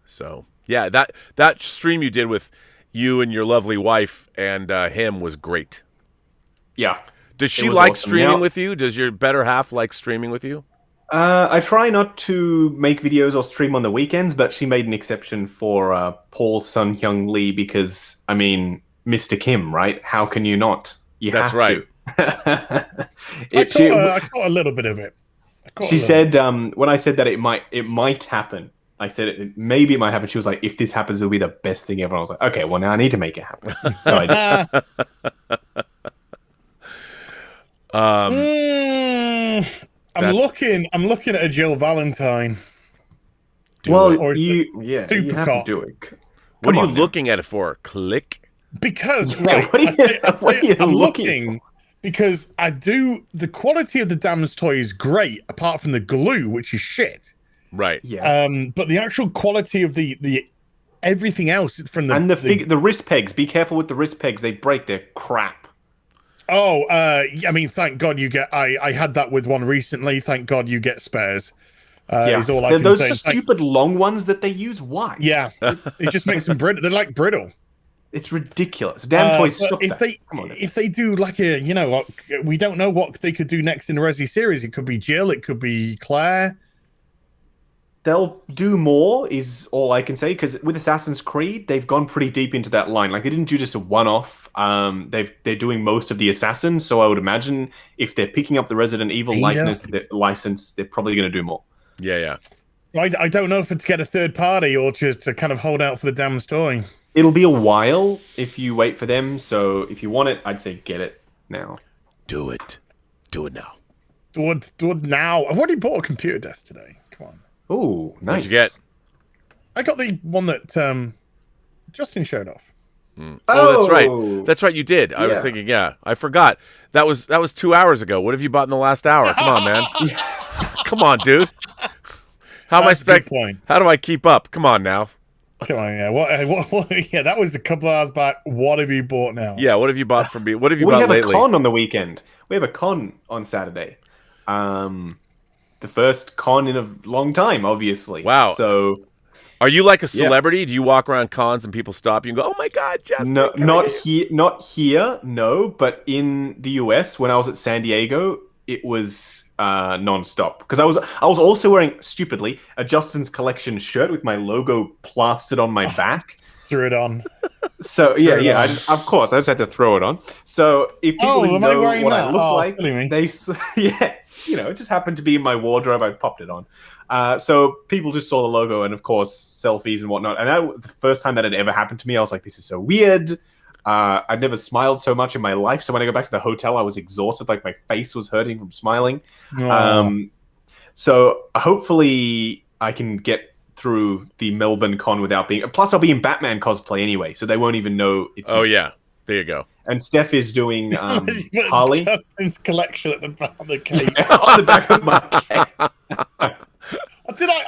So yeah, that stream you did with you and your lovely wife and him was great. Yeah. Does she like streaming with you? Does your better half like streaming with you? I try not to make videos or stream on the weekends, but she made an exception for Paul's son, Hyung Lee, because, I mean, Mr. Kim, right? How can you not? That's right. I caught a little bit of it. She said, when I said that it might happen, I said maybe it might happen. She was like, if this happens, it'll be the best thing ever. I was like, okay, well, now I need to make it happen. So I did. I'm looking at a Jill Valentine. You have to do it. What are you looking at it for? Click? Because, right, I'm looking because the quality of the damn's toy is great, apart from the glue, which is shit. Right. Yes. But the actual quality of the everything else from the wrist pegs. Be careful with the wrist pegs; they break. They're crap. Oh, I mean, thank God you get. I had that with one recently. Thank God you get spares. Is all I can those say. Stupid long ones that they use. Why? Yeah, it just makes them brittle. They're like brittle. It's ridiculous. Damn toys. Stop if that. If they do like a, we don't know what they could do next in the Resi series. It could be Jill. It could be Claire. They'll do more, is all I can say, because with Assassin's Creed, they've gone pretty deep into that line. Like, they didn't do just a one-off. They're doing most of the Assassins, so I would imagine if they're picking up the Resident Evil license, they're probably going to do more. Yeah. I don't know if it's get a third party or just to kind of hold out for the damn story. It'll be a while if you wait for them, so if you want it, I'd say get it now. Do it. Do it now. Do it now. I've already bought a computer desk today. Come on. Ooh, nice. What'd you get? I got the one that Justin showed off. Oh, that's right. That's right. You did. I was Yeah. thinking. Yeah, I forgot. That was 2 hours ago. What have you bought in the last hour? Come on, man. Come on, dude. How am I That's a good expect? point. How do I keep up? Come on now. Come on, yeah. What, yeah, that was a couple hours back. What have you bought now? Yeah. What have you bought from me? What have you We bought have lately? a con on the weekend. We have a con on Saturday. The first con in a long time, obviously. Wow. So Are you like a celebrity? Do you walk around cons and people stop you and go, "Oh my God, Justin"? no, can I not get you?" here, not here, no. But in the US, when I was at San Diego, it was non-stop because I was also wearing stupidly a Justin's Collection shirt with my logo plastered on my back. Threw it on. So yeah, of course, I just had to throw it on. So if people didn't am I know wearing what that? I look like, silly me. it just happened to be in my wardrobe. I popped it on. So people just saw the logo and, of course, selfies and whatnot. And that was the first time that had ever happened to me. I was like, this is so weird. I'd never smiled so much in my life. So when I go back to the hotel, I was exhausted. Like my face was hurting from smiling. So hopefully I can get through the Melbourne con without being... Plus, I'll be in Batman cosplay anyway, so they won't even know it's me. Yeah. There you go. And Steph is doing You put Harley Justin's Collection at the back of the cake. on the back of my cake.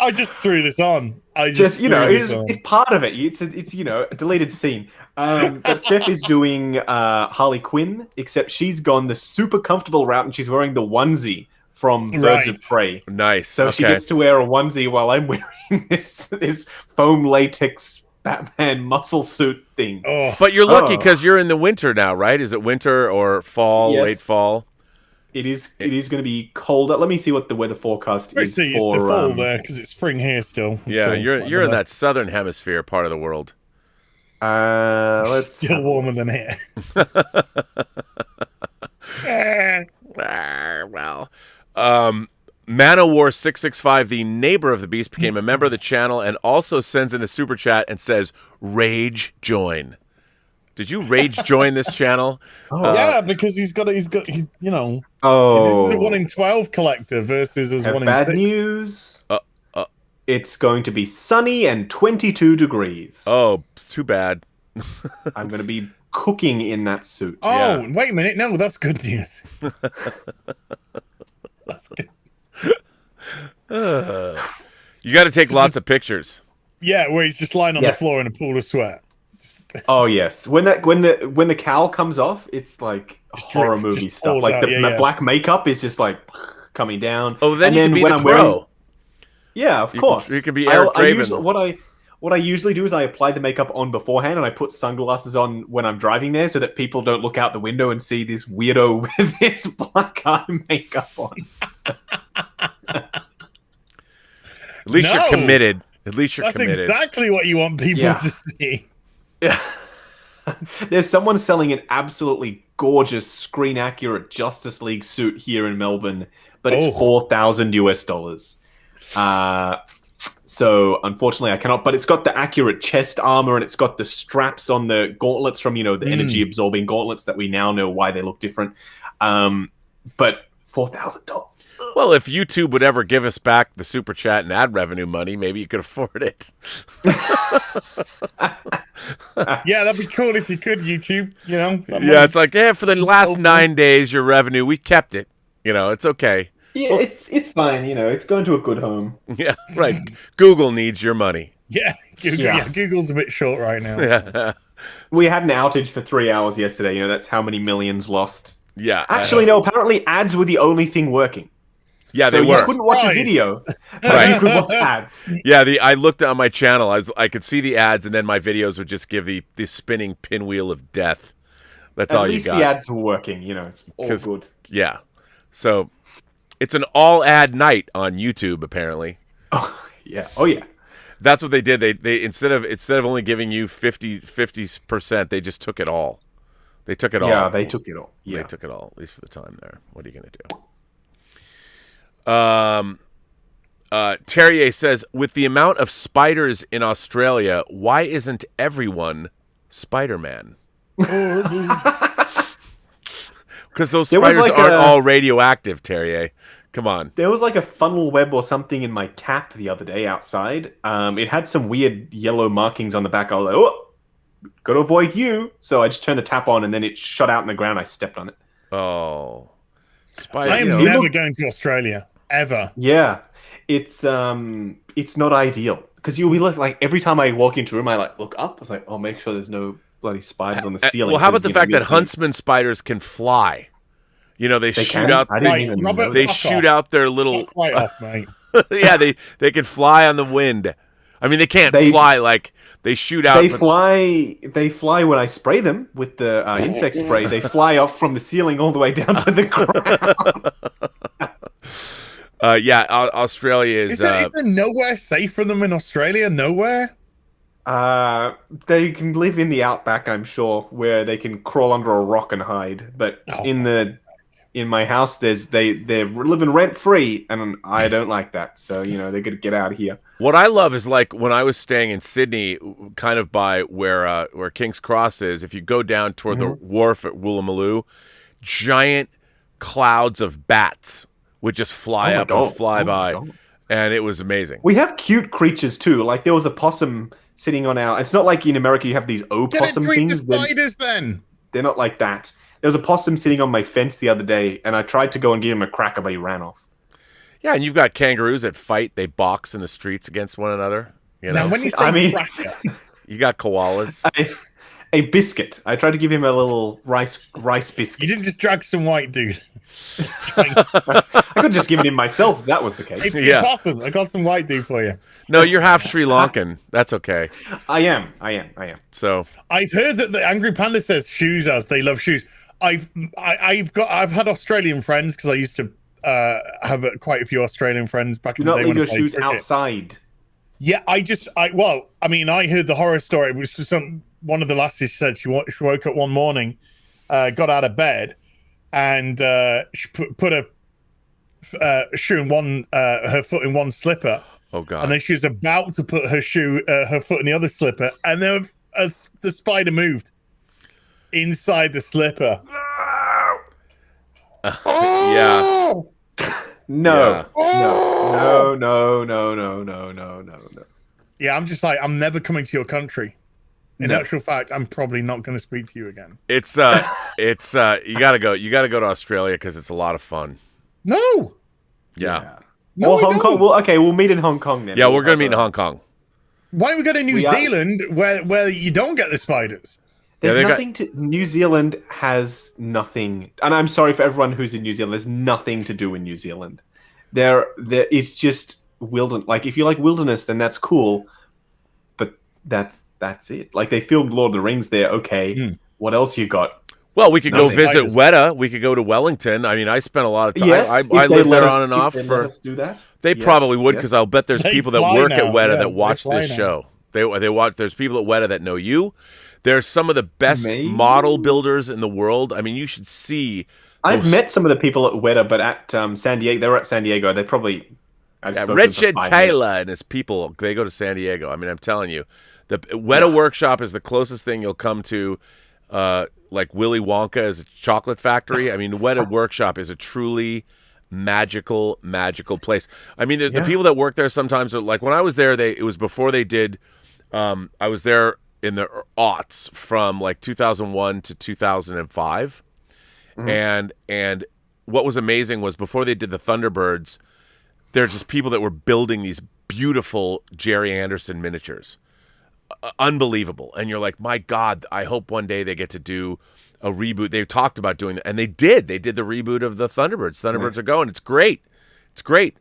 I just threw this on. It's part of it. It's a deleted scene. But Steph is doing Harley Quinn, except she's gone the super comfortable route and she's wearing the onesie from Birds of Prey. Nice. So she gets to wear a onesie while I'm wearing this foam latex Batman muscle suit thing. Oh, But you're lucky because you're in the winter now, right? Is it winter or fall, Yes. late fall? It is going to be colder. Let me see what the weather forecast is it's the for. fall there because it's spring here still. Yeah, Until, you're in that southern hemisphere part of the world. Let's Still warmer than here. Well, Manowar665, the neighbor of the beast, became a member of the channel and also sends in a super chat and says, "Rage join." Did you rage join this channel? Yeah, because he's got you know. Oh, This is a 1 in 12 collector versus as have 1 in bad 6. news. It's going to be sunny and 22 degrees. Oh, too bad. I'm going to be cooking in that suit. Oh, Yeah. wait a minute. No, that's good news. That's good. You got to take lots of pictures. Yeah, where he's just lying on Yes. the floor in a pool of sweat. Oh yes, when the cowl comes off, it's like horror drip movie just stuff. falls Like out, the yeah. black makeup is just like coming down. Oh, then and you then can be when the I'm Crow. wearing, yeah, of course, you can be Eric Draven. What I usually do is I apply the makeup on beforehand, and I put sunglasses on when I'm driving there, so that people don't look out the window and see this weirdo with his black eye makeup on. At least No. you're committed. At least you're That's committed. exactly what you want people Yeah. to see. Yeah. There's someone selling an absolutely gorgeous screen accurate Justice League suit here in Melbourne, but it's $4,000 US. So unfortunately I cannot, but it's got the accurate chest armor and it's got the straps on the gauntlets from, the energy absorbing gauntlets that we now know why they look different. But $4,000. Well, if YouTube would ever give us back the super chat and ad revenue money, maybe you could afford it. Yeah, that'd be cool if you could, YouTube. Yeah, it's like, for the last 9 days, your revenue, we kept it. It's okay. Yeah, it's fine, it's going to a good home. Yeah, right. Google needs your money. Yeah, Google's a bit short right now. Yeah. We had an outage for 3 hours yesterday, that's how many millions lost. Yeah. Actually, no, apparently ads were the only thing working. Yeah, So they were. you couldn't watch a Right. video, but Right. you could watch ads. Yeah, I looked on my channel. I could see the ads, and then my videos would just give the spinning pinwheel of death. That's all At you least got. the ads were working, it's all 'Cause- good. Yeah. So it's an all ad night on YouTube, apparently. Yeah. Oh yeah. That's what they did. They instead of only giving you 50%, they just took it all. They took it all. Yeah, they took it all. Yeah. They took it all, at least for the time there. What are you going to do? Terrier says, with the amount of spiders in Australia, why isn't everyone Spider-Man? Because those There was spiders like aren't all radioactive, Terrier. Come on. There was like a funnel web or something in my tap the other day outside. It had some weird yellow markings on the back. I was like, oh, gotta avoid you. So I just turned the tap on and then it shot out in the ground. I stepped on it. Oh. Spider, I am never going to Australia, ever. Yeah. It's not ideal. Because you'll be like every time I walk into a room, I look up. I was like, oh, make sure there's no bloody spiders on the ceiling. Well, how about the fact that huntsman spiders can fly? You know, they shoot out. They shoot out their little. Right off, mate. Yeah, they can fly on the wind. I mean, they can't fly like they shoot out. They fly when I spray them with the insect spray. They fly up from the ceiling all the way down to the ground. Australia is. Is there nowhere safe for them in Australia? Nowhere. They can live in the outback, I'm sure, where they can crawl under a rock and hide. But in my house, they're living rent free, and I don't like that. So they got to get out of here. What I love is like when I was staying in Sydney, kind of by where King's Cross is. If you go down toward the wharf at Woolloomooloo, giant clouds of bats would just fly up and fly by, and it was amazing. We have cute creatures too. Like there was a possum sitting on our. It's not like in America you have these opossum things. The spiders then. They're not like that. There was a possum sitting on my fence the other day, and I tried to go and give him a cracker, but he ran off. Yeah, and you've got kangaroos that fight. They box in the streets against one another. Now, when you say cracker, you got koalas. A biscuit. I tried to give him a little rice biscuit. You didn't just drag some white dude. I could have just given him myself if that was the case. Awesome. I got some white dude for you. No, you're half Sri Lankan. That's okay. I am. So I've heard that the Angry Panda says shoes as they love shoes. I've had Australian friends because I used to have quite a few Australian friends back in the day. Do not leave your shoes outside. Yeah, I heard the horror story. It was just one of the lassies said she woke up one morning, got out of bed, and she put a shoe in her foot in one slipper. Oh God! And then she was about to put her foot in the other slipper, and then the spider moved inside the slipper. Yeah. No. Yeah, I'm just like, I'm never coming to your country. In actual fact, I'm probably not going to speak to you again. It's you gotta go. You gotta go to Australia because it's a lot of fun. No. Yeah. No, or Hong Kong. Well, okay, we'll meet in Hong Kong then. Yeah, we're gonna meet in Hong Kong. Why don't we go to New Zealand where you don't get the spiders? There's nothing to New Zealand has nothing, and I'm sorry for everyone who's in New Zealand. There's nothing to do in New Zealand. There it's just wilderness. Like if you like wilderness, then that's cool, but that's it. Like they filmed Lord of the Rings there. Okay, what else you got? Well, we could go visit Weta. We could go to Wellington. I mean, I spent a lot of time. Yes, I lived there on and off. Let us do that. They probably would because I'll bet there's people that work at Weta that watch this show. They watch. There's people at Weta that know you. There's some of the best model builders in the world. I mean, you should see. I've met some of the people at Weta, but at San Diego, they were at San Diego. They probably Richard Taylor and his people. They go to San Diego. I mean, I'm telling you, the Weta Workshop is the closest thing you'll come to. Like Willy Wonka is a chocolate factory. I mean, the Weta Workshop is a truly magical place. I mean, the people that work there sometimes are like when I was there. It was before they did. I was there in the aughts from like 2001 to 2005, and what was amazing was before they did the Thunderbirds, there's just people that were building these beautiful Jerry Anderson miniatures. Unbelievable. And you're like, my God, I hope one day they get to do a reboot. They talked about doing that, and they did the reboot of the Thunderbirds. Thunderbirds are going. It's great.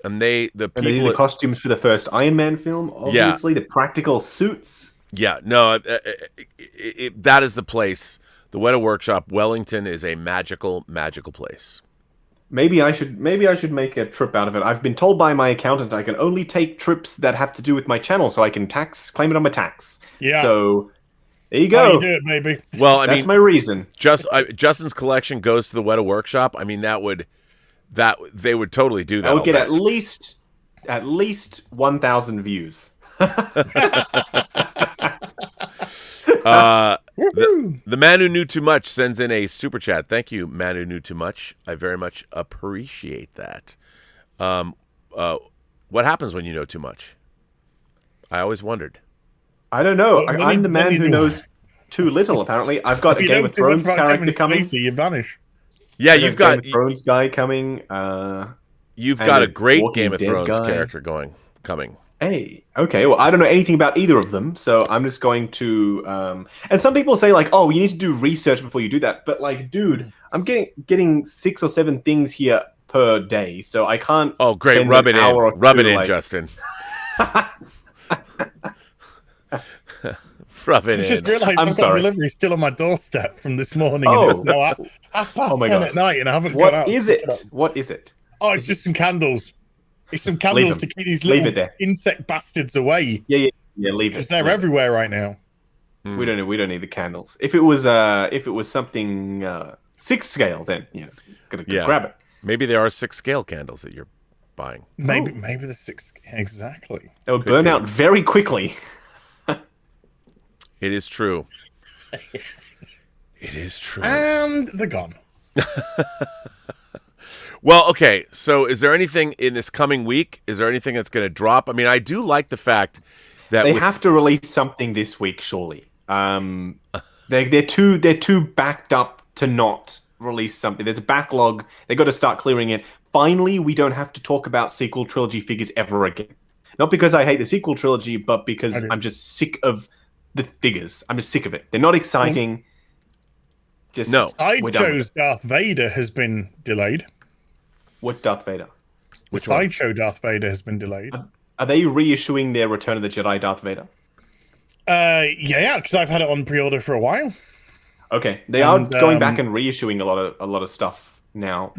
And they did the costumes for the first Iron Man film, obviously the practical suits. Yeah, no, that is the place. The Weta Workshop, Wellington, is a magical place. Maybe I should make a trip out of it. I've been told by my accountant I can only take trips that have to do with my channel, so I can claim it on my tax. Yeah. So there you go. You do it, baby. Well, I that's mean, my reason. Justin's collection goes to the Weta Workshop. I mean, they would totally do that. I would get at least 1,000 views. The man who knew too much sends in a super chat. Thank you, man who knew too much. I very much appreciate that. What happens when you know too much? I always wondered. I don't know. Well, I'm the man then who you do- knows too little. Apparently, I've got If a you Game don't of say much Thrones about character Kevin coming. Spacey, you vanish. Yeah, I've got you've a Game got of Thrones guy coming. you've and got a a great Walking Game of Dead Thrones guy. character coming. Hey, okay. Well, I don't know anything about either of them, so I'm just going to. And some people say like, "Oh, you need to do research before you do that." But like, dude, I'm getting 6 or 7 things here per day, so I can't. Oh, great! spend Rub an it in, hour or rub it two, in, like- Justin. Rub it I in. just realised I'm I've got sorry. a delivery still on my doorstep from this morning, Oh. and it's now half past Oh my 10 God. at night, and I haven't gone out. What is to pick it? up. What is it? Oh, it's just some candles. It's some Leave candles them. to keep these Leave little it there. insect bastards away, Yeah. Leave because it. they're Leave it. everywhere right now. We don't need the candles. If it was something 6 scale, then gotta Yeah. grab it. Maybe there are 6 scale candles that you're buying. Maybe the 6 exactly. They would burn be. out very quickly. It is true. It is true. And they're gone. Well, okay. So, is there anything in this coming week? Is there anything that's going to drop? I mean, I do like the fact that They with- have to release something this week, surely. They're too backed up to not release something. There's a backlog. They got to start clearing it. Finally, we don't have to talk about sequel trilogy figures ever again. Not because I hate the sequel trilogy, but because I'm just sick of the figures. I'm just sick of it. They're not exciting. Just No. we're done. Sideshow's Darth Vader has been delayed. What Darth Vader? The Sideshow Darth Vader has been delayed. Are they reissuing their Return of the Jedi Darth Vader? Yeah, because I've had it on pre-order for a while. Okay, they And, are going back and reissuing a lot of stuff now.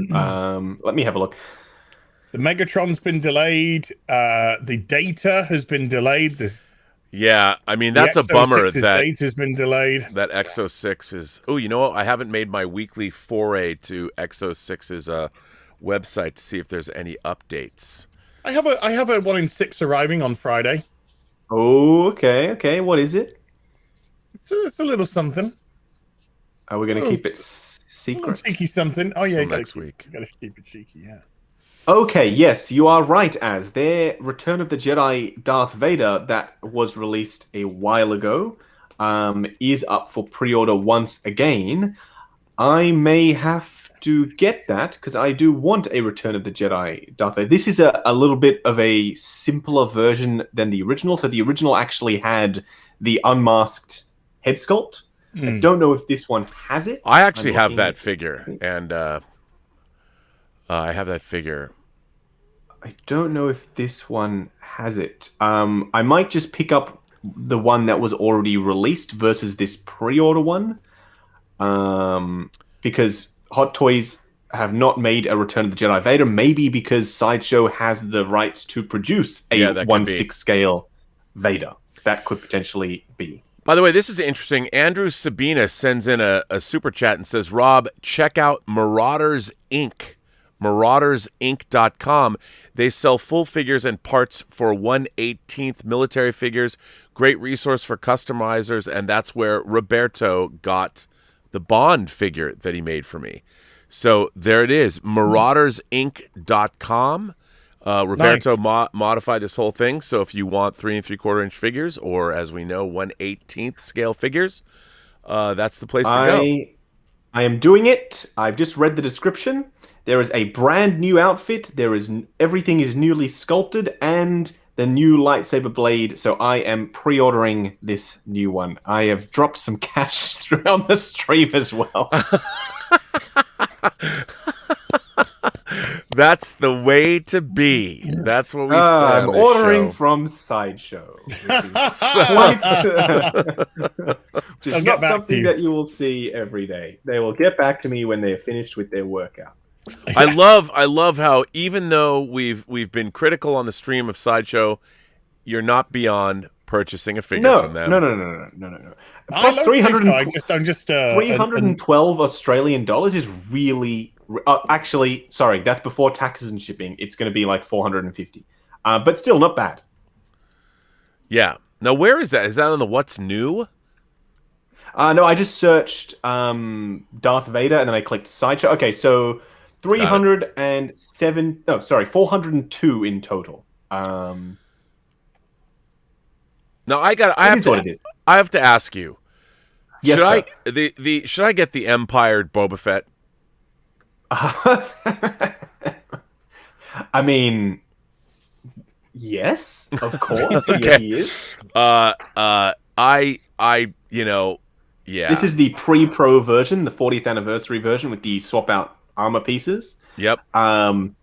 Let me have a look. The Megatron's been delayed. The Data has been delayed. Yeah, I mean, that's a the bummer Exo 6's that Data's been delayed. that Exo 6 is. Oh, you know what? I haven't made my weekly foray to Exo 6's website to see if there's any updates. I have a 1 in 6 arriving on Friday. Oh, okay. What is it? It's a little something. Are we going to Oh, keep it A little secret? cheeky something. Oh yeah, Till you gotta next keep- week. you gotta keep it cheeky. Yeah. Okay, yes, you are right, as their Return of the Jedi Darth Vader that was released a while ago is up for pre-order once again. I may have to get that because I do want a Return of the Jedi Darth Vader. This is a little bit of a simpler version than the original. So the original actually had the unmasked head sculpt. I don't know if this one has it. I actually I'm have looking- that figure, and I have that figure. I don't know if this one has it. I might just pick up the one that was already released versus this pre-order one, because Hot Toys have not made a Return of the Jedi Vader. Maybe because Sideshow has the rights to produce a Yeah, that could 1/6 scale Vader. That could potentially be. By the way, this is interesting. Andrew Sabina sends in a super chat and says, Rob, check out Marauders Inc. MaraudersInc.com. They sell full figures and parts for 1/18 military figures. Great resource for customizers, and that's where Roberto got the Bond figure that he made for me. So there it is, MaraudersInc.com. Roberto modified this whole thing, so if you want 3 3/4 inch figures, or as we know, 1/18 scale figures, that's the place to go. I am doing it. I've just read the description. There is a brand new outfit. Everything is newly sculpted, and the new lightsaber blade. So I am pre-ordering this new one. I have dropped some cash throughout the stream as well. That's the way to be. That's what we say I'm on this ordering show. from Sideshow, which is, which is I'll not get back to something you. that you will see every day. They will get back to me when they're finished with their workout. I love how even though we've been critical on the stream of Sideshow, you're not beyond purchasing a figure from them. No. I Plus love 300 Sideshow, I'm just 312 Australian dollars is really actually, sorry, that's before taxes and shipping. It's going to be like 450, but still not bad. Yeah. Now where is that? Is that on the What's New? No, I just searched Darth Vader and then I clicked Sideshow. Okay, so 307. No, sorry, 402 in total. Now I have to ask you. Yes, should sir. Should I get the Empired Boba Fett? I mean, yes, of course. Okay. Yeah, he is. Yeah. This is the pre-pro version, the 40th anniversary version with the swap out armor pieces. Yep. Empire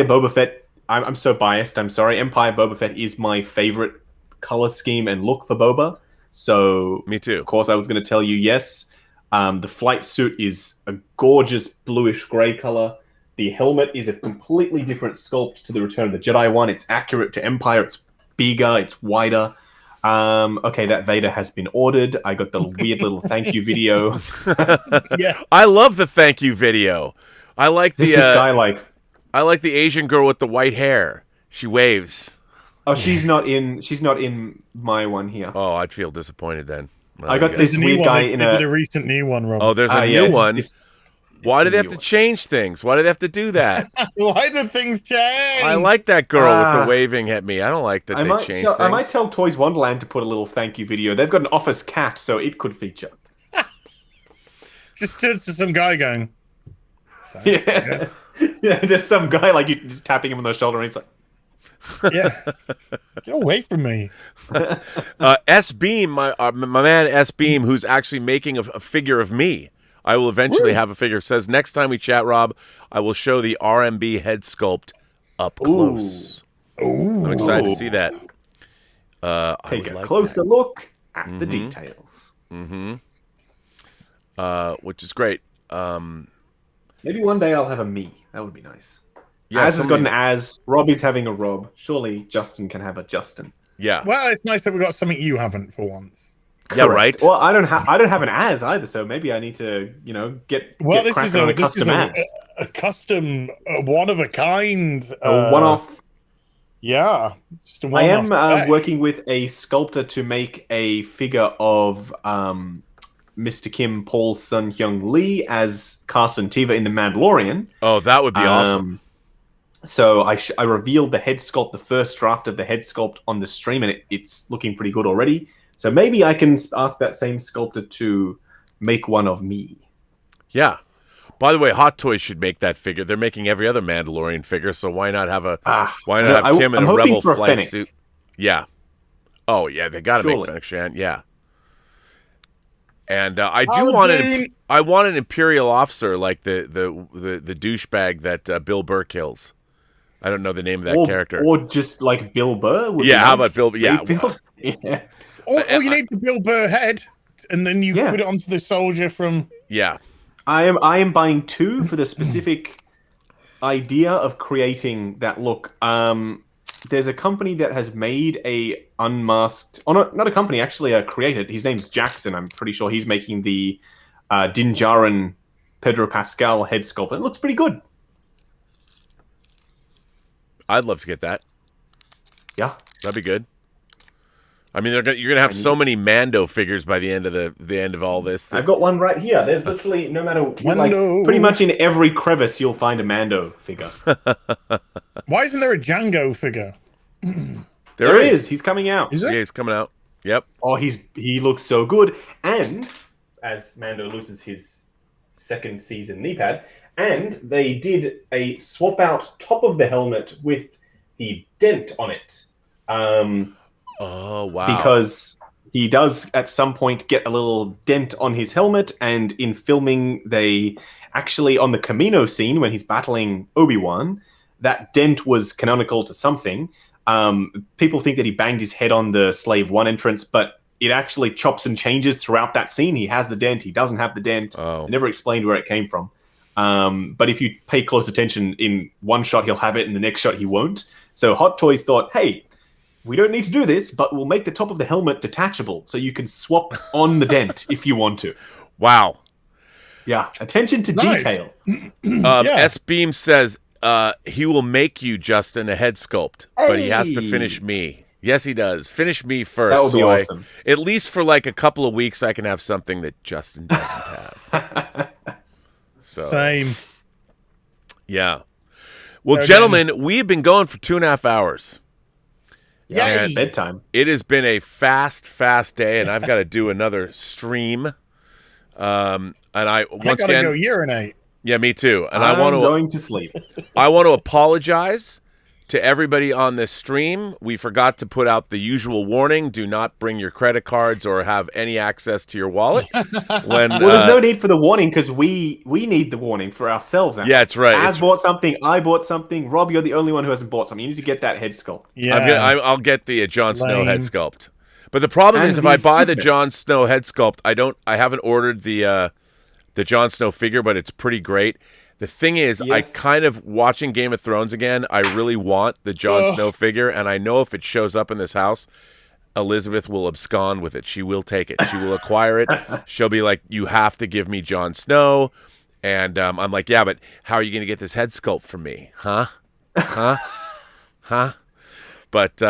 Boba Fett. I'm so biased. I'm sorry. Empire Boba Fett is my favorite color scheme and look for Boba. So me too. Of course, I was going to tell you yes. The flight suit is a gorgeous bluish gray color. The helmet is a completely different sculpt to the Return of the Jedi one. It's accurate to Empire. It's bigger. It's wider. Okay, that Vader has been ordered. I got the weird little thank you video. Yeah, I love the thank you video. I like This is guy like. I like the Asian girl with the white hair. She waves. Oh, she's not in my one here. Oh, I'd feel disappointed then. I got this there's a new weird one. guy They in did a. a recent new one, Rob. Oh, there's a new one. Why do they have to change things? Why do they have to do that? Why do things change? I like that girl with the waving at me. I don't like that they changed things. I might tell Toys Wonderland to put a little thank you video. They've got an office cat, so it could feature. Just to some guy going. Yeah. Yeah, just some guy like you just tapping him on the shoulder, and he's like, Yeah, get away from me. S Beam, my man S Beam, who's actually making a figure of me. I will eventually have a figure. Says next time we chat, Rob, I will show the RMB head sculpt up close. Ooh. I'm excited to see that. take a closer look at the details. Which is great. Maybe one day I'll have a me. That would be nice. Yeah, Az has got an Az. Robbie's having a Rob. Surely Justin can have a Justin. Yeah. Well, it's nice that we got something you haven't for once. Yeah, right. Well, I don't have an Az either, so maybe I need to, get cracking on a custom Az. A custom, one of a kind, A one-off. Yeah, just a I one-off am spec. working with a sculptor to make a figure of Mr. Kim Paul Sun Hyung Lee as Carson Teva in The Mandalorian. Oh, that would be awesome. So I revealed the head sculpt, the first draft of the head sculpt on the stream, and it's looking pretty good already. So maybe I can ask that same sculptor to make one of me. Yeah. By the way, Hot Toys should make that figure. They're making every other Mandalorian figure, so why not have Kim in a Rebel flight suit? Yeah. Oh yeah, they got to make Fennec Shan. Yeah. And I want an Imperial officer like the douchebag that Bill Burr kills. I don't know the name of that character. Or just like Bill Burr. Yeah, how about Bill? Yeah. Yeah. Or you need to Bill Burr head, and then you put it onto the soldier from. Yeah. I am buying two for the specific idea of creating that look. There's a company that has made a unmasked. Oh, not a company, actually a creator. His name's Jackson. I'm pretty sure he's making the Din Djarin Pedro Pascal head sculpt. It looks pretty good. I'd love to get that. Yeah, that'd be good. I mean, you're gonna have so many Mando figures by the end of the end of all this. I've got one right here. There's literally no matter pretty much in every crevice you'll find a Mando figure. Why isn't there a Django figure? There is. He's coming out. Is it? Yeah, he's coming out. Yep. Oh, he looks so good. And as Mando loses his second season knee pad, and they did a swap out top of the helmet with the dent on it. Oh, wow. Because he does at some point get a little dent on his helmet, and in filming, they actually, on the Camino scene when he's battling Obi-Wan, that dent was canonical to something. People think that he banged his head on the Slave 1 entrance, but it actually chops and changes throughout that scene. He has the dent, he doesn't have the dent. Oh. They never explained where it came from. But if you pay close attention, in one shot he'll have it, in the next shot he won't. So Hot Toys thought, hey, we don't need to do this, but we'll make the top of the helmet detachable so you can swap on the dent if you want to. Wow. Yeah, attention to detail. S-Beam says he will make you, Justin, a head sculpt, but he has to finish me. Yes, he does. Finish me first. That would be awesome. At least for like a couple of weeks, I can have something that Justin doesn't have. So. Same. Yeah. Well, So gentlemen, we've been going for 2.5 hours. Yeah. It's bedtime. It has been a fast day, and I've got to do another stream. And I once gotta again, go urinate. yeah, me too. And I'm going to sleep. I want to apologize to everybody on this stream. We forgot to put out the usual warning: do not bring your credit cards or have any access to your wallet. When Well, there's no need for the warning because we need the warning for ourselves. yeah, it's right. Az bought something. I bought something. Rob, you're the only one who hasn't bought something. You need to get that head sculpt. Yeah. I'll get the Jon Snow head Lame. sculpt. But the problem And is, if I the buy the Superman. Jon Snow head sculpt, I haven't ordered the Jon Snow figure, but it's pretty great. The thing is, Yes. I kind of watching Game of Thrones again. I really want the Jon Snow figure, and I know if it shows up in this house, Elizabeth will abscond with it. She will take it. She will acquire it. She'll be like, "You have to give me Jon Snow," and I'm like, "Yeah, but how are you going to get this head sculpt from me, huh? Huh?" But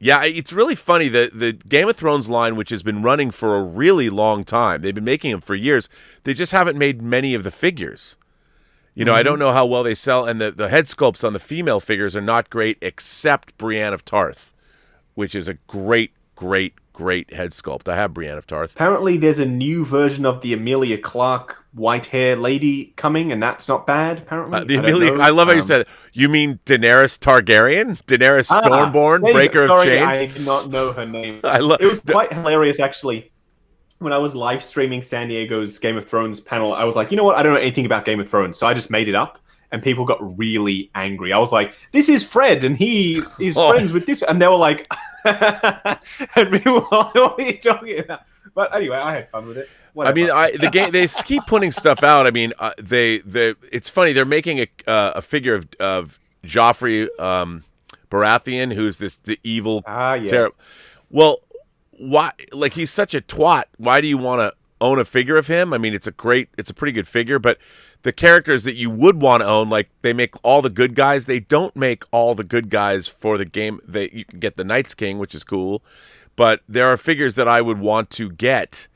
yeah, it's really funny. The Game of Thrones line, which has been running for a really long time, they've been making them for years. They just haven't made many of the figures. You know, I don't know how well they sell, and the head sculpts on the female figures are not great, except Brienne of Tarth, which is a great head sculpt. I have Brienne of Tarth. Apparently, there's a new version of the Amelia Clark white hair lady coming, and that's not bad. Apparently, The Amelia, I love how you said it. You mean Daenerys Targaryen? Daenerys Stormborn, there you Breaker go. of Sorry, Chains? I did not know her name. I love It was quite hilarious, actually. When I was live streaming San Diego's Game of Thrones panel, I was like, you know what? I don't know anything about Game of Thrones, so I just made it up, and people got really angry. I was like, this is Fred, and he is friends with this, and they were like, and people were like, what are you talking about? But anyway, I had fun with it. Whatever. I mean, the game, they keep putting stuff out. I mean, it's funny. They're making a figure of Joffrey Baratheon, who's the evil. Yes. Well, why? Like, he's such a twat. Why do you want to own a figure of him? I mean, it's a pretty good figure, but the characters that you would want to own, like, they make all the good guys. They don't make all the good guys for the game. You can get the Night's King, which is cool, but there are figures that I would want to get.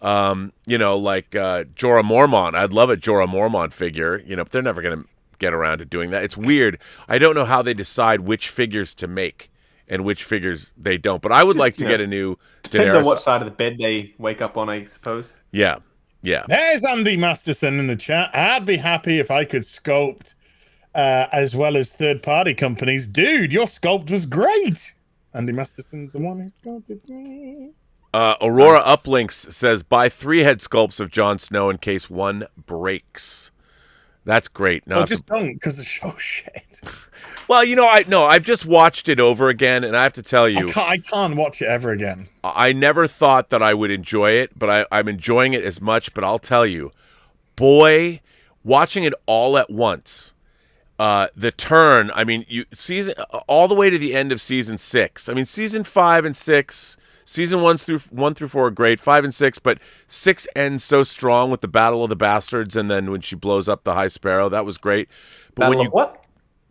You know, like Jorah Mormont. I'd love a Jorah Mormont figure. You know, but they're never going to get around to doing that. It's weird. I don't know how they decide which figures to make and which figures they don't. But I would like to get a new Depends Daenerys. on what side of the bed they wake up on, I suppose. Yeah. There's Andy Masterson in the chat. I'd be happy if I could sculpt as well as third-party companies. Dude, your sculpt was great. Andy Masterson's the one who sculpted me. Aurora Uplinks says, buy 3 head sculpts of Jon Snow in case one breaks. That's great. No, just don't, because the show's shit. Well, you know, I've just watched it over again, and I have to tell you, I can't watch it ever again. I never thought that I would enjoy it, but I'm enjoying it as much. But I'll tell you, boy, watching it all at once, the turn. I mean, season all the way to the end of season 6. I mean, season 5 and 6, season 1 through 4 are great. 5 and 6, but 6 ends so strong with the Battle of the Bastards, and then when she blows up the High Sparrow, that was great. But Battle of what?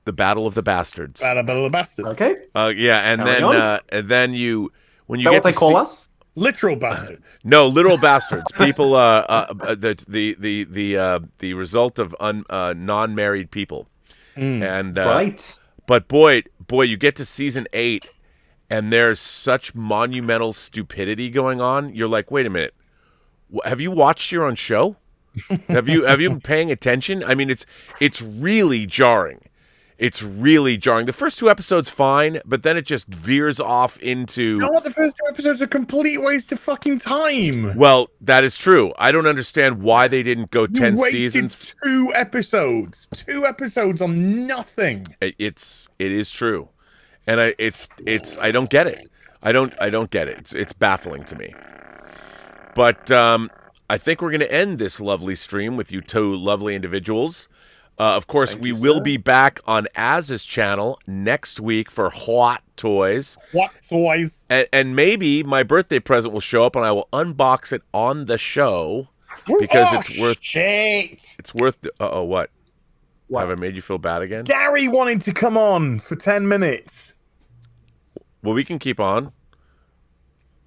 The Battle of the Bastards. Battle of the Bastard. Okay. Yeah, and Carry then on. when you Is get that what they to call see, us? Literal bastards. no, literal bastards. People, the result of non-married people, and Right. But boy, you get to season 8, and there's such monumental stupidity going on. You're like, wait a minute, have you watched your own show? Have you been paying attention? I mean, it's really jarring. It's really jarring. The first 2 episodes fine, but then it just veers off into. You know what? The first 2 episodes are a complete waste of fucking time. Well, that is true. I don't understand why they didn't go 10 You wasted seasons. 2 episodes. 2 episodes on nothing. It is true, and I don't get it. I don't get it. It's baffling to me. But I think we're going to end this lovely stream with you 2 lovely individuals. Of course, we will be back on Az's channel next week for Hot Toys. What toys? And maybe my birthday present will show up, and I will unbox it on the show because it's worth. Shit. It's worth. What? What? Have I made you feel bad again? Gary wanted to come on for 10 minutes. Well, we can keep on.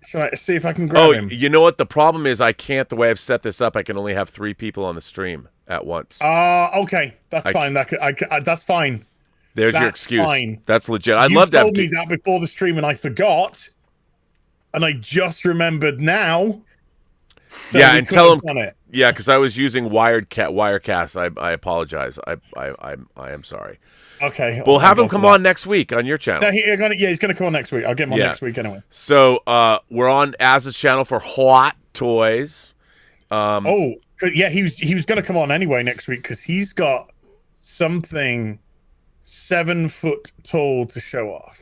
Should I see if I can grab him? You know what? The problem is I can't. The way I've set this up, I can only have 3 people on the stream at once. Okay, that's fine. That's fine. There's your excuse. Fine. That's legit. I'd love to have. You told me that before the stream, and I forgot, and I just remembered now. So yeah, and tell him. Yeah, because I was using Wirecast. I apologize. I am sorry. Okay. We'll have him come on next week on your channel. No, he's gonna come on next week. I'll get him on next week anyway. So we're on Az's channel for Hot Toys. He was gonna come on anyway next week because he's got something 7 foot tall to show off.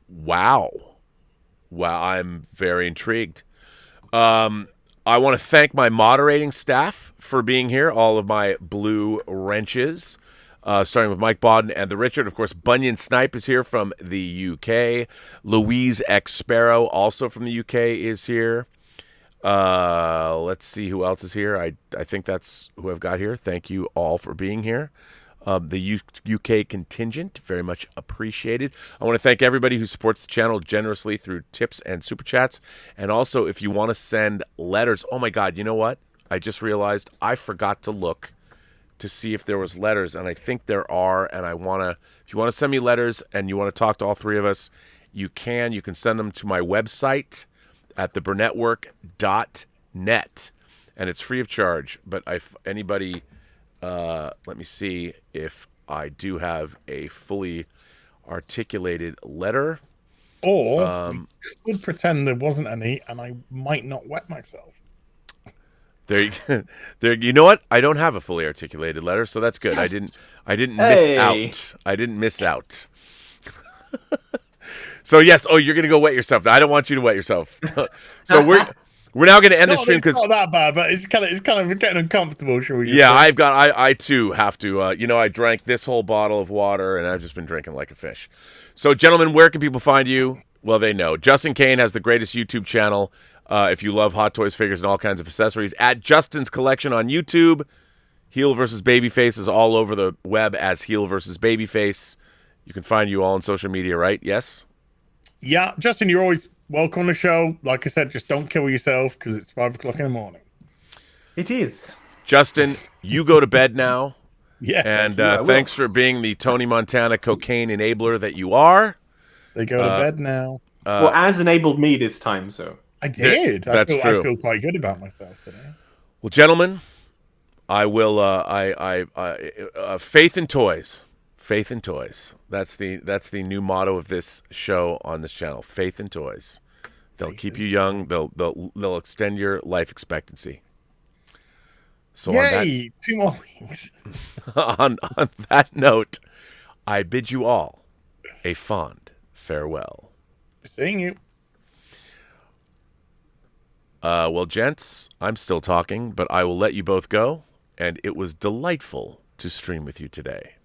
Wow, I'm very intrigued. I want to thank my moderating staff for being here, all of my blue wrenches, starting with Mike Bodden and the Richard. Of course, Bunyan Snipe is here from the UK. Louise X Sparrow, also from the UK, is here. Let's see who else is here. I think that's who I've got here. Thank you all for being here. The UK contingent, very much appreciated. I want to thank everybody who supports the channel generously through tips and super chats. And also, if you want to send letters, oh my God, you know what? I just realized I forgot to look to see if there was letters, and I think there are. And if you want to send me letters and you want to talk to all 3 of us, you can. You can send them to my website at theburnettwork.net, and it's free of charge. But if anybody... let me see if I do have a fully articulated letter. Or we could pretend there wasn't any, and I might not wet myself. There, you know what? I don't have a fully articulated letter, so that's good. I didn't miss out. I didn't miss out. So yes. Oh, you're gonna go wet yourself. I don't want you to wet yourself. So we're now going to end the stream because it's not that bad, but it's kind of getting uncomfortable. Shall we? Yeah, I too have to. I drank this whole bottle of water, and I've just been drinking like a fish. So, gentlemen, where can people find you? Well, they know. Justin Kane has the greatest YouTube channel. If you love Hot Toys, figures, and all kinds of accessories, at Justin's Collection on YouTube. HeelsvsBabyFace is all over the web as HeelsvsBabyFace. You can find you all on social media, right? Yes. Yeah, Justin, you're always welcome on the show. Like I said, just don't kill yourself because it's 5 o'clock in the morning. It is. Justin, you go to bed now. Yeah. And thanks for being the Tony Montana cocaine enabler that you are. They go to bed now. Well, Az enabled me this time, so. I did. That's true. I feel quite good about myself today. Well, gentlemen, I will. Faith in toys. Faith in toys. That's the new motto of this show on this channel. Faith in toys. They'll keep you young. They'll extend your life expectancy. So yay! 2 more weeks. on that note, I bid you all a fond farewell. Seeing you. Well, gents, I'm still talking, but I will let you both go. And it was delightful to stream with you today.